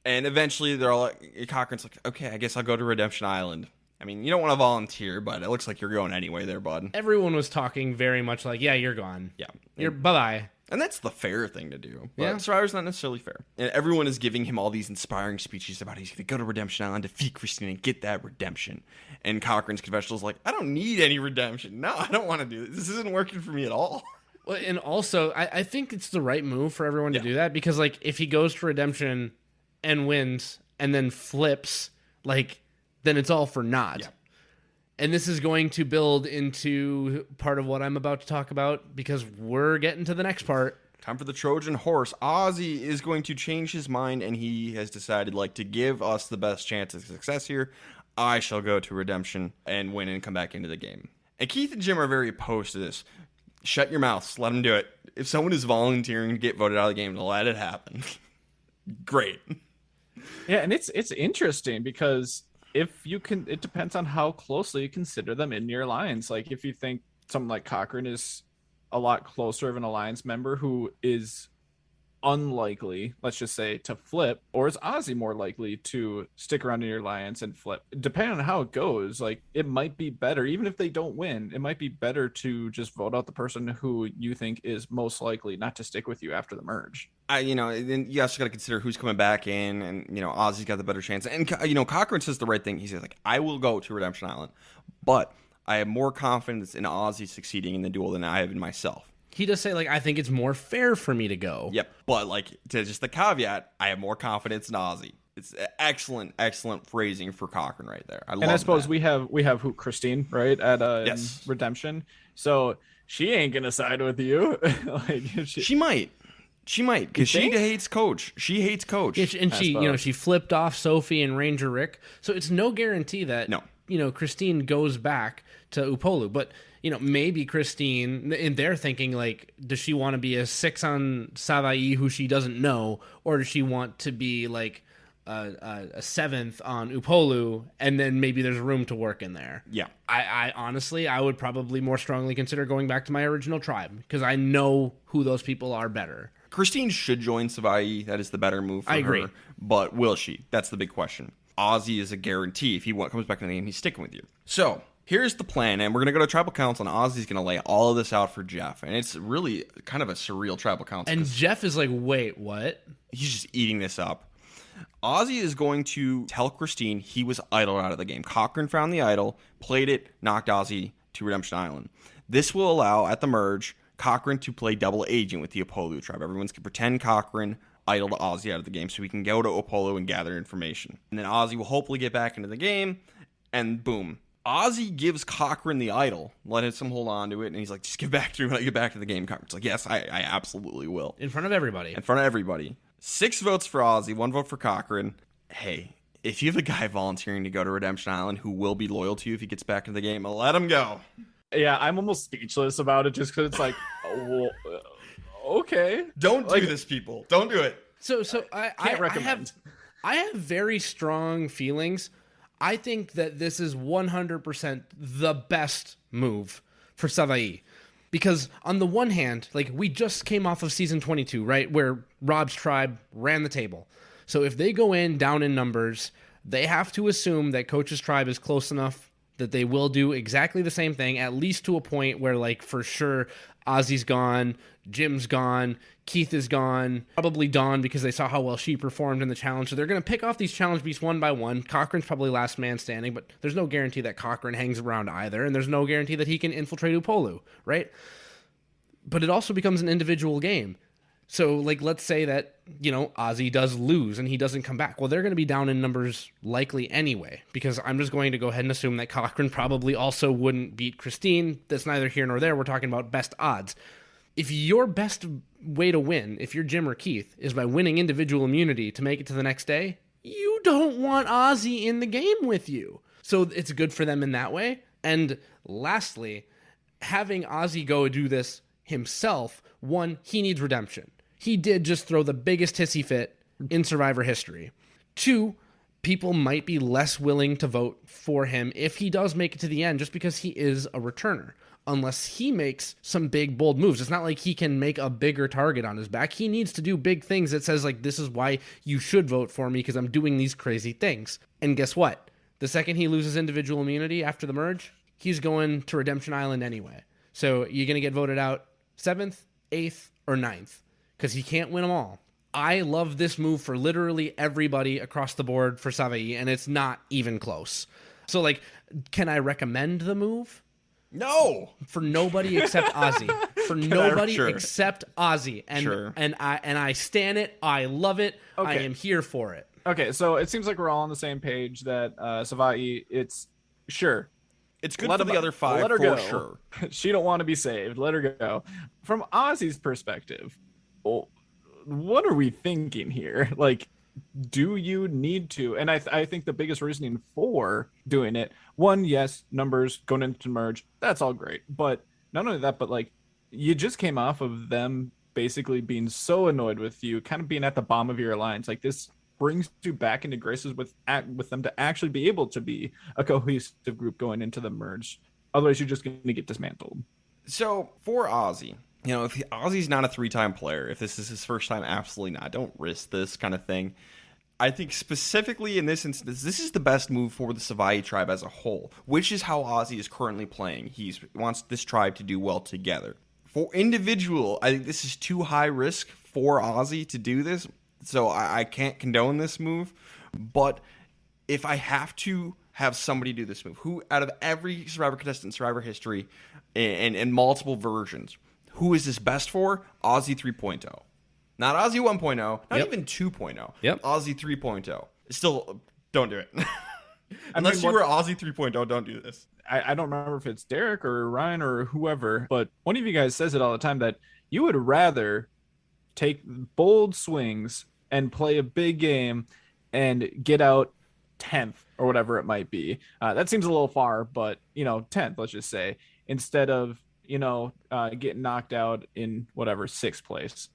And eventually, they're all like, Cochran's like, okay, I guess I'll go to Redemption Island. I mean, you don't want to volunteer, but it looks like you're going anyway there, bud. Everyone was talking very much like, yeah, you're gone. Yeah. You're bye-bye. And that's the fair thing to do. But Yeah. Survivor's not necessarily fair. And everyone is giving him all these inspiring speeches about he's going to go to Redemption Island, defeat Christina, and get that redemption. And Cochran's confessional is like, I don't need any redemption. No, I don't want to do this. This isn't working for me at all. Well, and also, I think it's the right move for everyone to do that because, like, if he goes to redemption and wins and then flips, like, then it's all for naught. Yeah. And this is going to build into part of what I'm about to talk about because we're getting to the next part. Time for the Trojan horse. Ozzy is going to change his mind, and he has decided, like, to give us the best chance of success here. I shall go to redemption and win and come back into the game. And Keith and Jim are very opposed to this. Shut your mouths. Let them do it. If someone is volunteering to get voted out of the game, let it happen. Great. Yeah, and it's interesting because if you can, it depends on how closely you consider them in your alliance. Like if you think someone like Cochran is a lot closer of an alliance member who is unlikely, let's just say, to flip, or is Ozzy more likely to stick around in your alliance and flip? Depending on how it goes, like it might be better, even if they don't win, it might be better to just vote out the person who you think is most likely not to stick with you after the merge. Then you also got to consider who's coming back in, and Ozzy's got the better chance. And Cochran says the right thing. He says like, I will go to Redemption Island, but I have more confidence in Ozzy succeeding in the duel than I have in myself. He does say, like, I think it's more fair for me to go. Yep, but, like, to just the caveat, I have more confidence in Ozzy. It's excellent phrasing for Cochran right there. I suppose that. we have who, Christine, right, at yes. Redemption. So she ain't gonna side with you. She might, because she hates Coach. She hates Coach, and she flipped off Sophie and Ranger Rick. So it's no guarantee that Christine goes back to Upolu, but. Maybe Christine, and they're thinking, like, does she want to be a 6 on Savai who she doesn't know, or does she want to be, like, a 7th on Upolu, and then maybe there's room to work in there? Yeah. I honestly, I would probably more strongly consider going back to my original tribe, because I know who those people are better. Christine should join Savai. That is the better move for I agree. her. But will she? That's the big question. Ozzy is a guarantee. If he comes back in the game, he's sticking with you. So... here's the plan, and we're going to go to Tribal Council, and Ozzy's going to lay all of this out for Jeff. And it's really kind of a surreal Tribal Council. And Jeff is like, wait, what? He's just eating this up. Ozzy is going to tell Christine he was idled out of the game. Cochran found the idol, played it, knocked Ozzy to Redemption Island. This will allow, at the merge, Cochran to play double agent with the Upolu tribe. Everyone's going to pretend Cochran idled Ozzy out of the game so we can go to Upolu and gather information. And then Ozzy will hopefully get back into the game, and boom. Ozzy gives Cochran the idol, let him hold on to it, and he's like, just give back to me when I get back to the game. Cochran's like, yes, I absolutely will. In front of everybody. 6 votes for Ozzy, 1 vote for Cochran. Hey, if you have a guy volunteering to go to Redemption Island who will be loyal to you if he gets back into the game, let him go. Yeah, I'm almost speechless about it just because it's like, okay. Don't do this, people. Don't do it. So I recommend. I have very strong feelings. I think that this is 100% the best move for Savai. Because on the one hand, like, we just came off of season 22, right? Where Rob's tribe ran the table. So if they go in down in numbers, they have to assume that Coach's tribe is close enough that they will do exactly the same thing, at least to a point where, like, for sure, Ozzy's gone, Jim's gone, Keith is gone, probably Dawn because they saw how well she performed in the challenge. So they're going to pick off these challenge beasts one by one. Cochran's probably last man standing, but there's no guarantee that Cochran hangs around either, and there's no guarantee that he can infiltrate Upolu, right? But it also becomes an individual game. So, like, let's say that, Ozzy does lose and he doesn't come back. Well, they're going to be down in numbers likely anyway, because I'm just going to go ahead and assume that Cochran probably also wouldn't beat Christine. That's neither here nor there. We're talking about best odds. If your best way to win, if you're Jim or Keith, is by winning individual immunity to make it to the next day, you don't want Ozzy in the game with you. So it's good for them in that way. And lastly, having Ozzy go do this himself, one, he needs redemption. He did just throw the biggest hissy fit in Survivor history. 2, people might be less willing to vote for him if he does make it to the end just because he is a returner. Unless he makes some big, bold moves. It's not like he can make a bigger target on his back. He needs to do big things that says, like, this is why you should vote for me because I'm doing these crazy things. And guess what? The second he loses individual immunity after the merge, he's going to Redemption Island anyway. So you're going to get voted out 7th, 8th, or 9th because he can't win them all. I love this move for literally everybody across the board for Savai, and it's not even close. So, like, can I recommend the move? No, for nobody except Ozzy. For nobody Sure. except Ozzy, and Sure. and I stan it. I love it. Okay. I am here for it. Okay, so it seems like we're all on the same page that Savai, it's sure. It's good Let for him- the other 5 let her for go. sure. She don't want to be saved. Let her go. From Ozzy's perspective, what are we thinking here? Like, do you need to? And I think the biggest reasoning for doing it, one, yes, numbers going into merge, that's all great. But not only that, but like, you just came off of them basically being so annoyed with you, kind of being at the bottom of your alliance. Like, this brings you back into graces with them to actually be able to be a cohesive group going into the merge. Otherwise, you're just going to get dismantled. So for Ozzy, if Ozzy's not a 3-time player, if this is his first time, absolutely not. Don't risk this kind of thing. I think specifically in this instance, this is the best move for the Savai tribe as a whole, which is how Ozzy is currently playing. He wants this tribe to do well together. For individual, I think this is too high risk for Ozzy to do this, so I can't condone this move. But if I have to have somebody do this move, who out of every Survivor contestant in Survivor history and multiple versions, who is this best for? Ozzy 3.0. Not Ozzy 1.0, not even 2.0. Yep. Ozzy 3.0. Still, don't do it. Unless you were Ozzy 3.0, don't do this. I don't remember if it's Derek or Ryan or whoever, but one of you guys says it all the time that you would rather take bold swings and play a big game and get out 10th or whatever it might be. That seems a little far, but 10th, let's just say, instead of getting knocked out in whatever 6th place.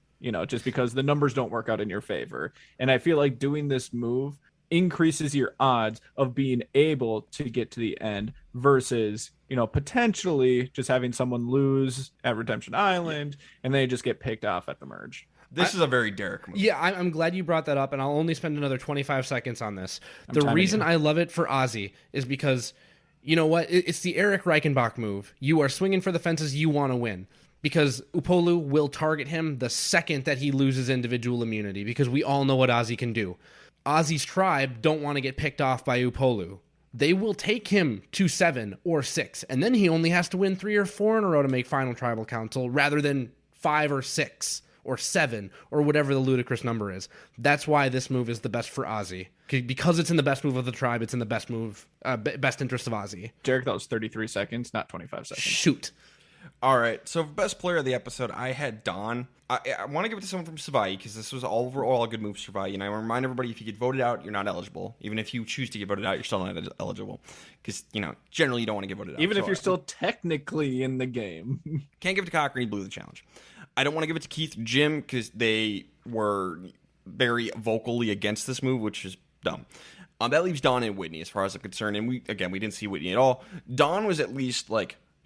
Just because the numbers don't work out in your favor. And I feel like doing this move increases your odds of being able to get to the end versus, potentially just having someone lose at Redemption Island and they just get picked off at the merge. This is a very Derek move. Yeah, I'm glad you brought that up, and I'll only spend another 25 seconds on this. The reason I love it for Ozzy is because, you know what? It's the Eric Reichenbach move. You are swinging for the fences. You want to win. Because Upolu will target him the second that he loses individual immunity, because we all know what Ozzy can do. Ozzy's tribe don't want to get picked off by Upolu. They will take him to 7 or 6, and then he only has to win 3 or 4 in a row to make Final Tribal Council, rather than 5 or 6 or 7 or whatever the ludicrous number is. That's why this move is the best for Ozzy. Because it's in the best move of the tribe, it's in the best interest of Ozzy. Derek, that was 33 seconds, not 25 seconds. Shoot. All right, so for best player of the episode, I had Don. I want to give it to someone from Savai because this was overall a good move for Savai. And I remind everybody, if you get voted out, you're not eligible. Even if you choose to get voted out, you're still not eligible. Because, generally you don't want to get voted out. Even if you're still technically in the game. Can't give it to Cochran, he blew the challenge. I don't want to give it to Keith and Jim because they were very vocally against this move, which is dumb. That leaves Dawn and Whitney as far as I'm concerned. And we didn't see Whitney at all. Dawn was at least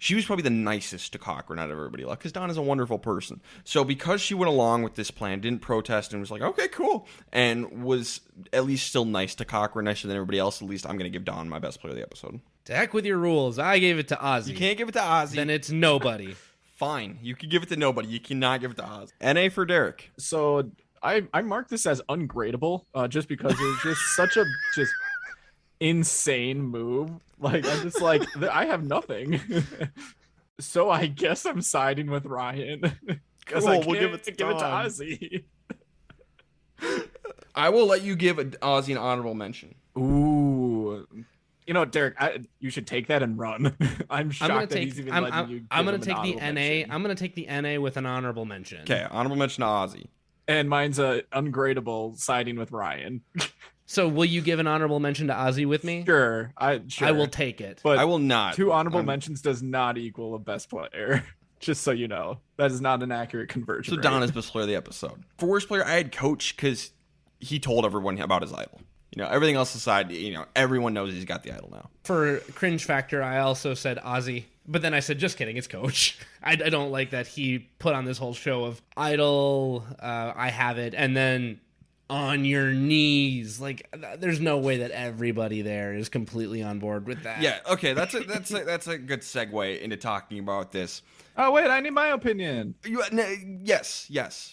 she was probably the nicest to Cochran out of everybody left, because Dawn is a wonderful person. So because she went along with this plan, didn't protest, and was like, okay, cool, and was at least still nice to Cochran, nicer than everybody else, at least I'm going to give Dawn my best player of the episode. To heck with your rules. I gave it to Ozzy. You can't give it to Ozzy. Then it's nobody. Fine. You can give it to nobody. You cannot give it to Ozzy. NA for Derek. So I marked this as ungradable just because it was just such a insane move. I'm just I have nothing. So I guess I'm siding with Ryan because I can't we'll give it to Ozzy. I will let you give Ozzy an honorable mention. Ooh. Derek, you should take that and run. I'm shocked that he's even letting you. I'm going to take the NA. I'm going to take the NA with an honorable mention. Okay, honorable mention to Ozzy. And mine's a ungradable, siding with Ryan. So will you give an honorable mention to Ozzy with me? Sure. I will take it. But I will not. 2 honorable mentions does not equal a best player. Just so you know. That is not an accurate conversion. So Don is best player of the episode. For worst player, I had Coach because he told everyone about his idol. Everything else aside, everyone knows he's got the idol now. For cringe factor, I also said Ozzy. But then I said, just kidding, it's Coach. I don't like that he put on this whole show of idol, I have it, and then on your knees. There's no way that everybody there is completely on board with that. Yeah, okay, that's a good segue into talking about this. Oh, wait, I need my opinion. Yes,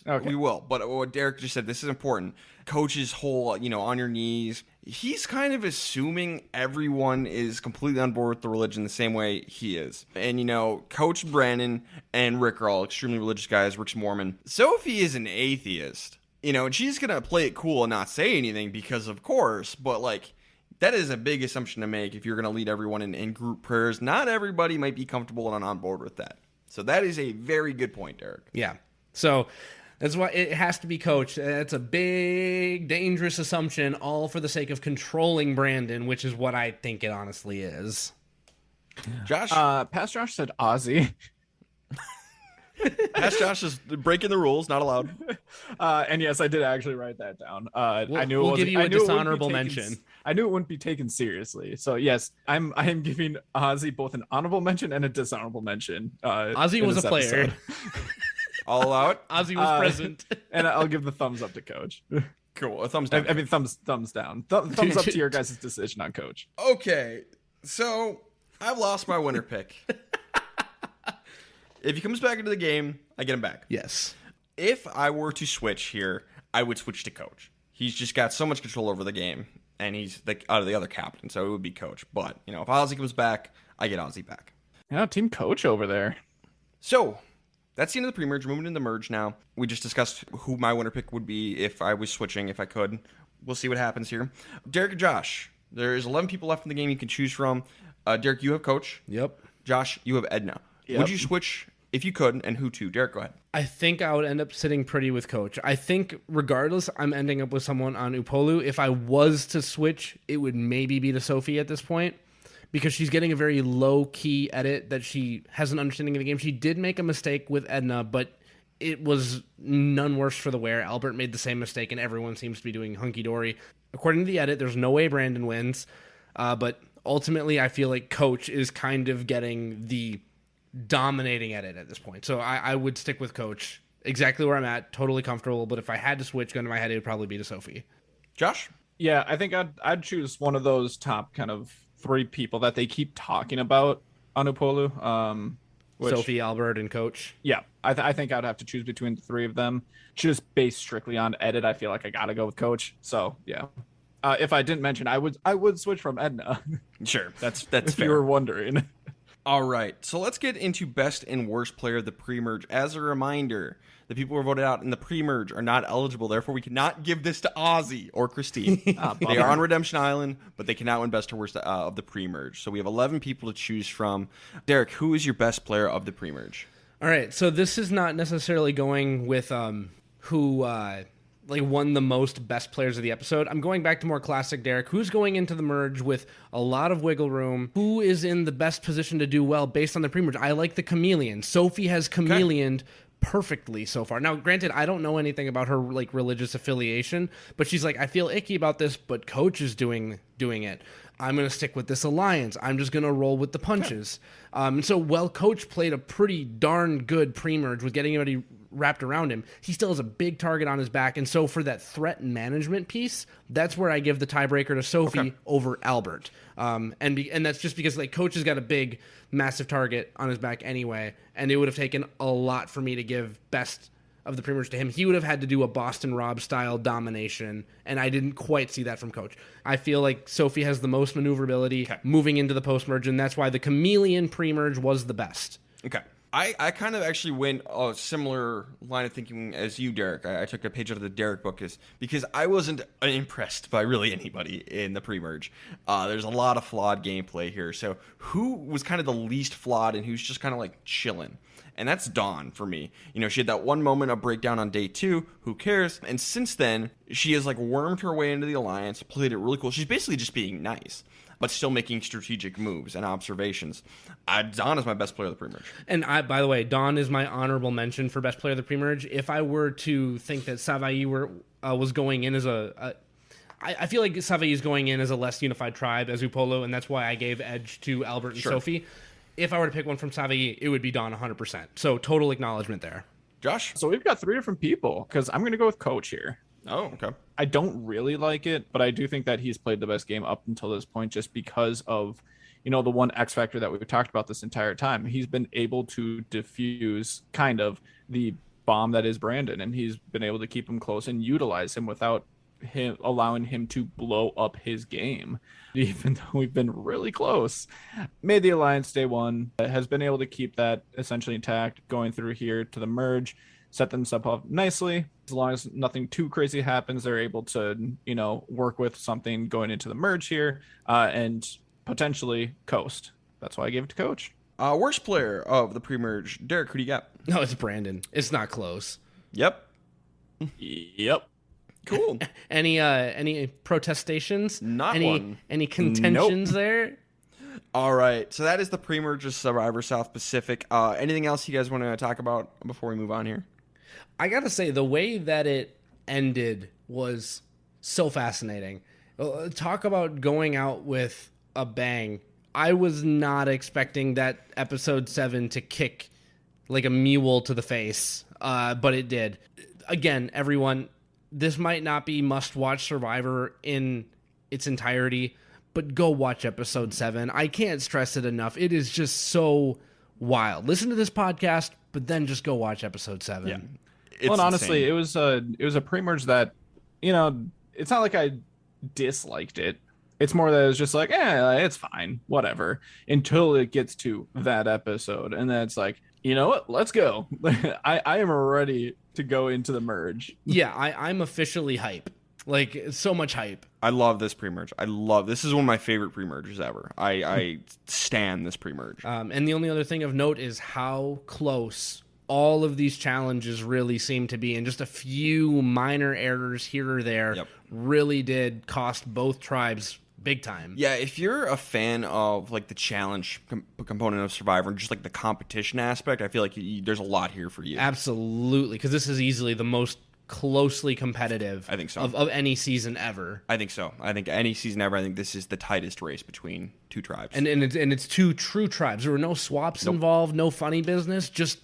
okay. We will. But what Derek just said, this is important. Coach's whole, on your knees, he's kind of assuming everyone is completely on board with the religion the same way he is. And, Coach Brandon and Rick are all extremely religious guys. Rick's Mormon. Sophie is an atheist. And she's going to play it cool and not say anything because, of course, but, that is a big assumption to make if you're going to lead everyone in group prayers. Not everybody might be comfortable and on board with that. So that is a very good point, Derek. Yeah. So that's why it has to be Coach. That's a big, dangerous assumption, all for the sake of controlling Brandon, which is what I think it honestly is. Josh? Past Josh said Ozzy. Ask Josh is breaking the rules, not allowed. And yes, I did actually write that down. I knew we'll give you a dishonorable mention. I knew it wouldn't be taken seriously. So yes, I am giving Ozzy both an honorable mention and a dishonorable mention. Ozzy was a player. I'll allow it. Ozzy was present. And I'll give the thumbs up to Coach. Cool. A thumbs down. I mean, thumbs down. Thumbs up to your guys' decision on Coach. Okay, so I've lost my winner pick. If he comes back into the game, I get him back. Yes. If I were to switch here, I would switch to Coach. He's just got so much control over the game, and he's out of the other captain, so it would be Coach. But, if Ozzy comes back, I get Ozzy back. Yeah, Team Coach over there. So, that's the end of the pre-merge. Moving into the merge now. We just discussed who my winner pick would be if I was switching, if I could. We'll see what happens here. Derek and Josh, there's 11 people left in the game you can choose from. Derek, you have Coach. Yep. Josh, you have Edna. Yep. Would you switch if you could, and who to? Derek, go ahead. I think I would end up sitting pretty with Coach. I think regardless, I'm ending up with someone on Upolu. If I was to switch, it would maybe be to Sophie at this point, because she's getting a very low-key edit that she has an understanding of the game. She did make a mistake with Edna, but it was none worse for the wear. Albert made the same mistake, and everyone seems to be doing hunky-dory. According to the edit, there's no way Brandon wins, but ultimately I feel like Coach is kind of getting the dominating edit at this point. So I would stick with Coach. Exactly where I'm at, totally comfortable, but if I had to switch, gun to my head, it would probably be to Sophie. Josh? Yeah, I think I'd choose one of those top kind of 3 people that they keep talking about on Upolu. Sophie, Albert, and Coach. Yeah, I think I'd have to choose between the 3 of them. Just based strictly on edit, I feel like I gotta go with Coach. So yeah, if I didn't mention, I would switch from Edna. Sure, that's if fair. you were wondering. All right, so let's get into best and worst player of the pre-merge. As a reminder, the people who were voted out in the pre-merge are not eligible. Therefore, we cannot give this to Ozzy or Christine. They are on Redemption Island, but they cannot win best or worst of the pre-merge. So we have 11 people to choose from. Derek, who is your best player of the pre-merge? All right, so this is not necessarily going with who won the most best players of the episode. I'm going back to more classic Derek. Who's going into the merge with a lot of wiggle room? Who is in the best position to do well based on the pre-merge? I like the chameleon. Sophie has chameleoned perfectly so far. Now, granted, I don't know anything about her religious affiliation, but she's like, I feel icky about this, but Coach is doing it. I'm going to stick with this alliance. I'm just going to roll with the punches. So while Coach played a pretty darn good pre-merge with getting everybody wrapped around him, he still has a big target on his back. And so for that threat management piece, that's where I give the tiebreaker to Sophie over Albert. And that's just because Coach has got a big, massive target on his back anyway. And it would have taken a lot for me to give best of the pre-merge to him. He would have had to do a Boston Rob style domination, and I didn't quite see that from Coach. I feel like Sophie has the most maneuverability moving into the post-merge, and that's why the chameleon pre-merge was the best. Okay. I kind of actually went a similar line of thinking as you, Derek. I took a page out of the Derek book because I wasn't impressed by really anybody in the pre-merge. There's a lot of flawed gameplay here. So who was kind of the least flawed and who's just kind of chilling? And that's Dawn for me. She had that one moment of breakdown on day 2. Who cares? And since then, she has wormed her way into the alliance, played it really cool. She's basically just being nice, but still making strategic moves and observations. Dawn is my best player of the pre-merge. And by the way, Dawn is my honorable mention for best player of the pre-merge. If I were to think that Savaii was going in as I feel like Savaii is going in as a less unified tribe as Upolu, and that's why I gave edge to Albert and Sophie. If I were to pick one from Savaii, it would be Dawn 100%. So total acknowledgement there. Josh? So we've got 3 different people because I'm going to go with Coach here. Oh, okay. I don't really like it, but I do think that he's played the best game up until this point just because of, the one X factor that we've talked about this entire time. He's been able to diffuse kind of the bomb that is Brandon, and he's been able to keep him close and utilize him without him allowing him to blow up his game, even though we've been really close. Made the alliance day 1, has been able to keep that essentially intact going through here to the merge, set themselves up nicely. As long as nothing too crazy happens, they're able to, work with something going into the merge here and potentially coast. That's why I gave it to Coach. Worst player of the pre-merge. Derek, who do you got? No, it's Brandon. It's not close. Yep. Yep. Cool. Any protestations? Not one. Any contentions there? All right, so that is the pre-merge of Survivor South Pacific. Anything else you guys want to talk about before we move on here? I gotta say, the way that it ended was so fascinating. Talk about going out with a bang. I was not expecting that episode 7 to kick like a mule to the face, but it did. Again, everyone, this might not be must-watch Survivor in its entirety, but go watch episode 7. I can't stress it enough. It is just so wild. Listen to this podcast, but then just go watch episode 7. Yeah. Well, and honestly, it was a pre-merge that, it's not like I disliked it. It's more that it's just like, it's fine, whatever, until it gets to that episode. And then it's like, you know what? Let's go. I am ready to go into the merge. Yeah, I'm officially hype. Like, so much hype. I love this pre-merge. This is one of my favorite pre-merges ever. I stan this pre-merge. And the only other thing of note is how close all of these challenges really seem to be, and just a few minor errors here or there really did cost both tribes big time. Yeah, if you're a fan of like the challenge component of Survivor and just like the competition aspect, I feel like there's a lot here for you. Absolutely, because this is easily the most closely competitive, I think so, of any season ever. I think so. I think any season ever. I think this is the tightest race between two tribes, and it's two true tribes. There were no swaps involved, no funny business, just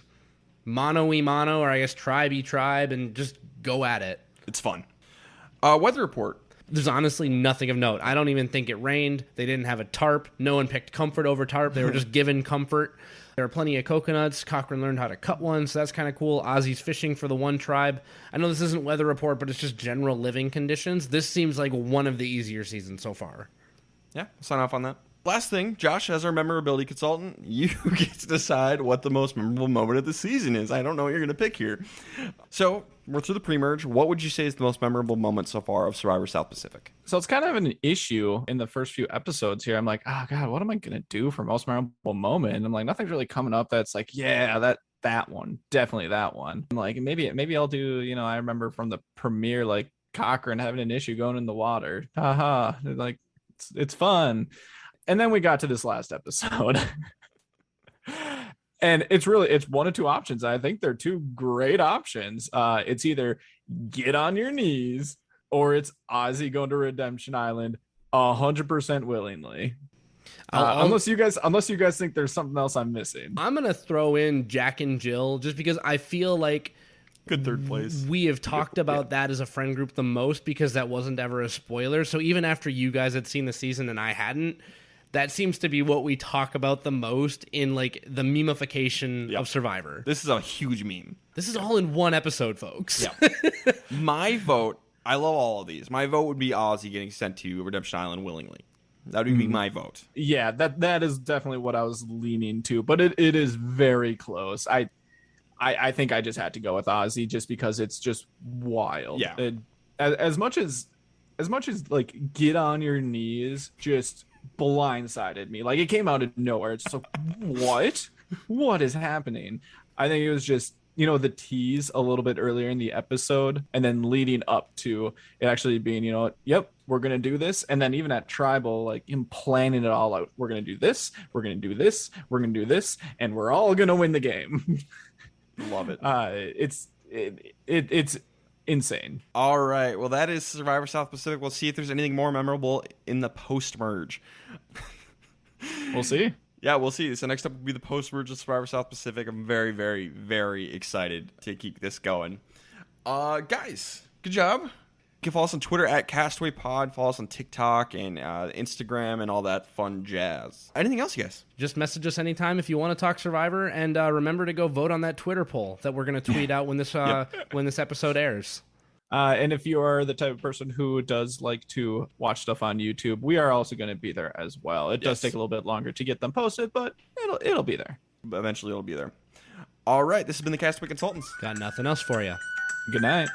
mono-y-mono, or I guess tribe-y-tribe, and just go at it. It's fun. Weather report. There's honestly nothing of note. I don't even think it rained. They didn't have a tarp. No one picked comfort over tarp. They were just given comfort. There are plenty of coconuts. Cochran learned how to cut one, so that's kind of cool. Ozzy's fishing for the one tribe. I know this isn't weather report, but it's just general living conditions. This seems like one of the easier seasons so far. Yeah, sign off on that. Last thing, Josh, as our memorability consultant, you get to decide what the most memorable moment of the season is. I don't know what you're going to pick here. So, we're through the pre-merge. What would you say is the most memorable moment so far of Survivor South Pacific? So it's kind of an issue in the first few episodes here. I'm like, oh, God, what am I going to do for most memorable moment? And I'm like, nothing's really coming up that's like, yeah, that one. Definitely that one. I'm like, maybe I'll do, I remember from the premiere, like, Cochran having an issue going in the water. Haha. Like, it's fun. And then we got to this last episode. And it's one of two options. I think they're two great options. It's either get on your knees or it's Ozzy going to Redemption Island 100% willingly. Unless you guys think there's something else I'm missing. I'm going to throw in Jack and Jill just because I feel like good third place. We have talked about that as a friend group the most because that wasn't ever a spoiler. So even after you guys had seen the season and I hadn't, that seems to be what we talk about the most in like the memification of Survivor. This is a huge meme. This is all in one episode, folks. Yeah. My vote, I love all of these. My vote would be Ozzy getting sent to Redemption Island willingly. That would be my vote. Yeah, that is definitely what I was leaning to, but it is very close. I think I just had to go with Ozzy just because it's just wild. Yeah. As much as like get on your knees just blindsided me. Like it came out of nowhere. It's just like, what is happening? I think it was just, the tease a little bit earlier in the episode and then leading up to it actually being, yep, we're going to do this. And then even at Tribal, like him planning it all out. We're going to do this. We're going to do this. We're going to do this. And we're all going to win the game. Love it. It's insane. All right. Well, that is Survivor South Pacific. We'll see if there's anything more memorable in the post-merge. We'll see. Yeah, we'll see. So next up will be the post-merge of Survivor South Pacific. I'm very, very, very excited to keep this going. Guys, good job. You can follow us on Twitter at Castaway Pod. Follow us on TikTok and Instagram and all that fun jazz. Anything else, you guys? Just message us anytime if you want to talk Survivor, and remember to go vote on that Twitter poll that we're going to tweet out when this when this episode airs. And if you are the type of person who does like to watch stuff on YouTube, we are also going to be there as well. It does take a little bit longer to get them posted, but it'll be there. Eventually, it'll be there. All right, this has been the Castaway Consultants. Got nothing else for you. Good night.